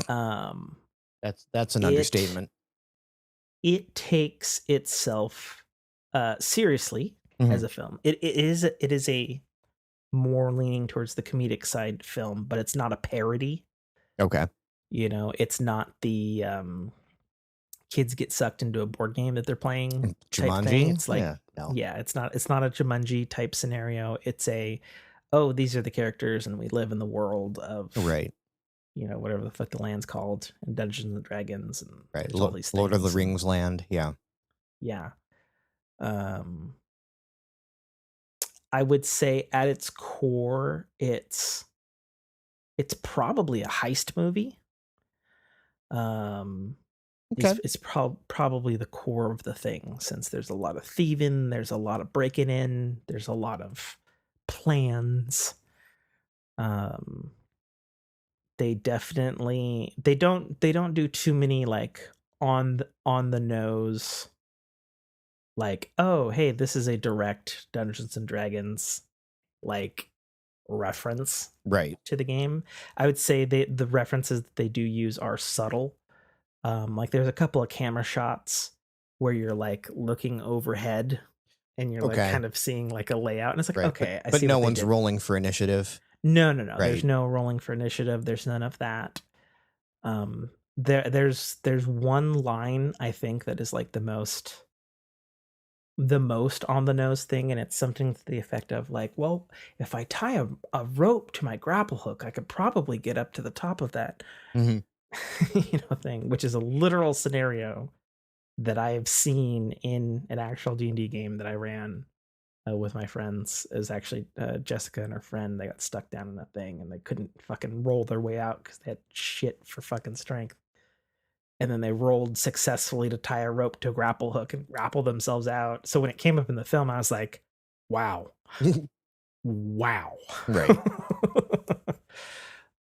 Um That's an understatement. It takes itself seriously as a film. It is a more leaning towards the comedic side film, but it's not a parody. Okay. It's not the kids get sucked into a board game that they're playing type Jumanji? thing. It's like, no. it's not a Jumanji type scenario. It's these are the characters and we live in the world of right. Whatever the fuck the land's called in Dungeons and Dragons, and right. all these things. Lord of the Rings land. Yeah. Yeah. I would say at its core, it's probably a heist movie. Okay. It's probably the core of the thing, since there's a lot of thieving, there's a lot of breaking in, there's a lot of plans. They definitely they don't do too many like on the nose, like, oh hey, this is a direct Dungeons and Dragons like reference right to the game. I would say the references that they do use are subtle. Like there's a couple of camera shots where you're like looking overhead and you're like kind of seeing like a layout, and it's like, right. okay, I but see. No one's rolling for initiative. No. Right. There's no rolling for initiative. There's none of that. There's one line I think that is like the most on the nose thing, and it's something to the effect of like, well, if I tie a rope to my grapple hook, I could probably get up to the top of that thing, which is a literal scenario that I have seen in an actual D&D game that I ran with my friends. It was actually Jessica and her friend. They got stuck down in a thing and they couldn't fucking roll their way out because they had shit for fucking strength. And then they rolled successfully to tie a rope to a grapple hook and grapple themselves out. So when it came up in the film, I was like, wow. Wow. Right.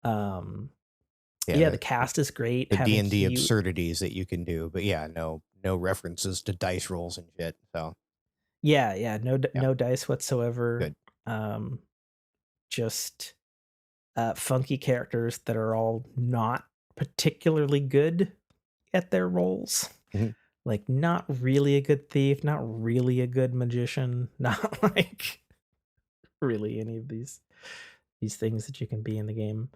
The cast is great. The D&D absurdities that you can do, but no references to dice rolls and shit. So no dice whatsoever. Good. Just funky characters that are all not particularly good at their roles. Like not really a good thief, not really a good magician, not like really any of these things that you can be in the game.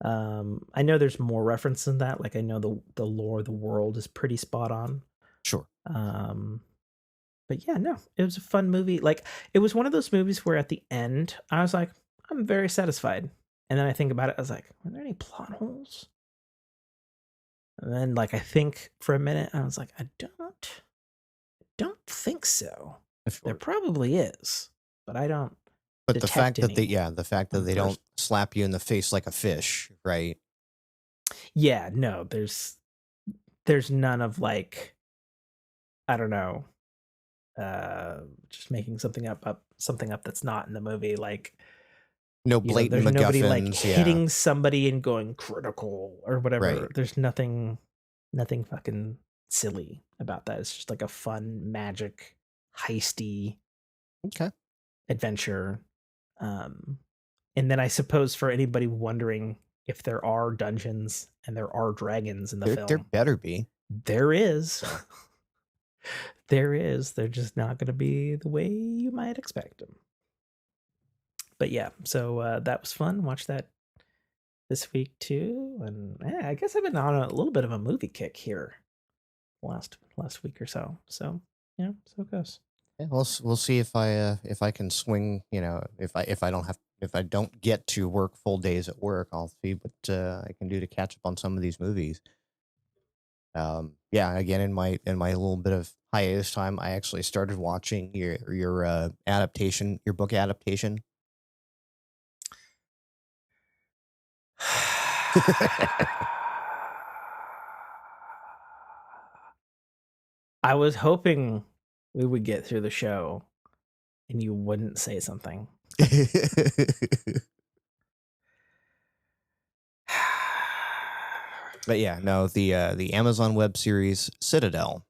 I know there's more reference than that. Like I know the lore of the world is pretty spot on. Sure. But it was a fun movie. Like it was one of those movies where at the end I was like, I'm very satisfied. And then I think about it, I was like, were there any plot holes? And then like I think for a minute, I was like, I don't think so. Sure. There probably is, but I don't. But the fact that they don't slap you in the face like a fish, right? Yeah, no, there's none of like, I don't know, just making something up that's not in the movie. Like no blatant there's MacGuffins, nobody like hitting somebody and going critical or whatever. Right. There's nothing fucking silly about that. It's just like a fun magic heisty adventure. And then I suppose for anybody wondering if there are dungeons and there are dragons in the film, there better be. There is. There is. They're just not going to be the way you might expect them. But so that was fun. Watch that this week too, and I guess I've been on a little bit of a movie kick here last week or so. So Yeah, so it goes. Yeah, we'll see if I can swing. If I don't get to work full days at work, I'll see what I can do to catch up on some of these movies. Yeah, again, in my little bit of hiatus time, I actually started watching your adaptation, your book adaptation. I was hoping we would get through the show and you wouldn't say something. But yeah, no, the Amazon web series Citadel.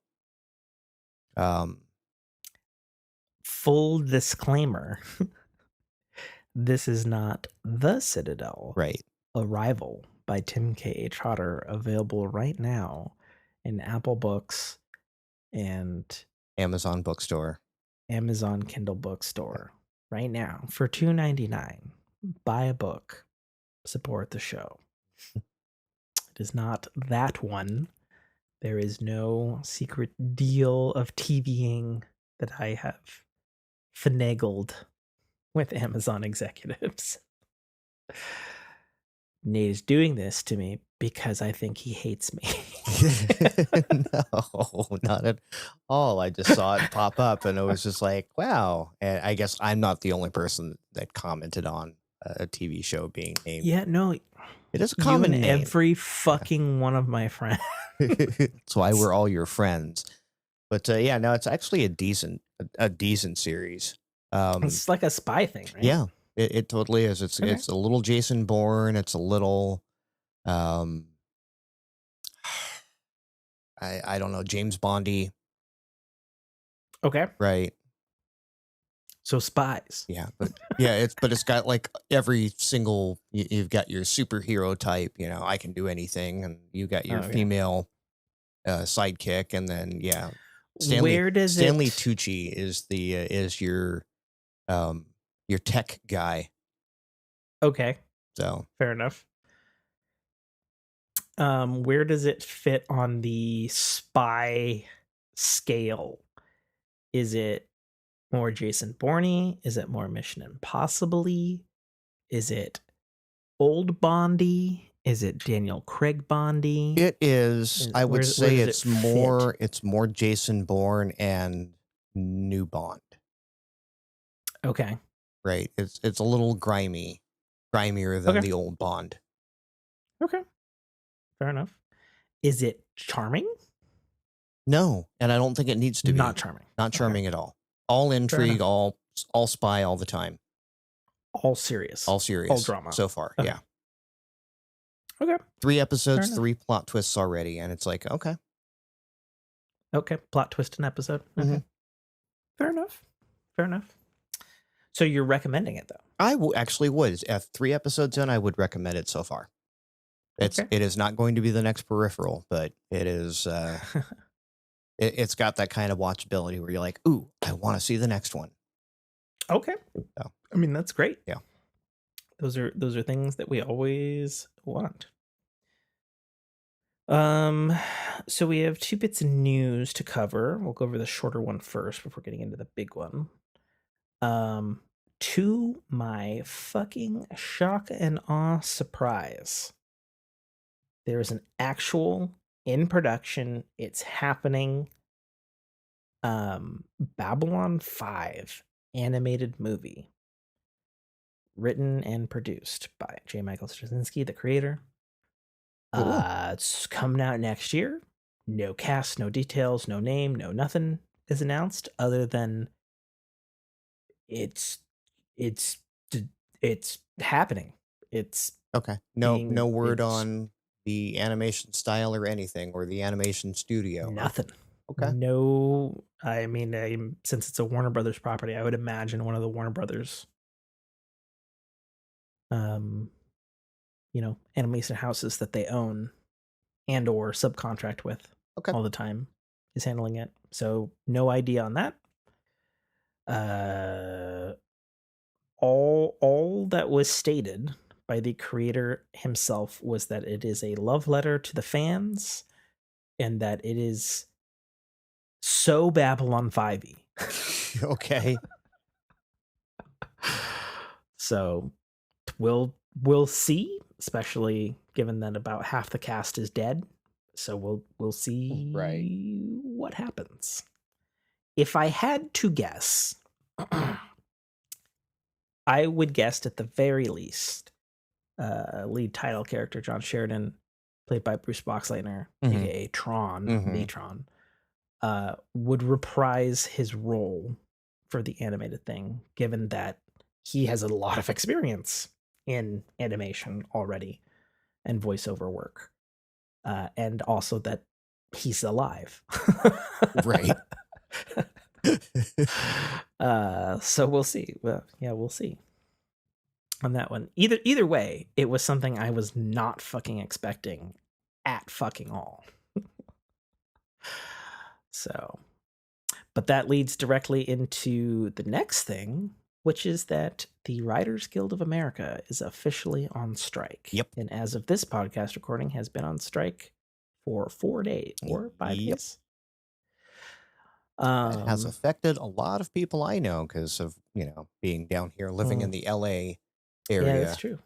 Full disclaimer. This is not The Citadel. Right. Arrival by Tim K. Trotter, available right now in Apple Books and Amazon bookstore. Amazon Kindle bookstore right now for $2.99. Buy a book, support the show. It is not that one. There is no secret deal of TVing that I have finagled with Amazon executives. Nate is doing this to me because I think he hates me. No, not at all. I just saw it pop up and it was just like, wow. And I guess I'm not the only person that commented on a TV show being named. Yeah, no. It is a common name. Every fucking one of my friends. That's why we're all your friends. But yeah, no, it's actually a decent series. It's like a spy thing, right? Yeah, it totally is. It's Okay. it's a little Jason Bourne. It's a little I don't know, James Bondy. Okay. Right. So spies. Yeah, but it's got like every single you've got your superhero type, I can do anything, and you got your female sidekick, and then Stanley Tucci is your tech guy. Okay. So fair enough. Where does it fit on the spy scale? Is it more Jason Bourne? Is it more Mission Impossible? Is it old Bondy? Is it Daniel Craig Bondy? It is. I would say it's more Jason Bourne and new Bond. Okay. Right. It's a little grimier than the old Bond. Okay. Fair enough. Is it charming? No, and I don't think it needs to be. Not charming. Not charming at all. All intrigue, all spy all the time. All serious. All serious. All drama. So far, yeah. Okay. 3 episodes, 3 plot twists already, and it's like, okay. Okay, plot twist an episode. Okay. Fair enough. So you're recommending it, though? I actually would. At 3 episodes in, I would recommend it so far. It is not going to be the next Peripheral, but it is... it's got that kind of watchability where you're like, ooh, I want to see the next one. Okay. So, I mean, that's great. Yeah. Those are things that we always want. So we have 2 bits of news to cover. We'll go over the shorter one first before getting into the big one. To my fucking shock and awe surprise, there's an actual in production, it's happening, Babylon 5 animated movie, written and produced by J. Michael Straczynski, the creator. Cool. It's coming out next year. No cast, no details, no name, no nothing is announced other than it's happening. It's okay. No word on the animation style or anything, or the animation studio. Nothing. Okay. No, I mean, since it's a Warner Brothers property, I would imagine one of the Warner Brothers, animation houses that they own and or subcontract with all the time is handling it. So no idea on that. All that was stated by the creator himself was that it is a love letter to the fans and that it is So Babylon 5e. Okay. So we'll see, especially given that about half the cast is dead. So we'll see what happens. If I had to guess, I would guess at the very least, lead title character John Sheridan, played by Bruce Boxleitner, aka Tron, Natron, would reprise his role for the animated thing, given that he has a lot of experience in animation already and voiceover work, and also that he's alive. Right. So we'll see. Well, yeah, we'll see on that one. Either way, it was something I was not fucking expecting at fucking all. So, but that leads directly into the next thing, which is that the Writers Guild of America is officially on strike. Yep. And as of this podcast recording, has been on strike for 4 days or 5 days. It has affected a lot of people I know because of, being down here, living in the LA area. Yeah, that's true.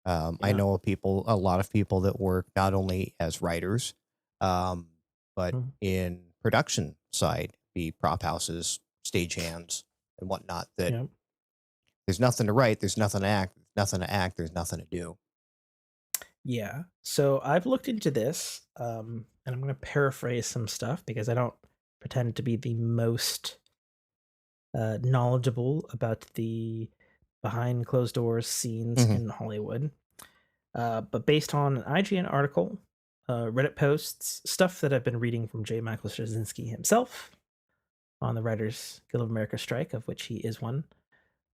I know a lot of people that work not only as writers, but in production side, be prop houses, stagehands, and whatnot. That there's nothing to write, there's nothing to act, there's nothing to do. Yeah. So I've looked into this, and I'm going to paraphrase some stuff because I don't pretend to be the most knowledgeable about the behind closed doors scenes in Hollywood. But based on an IGN article, Reddit posts, stuff that I've been reading from J. Michael Straczynski himself on the Writers Guild of America strike, of which he is one,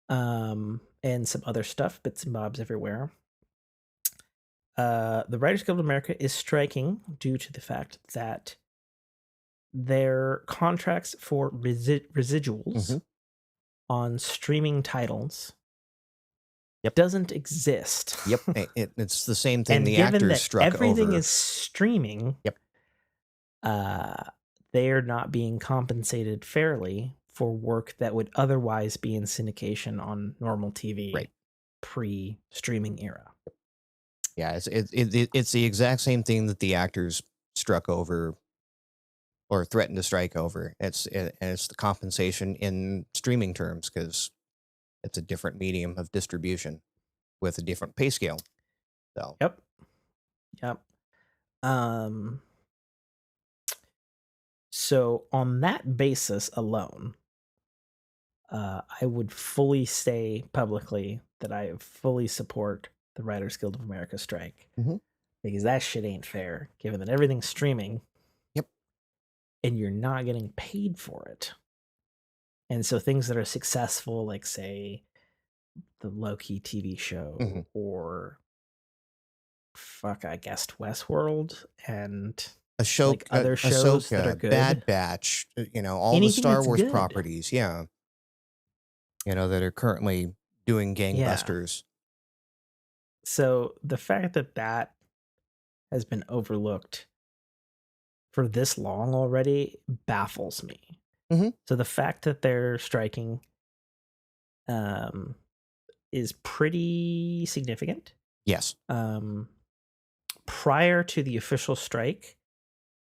and some other stuff, bits and bobs everywhere. The Writers Guild of America is striking due to the fact that their contracts for residuals on streaming titles doesn't exist. Yep, it's the same thing and the given actors that struck everything over. is streaming, they are not being compensated fairly for work that would otherwise be in syndication on normal TV pre-streaming era. Yeah, it's the exact same thing that the actors struck over or threatened to strike over. It's the compensation in streaming terms because it's a different medium of distribution with a different pay scale. So Yep. So on that basis alone, I would fully say publicly that I fully support the Writers Guild of America strike, because that shit ain't fair, given that everything's streaming. Yep. And you're not getting paid for it. And so things that are successful, like say the Loki TV show or I guessed Westworld and a show, like other shows that are good, Bad Batch, all the Star Wars properties, that are currently doing gangbusters. So the fact that that has been overlooked for this long already baffles me. So the fact that they're striking is pretty significant. Yes. Prior to the official strike,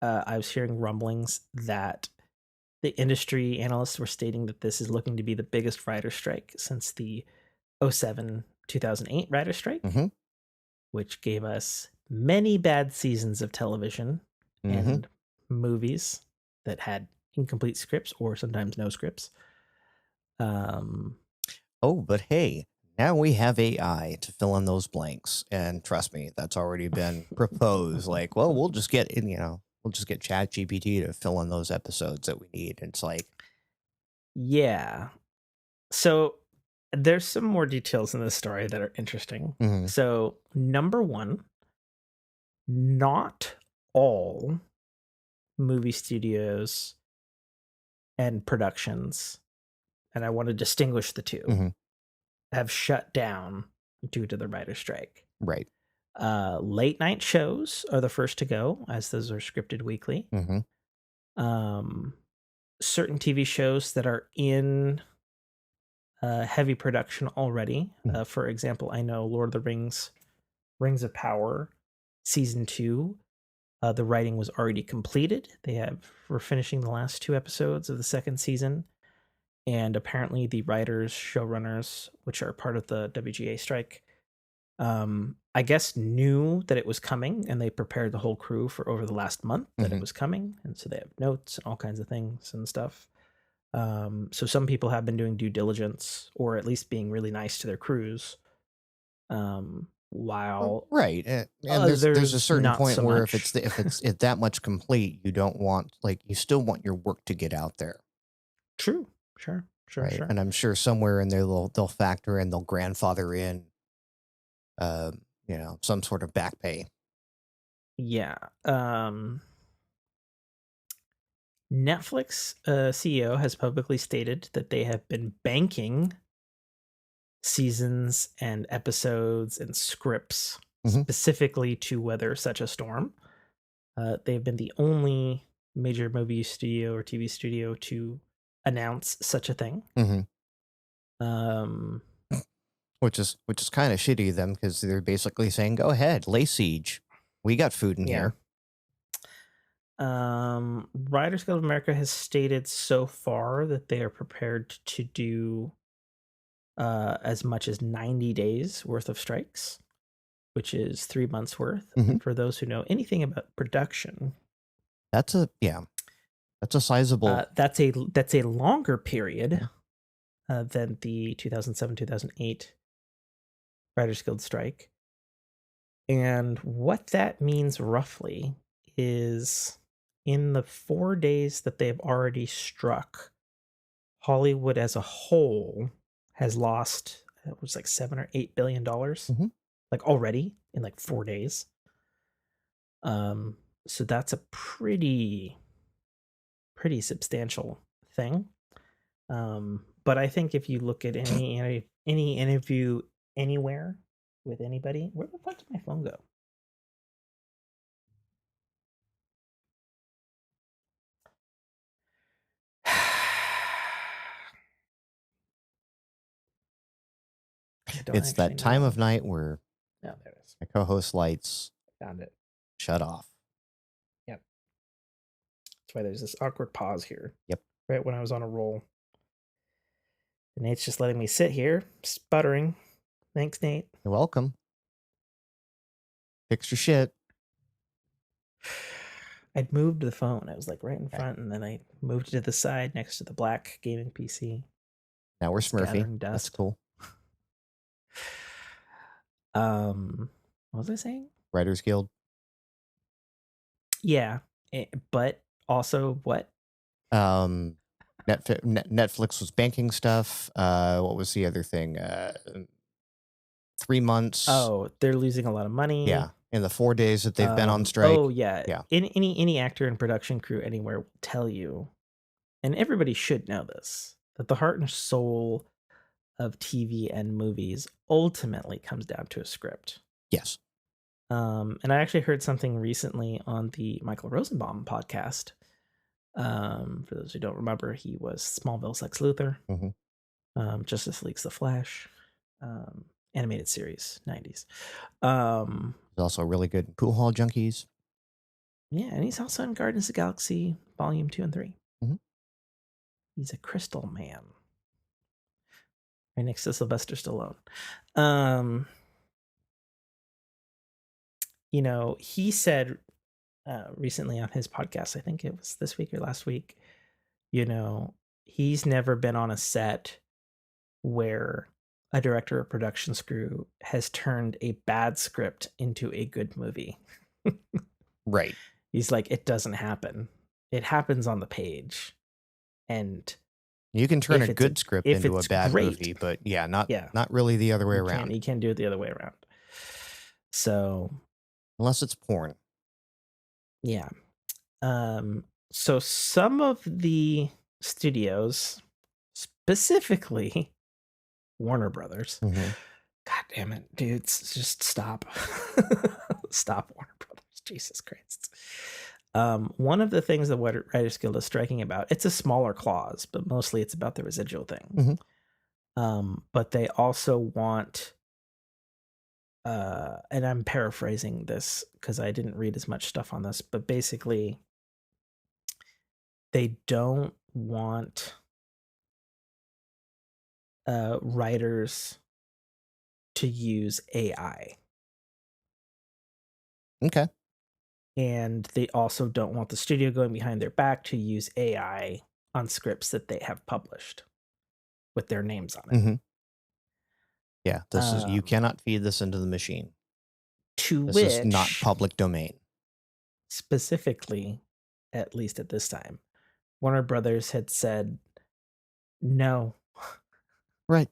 I was hearing rumblings that the industry analysts were stating that this is looking to be the biggest writer strike since the 2007-2008 writer strike, which gave us many bad seasons of television and movies that had incomplete scripts or sometimes no scripts. But hey, now we have AI to fill in those blanks, and trust me, that's already been proposed. Like, well, we'll just get ChatGPT to fill in those episodes that we need. And it's like, yeah. So there's some more details in this story that are interesting. So number one, not all movie studios and productions, and I want to distinguish the two, have shut down due to the writer's strike. Right. Late night shows are the first to go, as those are scripted weekly. certain TV shows that are in heavy production already. For example, I know Lord of the Rings, Rings of Power, season 2. The writing was already completed. We're finishing the last 2 episodes of the second season, and apparently the writers, showrunners, which are part of the WGA strike, I guess knew that it was coming, and they prepared the whole crew for over the last month that it was coming, and so they have notes and all kinds of things and stuff. So some people have been doing due diligence, or at least being really nice to their crews. While right, and there's a certain not point so where much. if it's that much complete, you don't want, like, you still want your work to get out there. True. Sure. Right. Sure. And I'm sure somewhere in there they'll factor in, they'll grandfather in some sort of back pay. Yeah. Netflix CEO has publicly stated that they have been banking seasons and episodes and scripts specifically to weather such a storm. They've been the only major movie studio or TV studio to announce such a thing. Which is kind of shitty of them, because they're basically saying, go ahead, lay siege. We got food in here. Writers Guild of America has stated so far that they are prepared to do as much as 90 days worth of strikes, which is 3 months worth. And for those who know anything about production, that's a sizable. That's a longer period than the 2007-2008 Writers Guild strike. And what that means roughly is, in the 4 days that they've already struck, Hollywood as a whole has lost, it was like $7 or $8 billion, like already in like 4 days. So that's a pretty substantial thing. But I think if you look at any interview anywhere with anybody, where the fuck did my phone go? It's that time of night where there it is. my co-host lights Found it. shut off. Yep. That's why there's this awkward pause here. Yep. Right when I was on a roll. And Nate's just letting me sit here, sputtering. Thanks, Nate. You're welcome. Fix your shit. I'd moved the phone. I was like right in front, and then I moved it to the side next to the black gaming PC. Now we're Smurfy. That's cool. What was I saying? Writers Guild. Yeah, but also what? Netflix was banking stuff. What was the other thing? 3 months. Oh, they're losing a lot of money. Yeah, in the 4 days that they've been on strike. Oh yeah. Any actor and production crew anywhere will tell you, and everybody should know this, that the heart and soul of TV and movies ultimately comes down to a script. Yes. And I actually heard something recently on the Michael Rosenbaum podcast. For those who don't remember, he was Smallville's Lex Luthor, Justice League's The Flash, animated series, 90s. He's also really good in Pool Hall Junkies. Yeah, and he's also in Guardians of the Galaxy Volume 2 and 3. He's a crystal man. Right next to Sylvester Stallone. He said recently on his podcast, I think it was this week or last week, he's never been on a set where a director or production crew has turned a bad script into a good movie. Right. He's like, it doesn't happen. It happens on the page. And you can turn a good script into a bad movie, but not really the other way around. You can't do it the other way around. So, unless it's porn. Yeah. So some of the studios, specifically Warner Brothers, God damn it, dudes, just stop. Stop, Warner Brothers. Jesus Christ. One of the things the Writers Guild is striking about, it's a smaller clause, but mostly it's about the residual thing. But they also want, and I'm paraphrasing this because I didn't read as much stuff on this, but basically, they don't want writers to use AI. Okay. And they also don't want the studio going behind their back to use AI on scripts that they have published with their names on it. Yeah, you cannot feed this into the machine. To This is not which, public domain. specifically, at least at this time, Warner Brothers had said no. Right.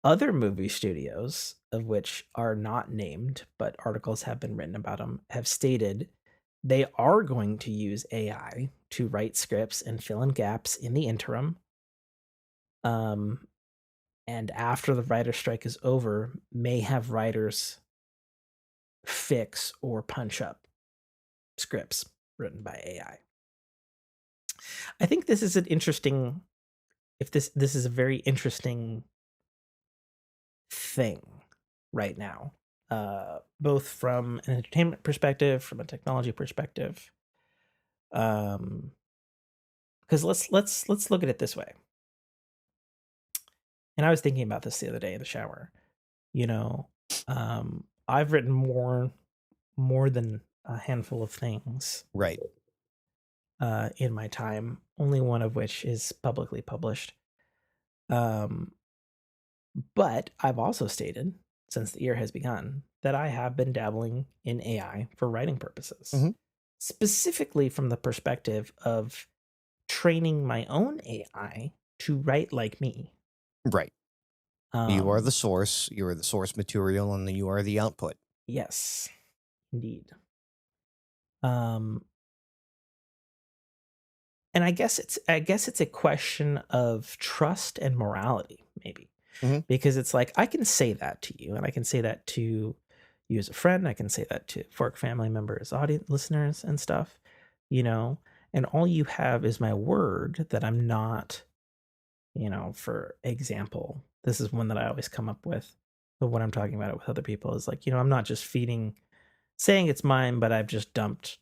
Other movie studios, of which are not named, but articles have been written about them, have stated they are going to use AI to write scripts and fill in gaps in the interim. And after the writer's strike is over, may have writers fix or punch up scripts written by AI. I think this is an interesting, if this is a very interesting thing right now, both from an entertainment perspective, from a technology perspective. Because let's look at it this way. And I was thinking about this the other day in the shower. You know, I've written more than a handful of things, Right. in my time. Only one of which is publicly published. But I've also stated, since the year has begun, that I have been dabbling in AI for writing purposes, specifically from the perspective of training my own AI to write like me. Right. You are the source. You are the source material, and you are the output. Yes, indeed. And I guess it's a question of trust and morality, maybe. Because it's like, I can say that to you, and I can say that to you as a friend. I can say that to Fork family members, audience listeners, and stuff, and all you have is my word that I'm not, for example, this is one that I always come up with, but when I'm talking about it with other people is like, I'm not just saying it's mine, but I've just dumped,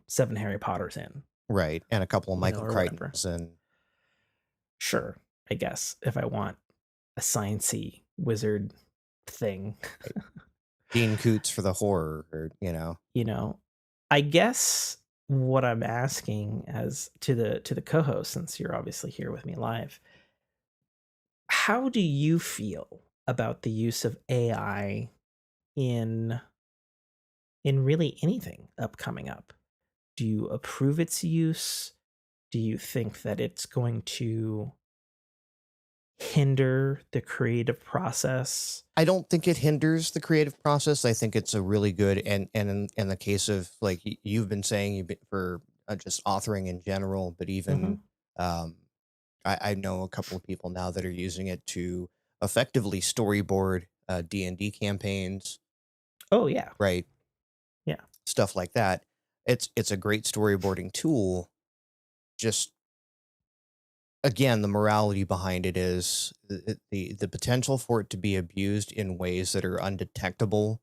7 Harry Potters in. Right. And a couple of Michael Or whatever. Crichtons. And sure, I guess, if I want a sciencey wizard thing. Dean Coots for the horror, or I guess what I'm asking as to the co-host, since you're obviously here with me live, how do you feel about the use of AI in really anything upcoming up? Do you approve its use? Do you think that it's going to hinder the creative process? I don't think it hinders the creative process. I think it's a really good, and in the case of, like you've been saying, for just authoring in general, but even I know a couple of people now that are using it to effectively storyboard D&D campaigns. Oh yeah. Right. Yeah. Stuff like that. It's a great storyboarding tool. Just, again, the morality behind it is the potential for it to be abused in ways that are undetectable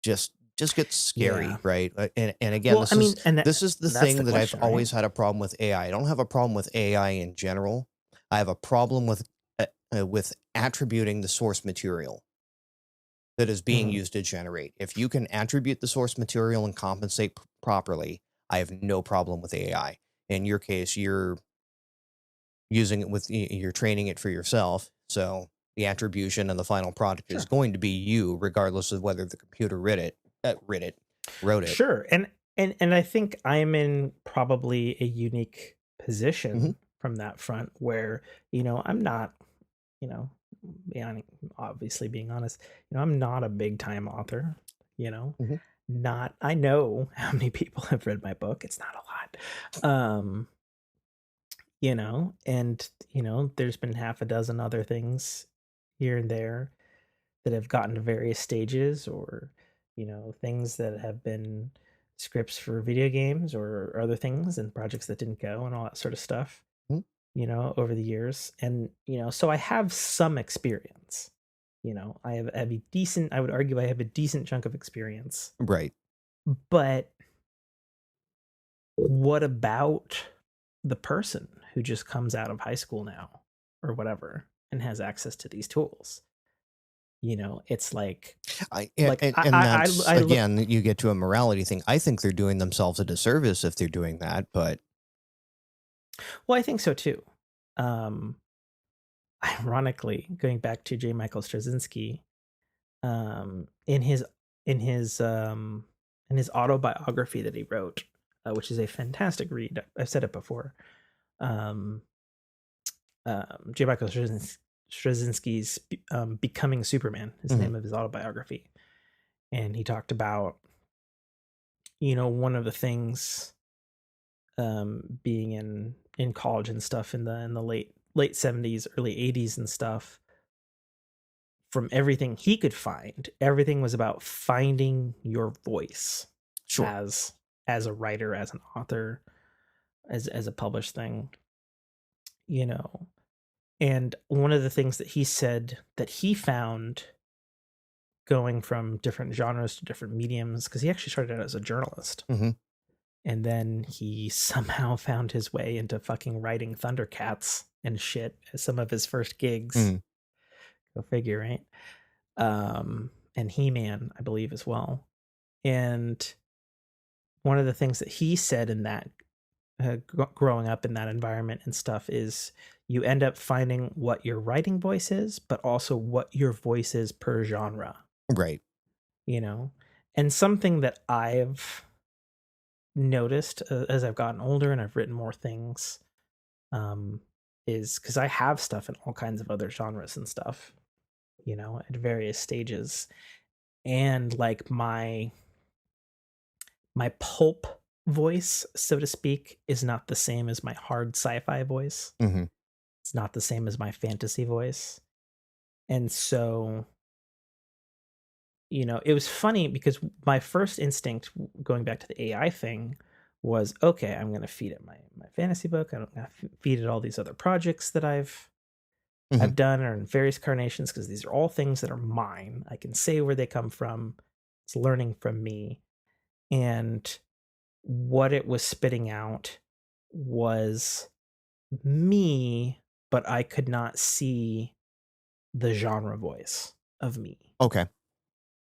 just gets scary, Yeah. right? And again, Well, this is the that's thing the that question, I've always had a problem with AI. I don't have a problem with AI in general. I have a problem with attributing the source material that is being used to generate. If you can attribute the source material and compensate properly, I have no problem with AI. In your case, you're using it you're training it for yourself. So the attribution and the final product is going to be you, regardless of whether the computer wrote it. Sure. And I think I'm in probably a unique position from that front where, I'm not, obviously being honest, I'm not a big time author, not, I know how many people have read my book. It's not a lot. And there's been half a dozen other things here and there that have gotten to various stages, or things that have been scripts for video games or other things and projects that didn't go and all that sort of stuff, Mhm. over the years. And, so I have some experience. I have a decent, I would argue I have a decent chunk of experience. Right. But what about the person who just comes out of high school now or whatever and has access to these tools? It's like And that's I look. again, you get to a morality thing. I think they're doing themselves a disservice if they're doing that, but Well, I think so too. Um, Ironically, going back to J. Michael Straczynski, in his autobiography that he wrote, which is a fantastic read. I've said it before. Um, J. Michael Straczynski's "Becoming Superman" is the mhm, name of his autobiography, and he talked about one of the things, being in college and stuff in the late 70s, early 80s and stuff. From everything he could find, everything was about finding your voice sure. as a writer, as an author, as a published thing, you know. And one of the things that he said that he found going from different genres to different mediums, because he actually started out as a journalist, Hmm. and then he somehow found his way into fucking writing Thundercats and shit as some of his first gigs. Hmm. Go figure, right? And He-Man, I believe, as well. And one of the things that he said in that, growing up in that environment and stuff, is you end up finding what your writing voice is, but also what your voice is per genre, Right. you know? And something that I've noticed, as I've gotten older and I've written more things, um, is because I have stuff in all kinds of other genres and stuff, at various stages. And like my pulp voice, so to speak, is not the same as my hard sci-fi voice. Hmm. It's not the same as my fantasy voice. And so, it was funny because my first instinct, going back to the AI thing, was okay, I'm going to feed it my fantasy book. I'm going to feed it all these other projects that Hmm. I've done or in various carnations, because these are all things that are mine. I can say where they come from. It's learning from me. And what it was spitting out was me, but I could not see the genre voice of me. Okay.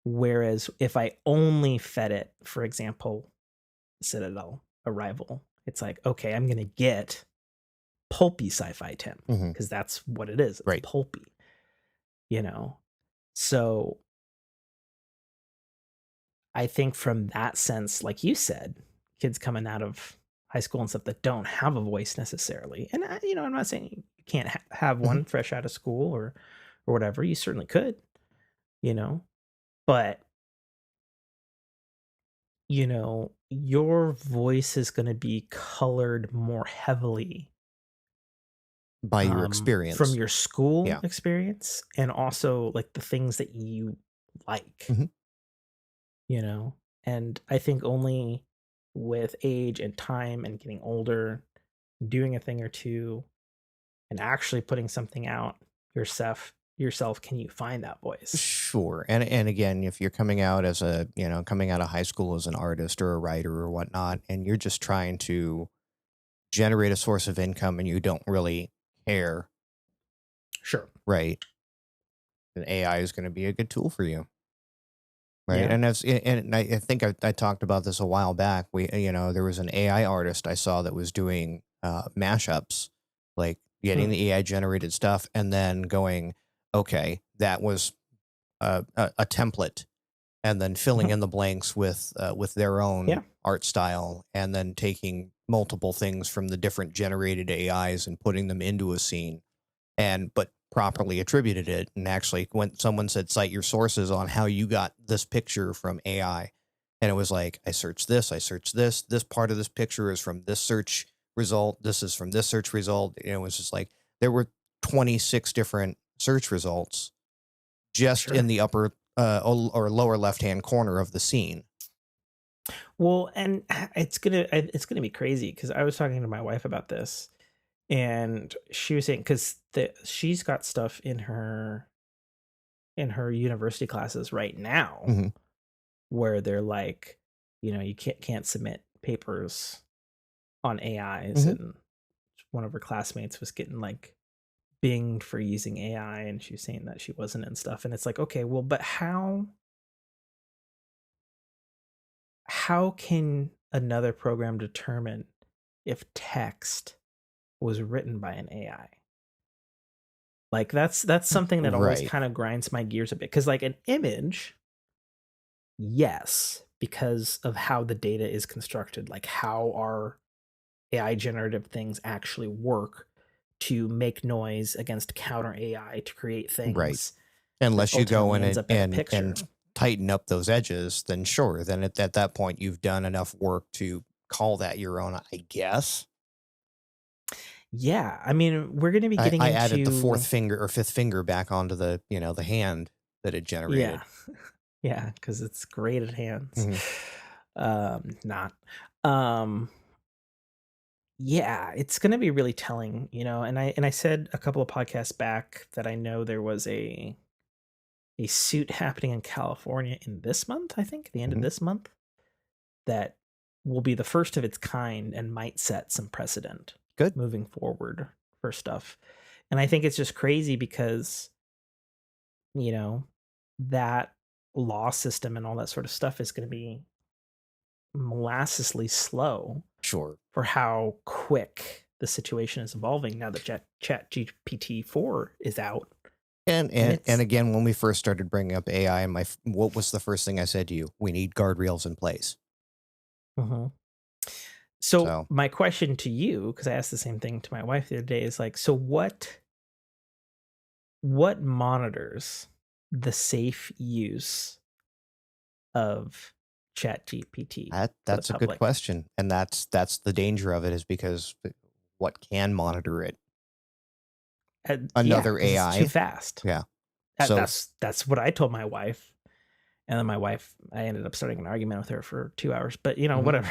Whereas if I only fed it, for example, Citadel, Arrival, it's like, okay, I'm going to get pulpy sci-fi Tim, Hmm. because that's what it is. It's Right. pulpy, you know? So I think from that sense, like you said, kids coming out of high school and stuff that don't have a voice necessarily. And I'm not saying you can't have Hmm. one fresh out of school or whatever. You certainly could, you know, but your voice is going to be colored more heavily, By your from experience. your school Yeah. experience and also like the things that you like, Hmm. you know? And I think only with age and time and getting older, doing a thing or two, and actually putting something out yourself can you find that voice. Sure. And again, if you're coming out as coming out of high school as an artist or a writer or whatnot, and you're just trying to generate a source of income and you don't really care, Sure. right? Then AI is going to be a good tool for you. Right. Yeah. And I think I talked about this a while back. There was an AI artist I saw that was doing mashups, like getting Hmm. the AI generated stuff and then going, okay, that was a template, and then filling Hmm. in the blanks with their Yeah. own art style, and then taking multiple things from the different generated AIs and putting them into a scene, and but properly attributed it. And actually, when someone said cite your sources on how you got this picture from AI, and it was like, I searched this part of this picture is from this search result, this is from this search result. And it was just like there were 26 different search results just in Sure. the upper or lower left hand corner of the scene. Well, and it's gonna be crazy because I was talking to my wife about this, and she was saying because she's got stuff in her university classes right now Hmm. where they're like, you can't submit papers on AIs, Hmm. and one of her classmates was getting like binged for using AI, and she was saying that she wasn't and stuff. And it's like, okay, well, but how can another program determine if text was written by an AI? Like that's something that always Right. kind of grinds my gears a bit because like an image, yes, because of how the data is constructed, like how our AI generative things actually work to make noise against counter AI to create Right. things that Unless you go ultimately in ends and up in a picture. and tighten up those edges, then sure. Then at that point, you've done enough work to call that your own, I guess. Yeah, I mean, we're going to be getting I added the fourth into finger or fifth finger back onto the, the hand that it yeah, generated. yeah, because it's great at hands. Hmm. Not. Um, yeah, it's going to be really telling, and I said a couple of podcasts back that I know there was a suit happening in California in this month, I think, the end of Hmm. this month, that will be the first of its kind and might set some precedent Good. moving forward for stuff. And I think it's just crazy because, you know, that law system and all that sort of stuff is going to be molassously slow Sure. for how quick the situation is evolving now that Chat GPT 4 is out. And, And and again, when we first started bringing up AI, what was the first thing I said to you? We need guardrails in place. Mhm. So So my question to you, because I asked the same thing to my wife the other day, is like, so what monitors the safe use of Chat GPT for the that's a good public? question, and that's the danger of it is because what can monitor it? Yeah, Another because it's too AI. fast. Yeah. That, So that's that's what I told my wife, and then my wife, I ended up starting an argument with her for 2 hours. But mhm. whatever.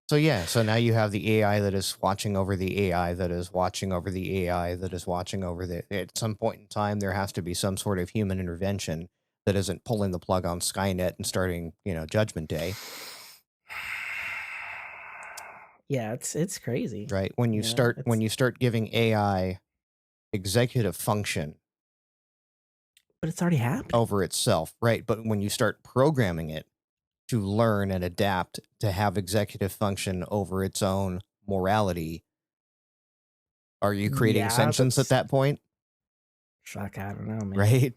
So yeah, so now you have the AI that is watching over the AI that is watching over the AI that is watching over the. At some point in time, there has to be some sort of human intervention that isn't pulling the plug on Skynet and starting, Judgment Day, Yeah, it's crazy. right? When you start It's giving AI executive function but it's already happening. over itself, right? But when you start programming it to learn and adapt to have executive function over its own morality, are you creating Yeah, sentience at that's that point? fuck. I don't know, man. Right?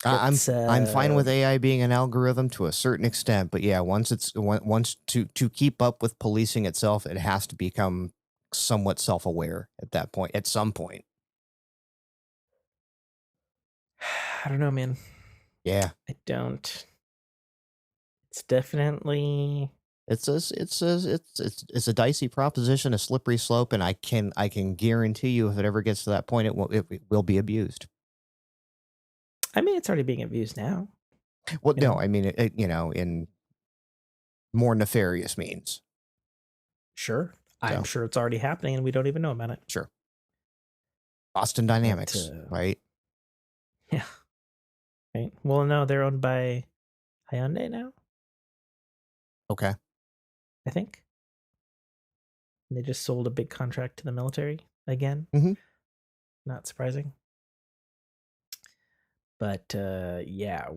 It's I'm fine with AI being an algorithm to a certain extent, but yeah, once to keep up with policing itself, it has to become somewhat self-aware at that point, at some point. I don't know, man. Yeah. I don't. It's definitely It's a dicey proposition, a slippery slope, and I can guarantee you if it ever gets to that point, it will be abused. I mean, it's already being abused now, Well, you no, know? I mean in more nefarious means. Sure. I'm So sure it's already happening and we don't even know about it. sure, Boston But Dynamics, right? yeah, right. Well, no, they're owned by Hyundai now, Okay. I think. And they just sold a big contract to the military again. Hmm. Not surprising. But yeah,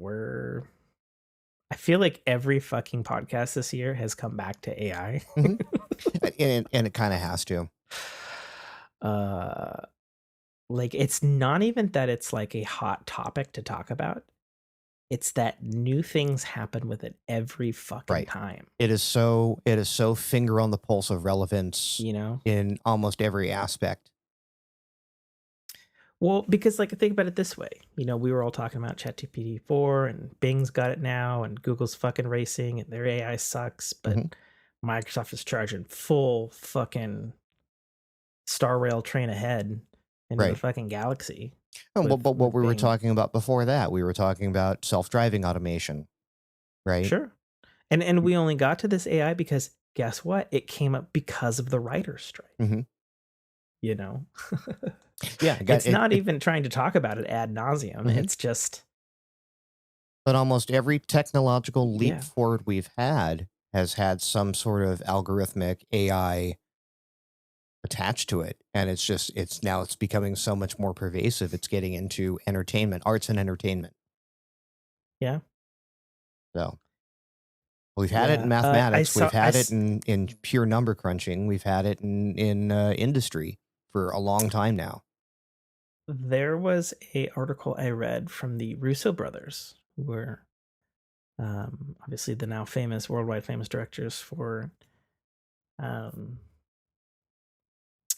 I feel like every fucking podcast this year has come back to AI. Hmm. And it kind of has to. uh like it's not even that it's like a hot topic to talk about. It's that new things happen with it every fucking Right. time, It is so finger on the pulse of relevance you know? in almost every aspect. Well, because like think about it this way. We were all talking about ChatGPT 4 and Bing's got it now and Google's fucking racing and their AI sucks, but Hmm. Microsoft is charging full fucking Star Rail train ahead into the Right. fucking galaxy And with but what we were Bing. talking about before that, we were talking about self-driving automation. right? Sure. And we only got to this AI because guess what? It came up because of the writer's strike. Hmm. You know, Yeah, I got it's it. not even trying to talk about it ad nauseum. Mhm. It's just, But almost every technological leap yeah, forward we've had has had some sort of algorithmic AI attached to it, and it's becoming so much more pervasive. It's getting into entertainment, arts and entertainment. yeah, So we've had it in yeah. I mathematics, saw, we've had it in pure number crunching, we've had it in industry for a long time now. there was a article I read from the Russo brothers, who were obviously the now famous, worldwide famous directors for um,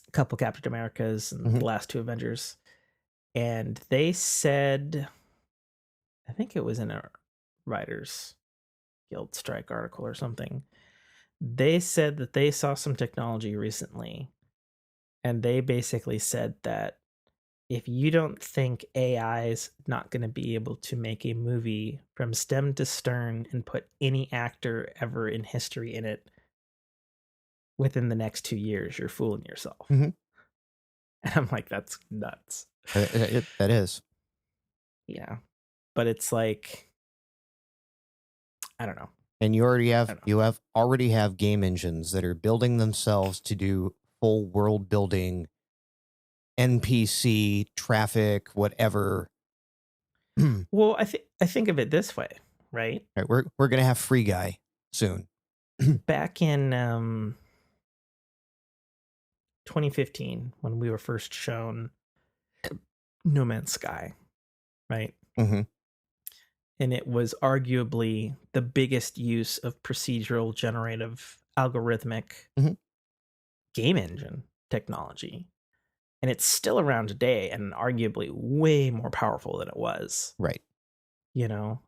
a couple Captain Americas and Hmm. the last two Avengers. And they said, I think it was in a Writers Guild strike article or something. They said that they saw some technology recently, and they basically said that if you don't think AI is not going to be able to make a movie from stem to stern and put any actor ever in history in it within the next 2 years, you're fooling yourself. Hmm. And I'm like, that's nuts. That is. Yeah. But it's like, I don't know. And I don't know. you have already have game engines that are building themselves to do full world building, NPC, traffic, whatever. Right, Well, I think of it this way, right? we're gonna have Free Guy soon. Back in 2015, when we were first shown No Man's Sky, right? Hmm. And it was arguably the biggest use of procedural generative algorithmic Hmm. game engine technology. And it's still around today and arguably way more powerful than it was, Right, you know?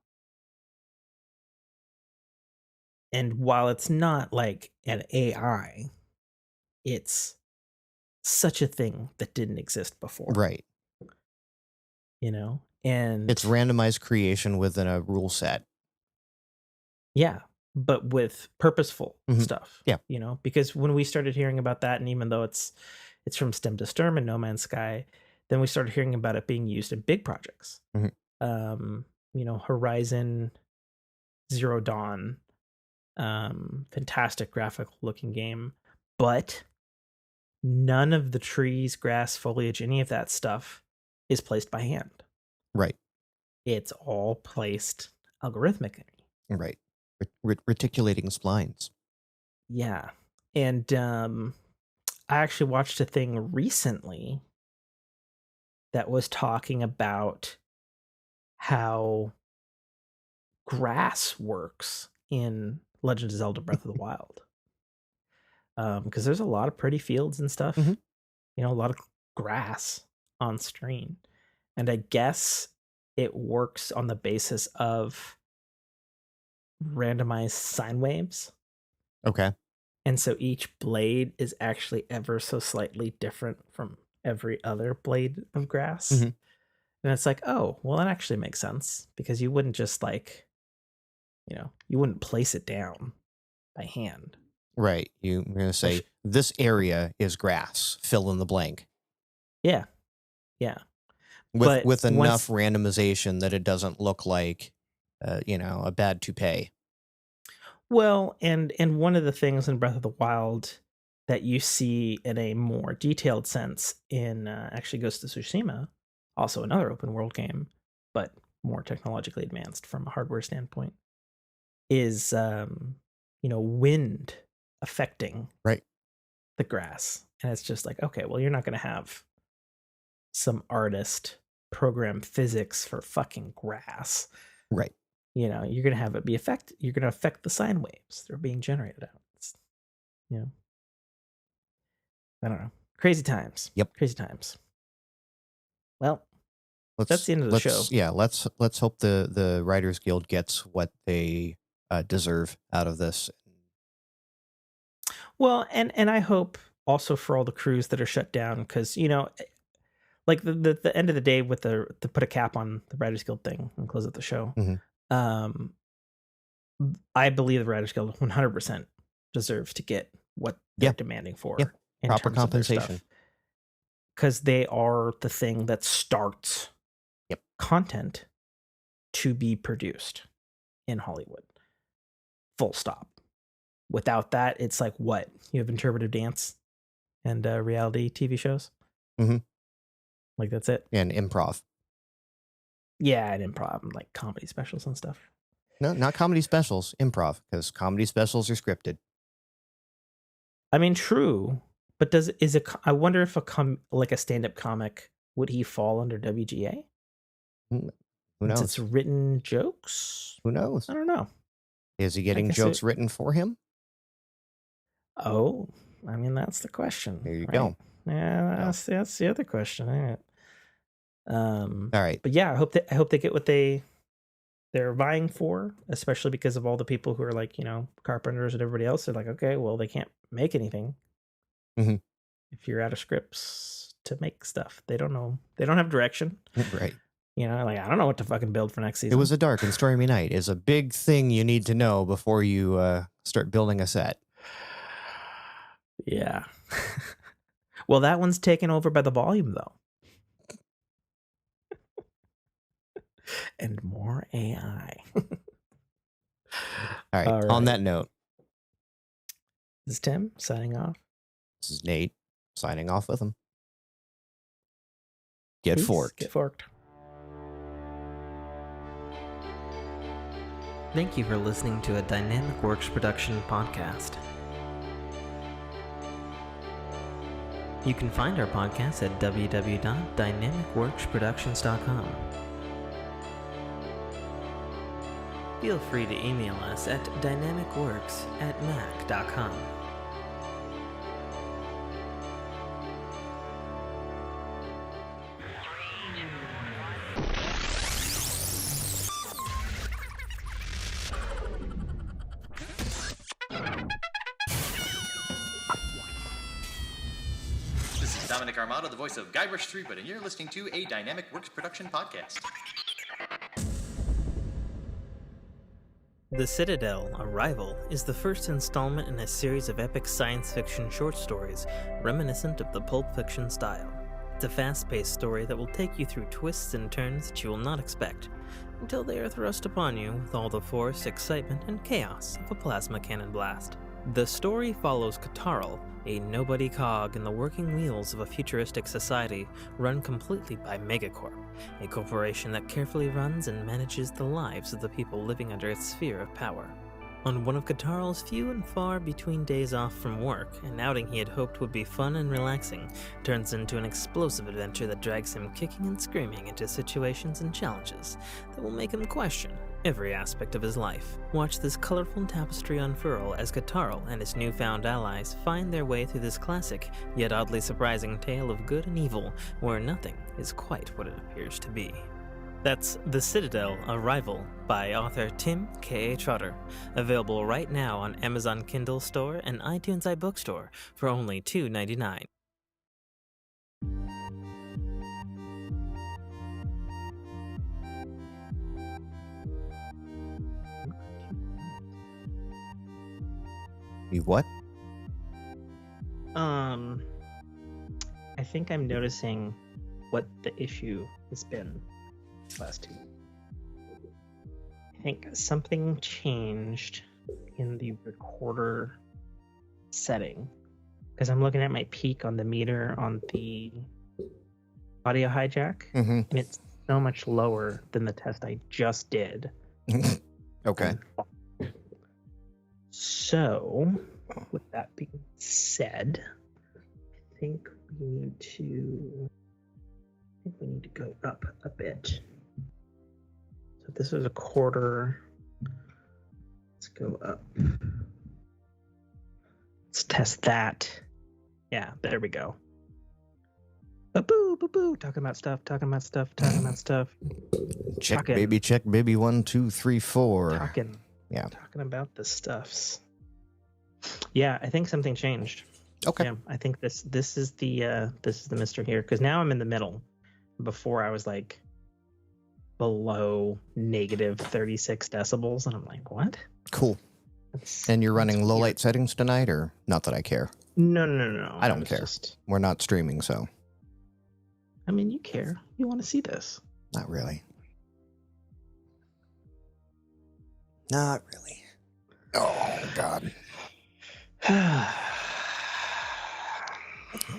And while it's not like an AI, it's such a thing that didn't exist before, right. you know? And It's randomized creation within a rule set. yeah, but with purposeful Hmm. stuff, Yeah. you know? Because when we started hearing about that, and even though it's from stem to stern and No Man's Sky, then we started hearing about it being used in big projects. Hmm. Um, Horizon Zero Dawn, fantastic graphic looking game, but none of the trees, grass, foliage, any of that stuff is placed by hand. Right, It's all placed algorithmically. right. Reticulating splines. Yeah. And I actually watched a thing recently that was talking about how grass works in Legend of Zelda Breath of the Wild. Because there's a lot of pretty fields and Hmm. stuff, a lot of grass on screen. And I guess it works on the basis of randomized sine waves. Okay. And so each blade is actually ever so slightly different from every other blade of grass. Hmm. And it's like, oh, well, that actually makes sense because you wouldn't just you wouldn't place it down by hand. Right. You're gonna say this area is grass. Fill in the blank Yeah, yeah. with But enough once, randomization that it doesn't look like, a bad toupee. well, and one of the things in Breath of the Wild that you see in a more detailed sense in actually Ghost of Tsushima, also another open world game, but more technologically advanced from a hardware standpoint, is wind affecting Right. the grass. And it's just like, okay, well, you're not going to have some artist program physics for fucking grass. Right. You're going to have it be you're going to affect the sine waves that are being generated out. You know, I don't know. Crazy times. Yep. Crazy times. Well, that's the end of the show. Let's hope the Writers Guild gets what they deserve out of this. Well, and I hope also for all the crews that are shut down because like the end of the day with the to put a cap on the Writers Guild thing and close out the show. Mhm. Um, I believe the Writers Guild 100% deserves to get what they're demanding for. Yep. In Proper terms of their compensation. stuff. Because they are the thing that starts content to be produced in Hollywood. Full stop. Without that, it's like what? You have interpretive dance and reality TV shows? Mm-hmm. Like, that's it? And improv. Yeah, and improv, like comedy specials and stuff. No, not comedy specials, improv, because comedy specials are scripted. I mean, true, but I wonder if a stand-up comic, would he fall under WGA? Who knows? It's written jokes? Who knows? I don't know. Is he getting jokes written for him? Oh, I mean, that's the question. There you go. Yeah, that's the other question. All right. But yeah, I hope they get what they're vying for, especially because of all the people who are like, carpenters and everybody else. They're like, okay, well, they can't make anything if you're out of scripts to make stuff. They don't know. They don't have direction. Right. Like, I don't know what to fucking build for next season. It was a dark and stormy night is a big thing you need to know before you start building a set. Yeah. Well, that one's taken over by the volume, though. And more AI. All right. On that note, this is Tim signing off. This is Nate signing off with him. Get forked. Get forked. Thank you for listening to a Dynamic Works production podcast. You can find our podcast at www.dynamicworksproductions.com. Feel free to email us at dynamicworks@mac.com. Armado, the voice of Guybrush Threepwood, and you're listening to a Dynamic Works production podcast. The Citadel, Arrival, is the first installment in a series of epic science fiction short stories reminiscent of the Pulp Fiction style. It's a fast-paced story that will take you through twists and turns that you will not expect, until they are thrust upon you with all the force, excitement, and chaos of a plasma cannon blast. The story follows Katarl, a nobody cog in the working wheels of a futuristic society run completely by Megacorp, a corporation that carefully runs and manages the lives of the people living under its sphere of power. On one of Katarl's few and far between days off from work, an outing he had hoped would be fun and relaxing turns into an explosive adventure that drags him kicking and screaming into situations and challenges that will make him question every aspect of his life. Watch this colorful tapestry unfurl as Katarl and his newfound allies find their way through this classic, yet oddly surprising tale of good and evil, where nothing is quite what it appears to be. That's The Citadel, Arrival by author Tim K.A. Trotter, available right now on Amazon Kindle Store and iTunes iBookstore for only $2.99. You what? I think I'm noticing what the issue has been last 2. I think something changed in the recorder setting, because I'm looking at my peak on the meter on the audio hijack, and it's so much lower than the test I just did. Okay. So, with that being said, I think we need to go up a bit. So this is a quarter. Let's go up. Let's test that. Yeah, there we go. Ba-boo, ba-boo. Talking about stuff. Check, baby, 1, 2, 3, 4. Talking about the stuffs. Yeah, I think something changed. Okay. Yeah, I think this is the mystery here, because now I'm in the middle. Before I was like below negative 36 decibels, and I'm like, what? Cool. And you're running low light settings tonight, or not that I care? No. I don't care. We're not streaming, so. I mean, you care. You want to see this. Not really. Not really. Oh, God. Let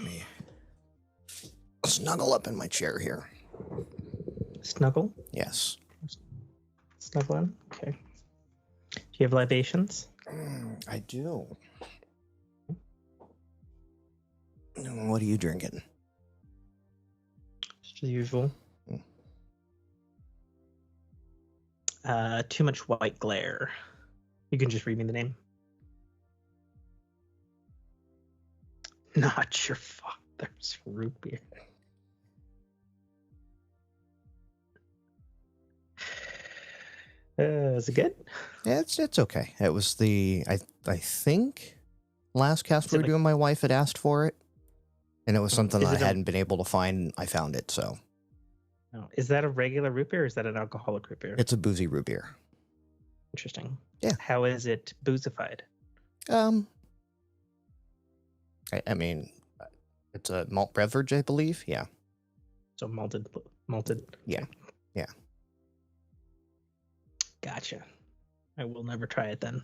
me snuggle up in my chair here. Snuggle? Yes. Snuggle in? Okay. Do you have libations? I do. What are you drinking? Just the usual. Too much white glare. You can just read me the name. Not your father's root beer. Is it good? Yeah, it's okay. It was I think last cast we were doing, my wife had asked for it, and it was something that I hadn't been able to find. I found it, so. Oh, is that a regular root beer or is that an alcoholic root beer? It's a boozy root beer. Interesting. Yeah. How is it boozified? I mean, it's a malt beverage, I believe. Yeah. So malted. Yeah. Yeah. Gotcha. I will never try it then.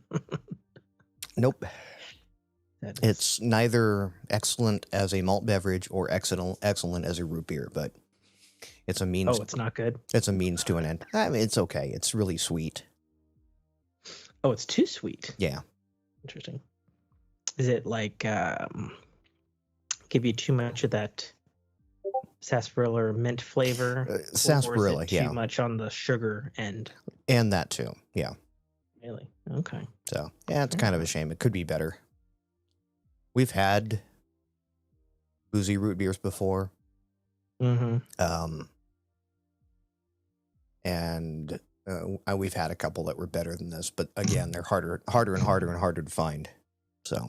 Nope. It's neither excellent as a malt beverage or excellent as a root beer, but it's a means. Oh, it's not good. It's a means to an end. I mean, it's okay. It's really sweet. Oh, it's too sweet. Yeah. Interesting. Is it like give you too much of that sarsaparilla or mint flavor? Sarsaparilla, or is it too much on the sugar end? And that too. Yeah. Really? Okay. So, yeah, it's kind of a shame. It could be better. We've had boozy root beers before. Mm-hmm. And we've had a couple that were better than this, but again, they're harder to find. So,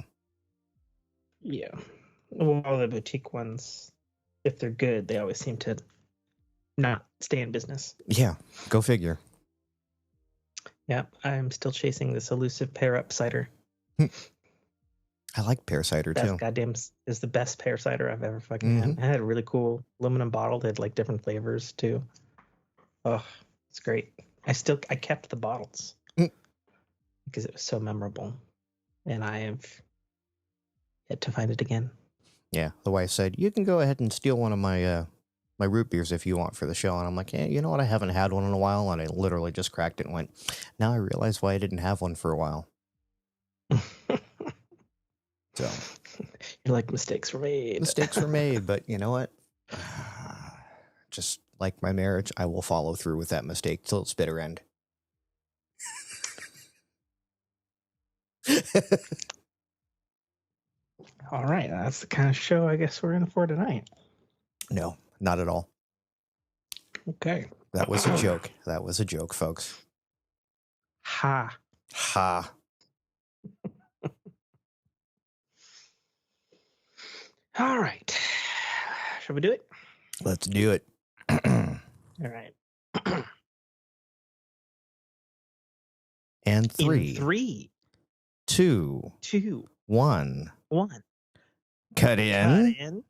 yeah. Well, all the boutique ones, if they're good, they always seem to not stay in business. Yeah, go figure. Yeah, I'm still chasing this elusive pear up cider. I like pear cider too. That goddamn is the best pear cider I've ever fucking had. I had a really cool aluminum bottle that had like different flavors too. Oh, it's great. I kept the bottles because it was so memorable, and I have yet to find it again. Yeah, the wife said, "You can go ahead and steal one of my my root beers if you want for the show." And I'm like, "Yeah, you know what? I haven't had one in a while." And I literally just cracked it and went, "Now I realize why I didn't have one for a while." So you're like, mistakes were made. Mistakes were made, but you know what? Just like my marriage, I will follow through with that mistake till its bitter end. All right, that's the kind of show I guess we're in for tonight. No, not at all. Okay. That was a joke. That was a joke, folks. Ha. Ha. All right. Shall we do it? Let's do it. All right. And three. In 3, 2, 2, 1. 1. Cut in.